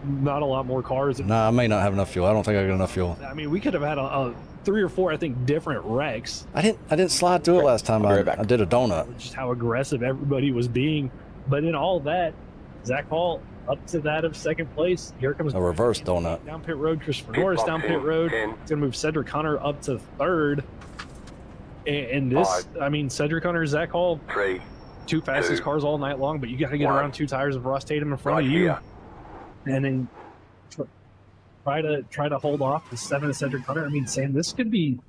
Speaker 3: more cars.
Speaker 1: Nah, I may not have enough fuel. I don't think I got enough fuel.
Speaker 3: I mean, we could have had a 3 or 4, I think, different wrecks.
Speaker 1: I didn't slide through it last time. I did a donut.
Speaker 3: Just how aggressive everybody was being. But in all that, Zach Hall up to that of second place. Here comes
Speaker 1: a reverse donut.
Speaker 3: Down pit road, Christopher Norris down pit road. It's gonna move Cedric Hunter up to 3rd. And this, I mean, Cedric Hunter, Zach Hall, 2 fastest cars all night long. But you got to get around 2 tires of Ross Tatum in front of you, and then try to hold off the 7 of Cedric Hunter. I mean, Sam, this could be.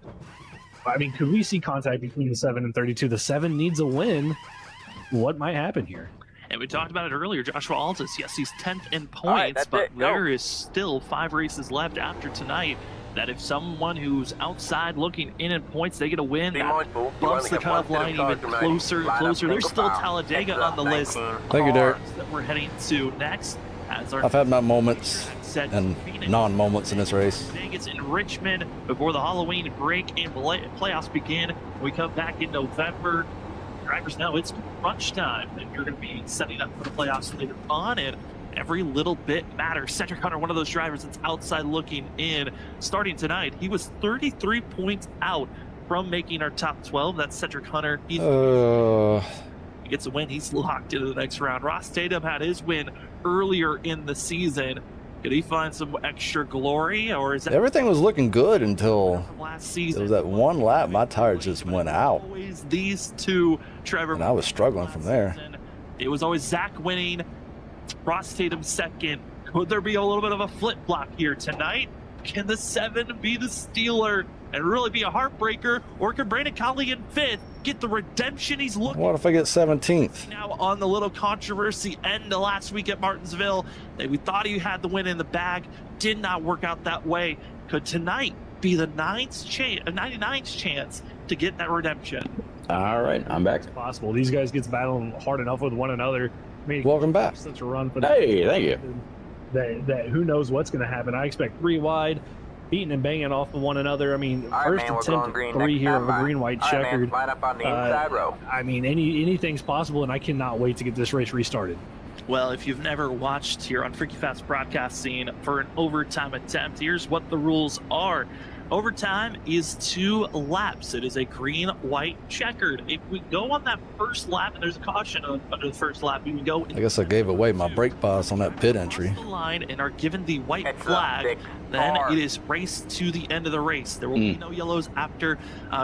Speaker 3: I mean, could we see contact between the 7 and 32? The 7 needs a win. What might happen here?
Speaker 4: And we talked about it earlier. Joshua Altus, yes, he's 10th in points, but there is still 5 races left after tonight. That if someone who's outside looking in points, they get a win, that bumps the cutoff line even closer and closer. There's still Talladega on the list.
Speaker 1: Thank you, Derek.
Speaker 4: That we're heading to next. As our
Speaker 1: I've had my moments and non-moments in this race.
Speaker 4: Vegas in Richmond before the Halloween break and playoffs begin. We come back in November. Drivers now, it's crunch time, and you're going to be setting up for the playoffs later on, and every little bit matters. Cedric Hunter, one of those drivers that's outside looking in. Starting tonight, he was 33 points out from making our top 12. That's Cedric Hunter. He gets a win. He's locked into the next round. Ross Tatum had his win earlier in the season. Did he find some extra glory, or is that
Speaker 1: everything was looking good until
Speaker 4: last season?
Speaker 1: It was that one lap. My tires just went out.
Speaker 4: Always these two, Trevor.
Speaker 1: And I was struggling from there.
Speaker 4: It was always Zach winning, Ross Tatum second. Could there be a little bit of a flip flop here tonight? Can the 7 be the stealer and really be a heartbreaker, or can Brandon Colley in 5th get the redemption he's looking?
Speaker 1: What if I get 17th?
Speaker 4: Now on the little controversy end of last week at Martinsville, that we thought he had the win in the bag, did not work out that way. Could tonight be the 99th chance to get that redemption?
Speaker 2: All right, I'm back.
Speaker 3: It's possible. These guys get battling hard enough with one another. I mean,
Speaker 1: welcome back.
Speaker 3: Such a run for
Speaker 2: hey, thank you.
Speaker 3: That who knows what's going to happen. I expect 3 wide, beating and banging off of one another. I mean, first attempt at 3 here of a green-white checkered. I mean, anything's possible, and I cannot wait to get this race restarted.
Speaker 4: Well, if you've never watched here on Freaky Fast Broadcasting for an overtime attempt, here's what the rules are. Overtime is 2 laps. It is a green-white checkered. If we go on that first lap, and there's a caution under the first lap, we would go.
Speaker 1: I guess I gave away my brake bias on that pit entry.
Speaker 4: The line and are given the white flag, then it is race to the end of the race. There will be no yellows after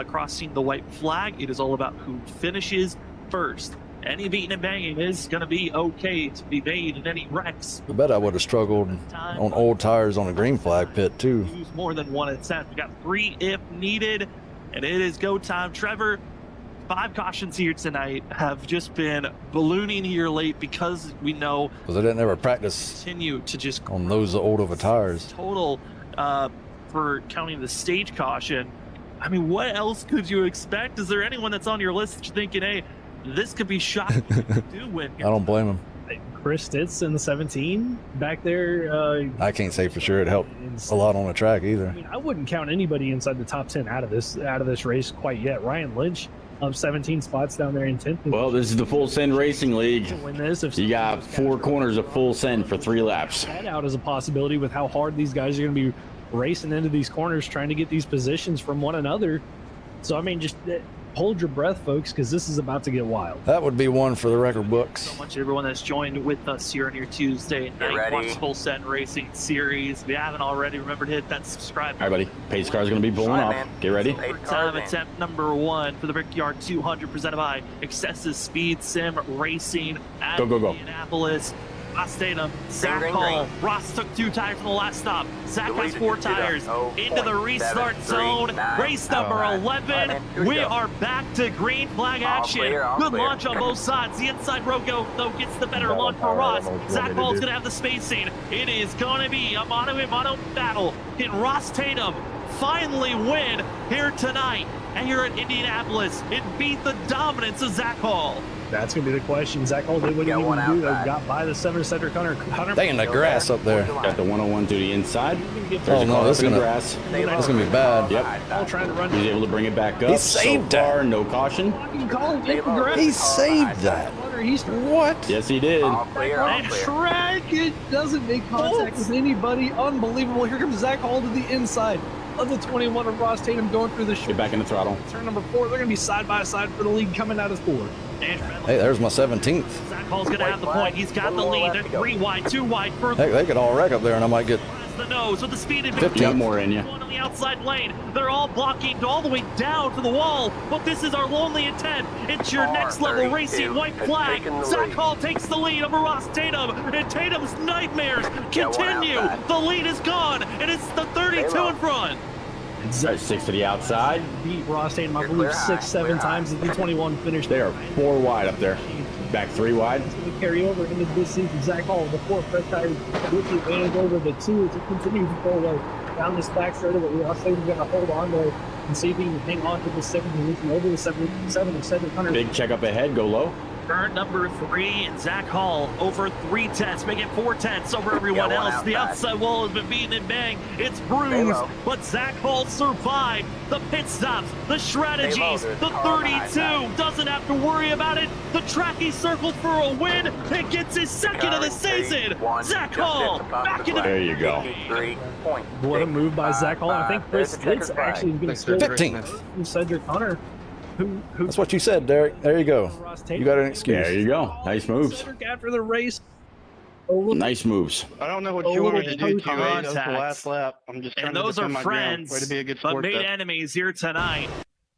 Speaker 4: crossing the white flag. It is all about who finishes first. Any beating and banging is going to be okay to be made in any wrecks.
Speaker 1: I bet I would have struggled on old tires on a green flag pit, too.
Speaker 4: Use more than 1 attempt. We got 3 if needed, and it is go time. Trevor, 5 cautions here tonight have just been ballooning here late because we know.
Speaker 1: Because I didn't ever practice
Speaker 4: continue to just
Speaker 1: on those old over tires.
Speaker 4: Total for counting the stage caution. I mean, what else could you expect? Is there anyone that's on your list that you're thinking, hey, this could be shocking to do win?
Speaker 1: I don't blame him.
Speaker 3: Chris Stitz in the 17 back there.
Speaker 1: I can't say for sure it helped a lot on the track either.
Speaker 3: I mean, I wouldn't count anybody inside the top 10 out of this race quite yet. Ryan Lynch up 17 spots down there in 10th.
Speaker 2: Well, this is the Full Send Racing League. You got 4 corners of full send for 3 laps.
Speaker 3: That out as a possibility with how hard these guys are going to be racing into these corners, trying to get these positions from one another. So I mean, just hold your breath, folks, because this is about to get wild.
Speaker 1: That would be one for the record books.
Speaker 4: So much everyone that's joined with us here on your Tuesday night Watch Full Set Racing Series. If you haven't already, remember to hit that subscribe button.
Speaker 2: All right, buddy. Pace car is going to be pulling off. Get ready.
Speaker 4: Time attempt number 1 for the Brickyard 200 presented by Excessive Speed Sim Racing at Indianapolis. Ross Tatum, Zach Hall. Ross took 2 tires from the last stop. Zach has 4 tires. Into the restart zone. Race number 11. We are back to green flag action. Good launch on both sides. The inside road though gets the better launch for Ross. Zach Hall's going to have the spacing. It is going to be a mano-a-mano battle. Can Ross Tatum finally win here tonight and here at Indianapolis and beat the dominance of Zach Hall?
Speaker 3: That's going to be the question. Zach Hall did what he needed to do. Got by the 7-center Hunter.
Speaker 1: They in the grass up there.
Speaker 2: Got the 101 to the inside.
Speaker 1: Oh no, this is gonna be bad.
Speaker 2: Yep.
Speaker 3: All trying to run.
Speaker 2: He's able to bring it back up.
Speaker 1: He saved
Speaker 2: so far,
Speaker 1: that.
Speaker 2: no caution.
Speaker 1: He saved that. What?
Speaker 2: Yes, he did.
Speaker 3: Track it doesn't make contact with anybody. Unbelievable. Here comes Zach Hall to the inside of the 21 of Ross Tatum going through the
Speaker 2: Get back in the throttle.
Speaker 3: Turn number 4. They're going to be side by side for the lead coming out of 4.
Speaker 1: Hey, there's my 17th.
Speaker 4: Zach Hall's going to have the point. He's got the lead. They're 3 wide, 2 wide.
Speaker 1: Heck, they could all wreck up there, and I might get
Speaker 4: the nose with the speed advantage.
Speaker 1: 15
Speaker 2: more in you.
Speaker 4: One on the outside lane. They're all blocking all the way down to the wall. But this is our lonely intent. It's your next level racing white flag. Zach Hall takes the lead over Ross Tatum, and Tatum's nightmares continue. The lead is gone, and it's the 32 in front.
Speaker 2: 6 to the outside.
Speaker 3: Beat Ross Tatum, I believe, 6-7 times at the 21 finish.
Speaker 2: They are 4 wide up there. Back 3 wide.
Speaker 3: It's going to carry over into this season. Zach Hall, the 4 fresh tires with the advantage over the 2 to continue to go down this back straight of it. Ross Tatum's going to hold on there and see if he can hang on to the 2nd position over the 7 of 700.
Speaker 2: Big check up ahead. Go low.
Speaker 4: Turn number 3, and Zach Hall over 3 tenths, making 4 tenths over everyone else. The outside wall has been beaten and banged. It's bruised, but Zach Hall survived the pit stops, the strategies, the 32. Doesn't have to worry about it. The track he circled for a win. It gets his 2nd of the season. Zach Hall back in the.
Speaker 2: There you go.
Speaker 3: What a move by Zach Hall. I think Chris Fitz actually is going to steal
Speaker 1: 15th.
Speaker 3: Cedric Hunter.
Speaker 1: That's what you said, Derek. There you go. You got an excuse.
Speaker 2: There you go. Nice moves.
Speaker 3: After the race.
Speaker 2: Nice moves.
Speaker 7: I don't know what you want me to do, QA. That was the last lap. I'm just trying to defend my ground. Way to be a good
Speaker 4: but
Speaker 7: sport,
Speaker 4: made
Speaker 7: though.
Speaker 4: enemies here tonight.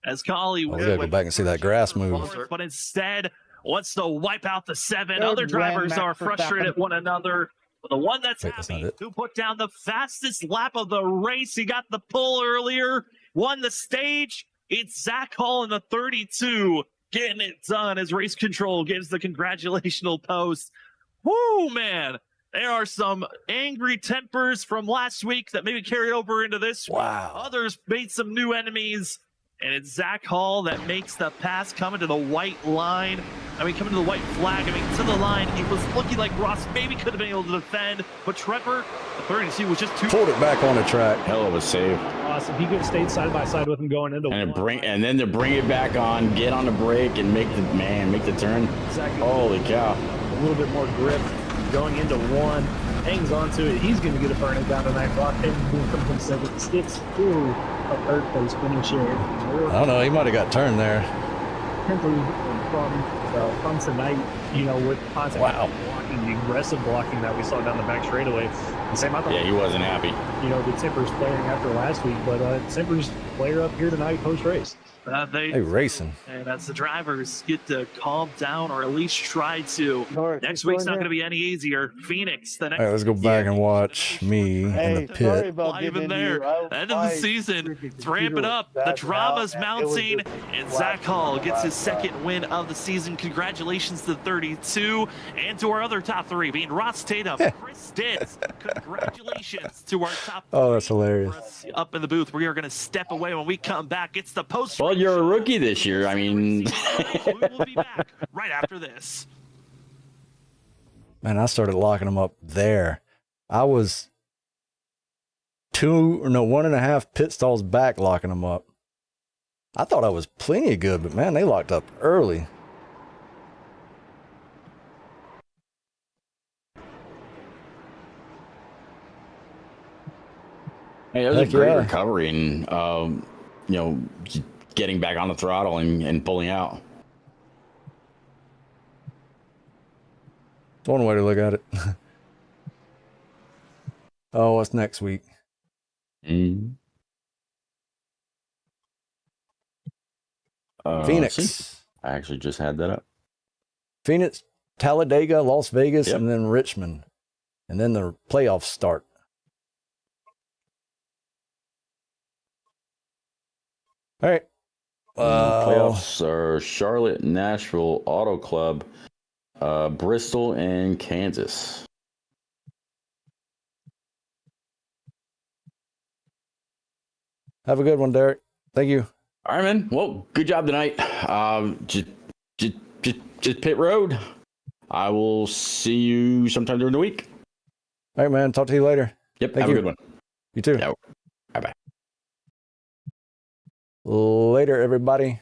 Speaker 4: As Collie
Speaker 1: We gotta go back and see that grass move.
Speaker 4: but instead wants to wipe out the 7. Other drivers are frustrated at one another. The one that's happy, who put down the fastest lap of the race, he got the pull earlier, won the stage. It's Zach Hall in the 32 getting it done as race control gives the congratulational post. Woo, man. There are some angry tempers from last week that maybe carried over into this week. Others made some new enemies. And it's Zach Hall that makes the pass coming to the white line. Coming to the white flag. To the line. It was looking like Ross maybe could have been able to defend. But Trevor, the 32, was just too...
Speaker 1: Pulled it back on the track.
Speaker 2: Hell of a save.
Speaker 3: Awesome. He could have stayed side by side with him going into
Speaker 2: and then to bring it back on, get on the brake, and make the turn.
Speaker 3: Exactly.
Speaker 2: Holy cow.
Speaker 3: A little bit more grip going into 1. Hangs on to it. He's going to get a burning down tonight. Ross Tatum's going to come from 2nd. Sticks to a 3rd place finish here.
Speaker 1: I don't know. He might have got turned there.
Speaker 3: From tonight, with contact blocking, the aggressive blocking that we saw down the back straightaway. The same, I thought,
Speaker 2: he wasn't happy.
Speaker 3: The Timbers playing after last week, but Timbers player up here tonight post-race.
Speaker 1: They racing.
Speaker 4: And as the drivers get to calm down, or at least try to. Next week's not going to be any easier. Phoenix, the next.
Speaker 1: All right, let's go back and watch me in the pit.
Speaker 4: Live in there. End of the season. It's ramping up. The drama's mounting. And Zach Hall gets his 2nd win of the season. Congratulations to the 32. And to our other top 3, being Ross Tatum, Chris Stitz. Congratulations to our top 3.
Speaker 1: Oh, that's hilarious.
Speaker 4: Up in the booth. We are going to step away when we come back. It's the post.
Speaker 2: Well, you're a rookie this year. I mean,
Speaker 4: we will be back right after this.
Speaker 1: Man, I started locking them up there. I was 1.5 pit stalls back locking them up. I thought I was plenty good, but man, they locked up early.
Speaker 2: Hey, that was a great recovery, and getting back on the throttle and pulling out.
Speaker 1: It's one way to look at it. Oh, what's next week? Phoenix.
Speaker 2: I actually just had that up.
Speaker 1: Phoenix, Talladega, Las Vegas, and then Richmond. And then the playoffs start. All right.
Speaker 2: Playoffs are Charlotte, Nashville, Auto Club, Bristol, and Kansas.
Speaker 1: Have a good one, Derek. Thank you.
Speaker 2: All right, man. Well, good job tonight. Just pit road. I will see you sometime during the week.
Speaker 1: All right, man. Talk to you later.
Speaker 2: Yep.
Speaker 1: Thank
Speaker 2: have
Speaker 1: you.
Speaker 2: a good one.
Speaker 1: You too.
Speaker 2: Yep. Bye-bye.
Speaker 1: Later, everybody.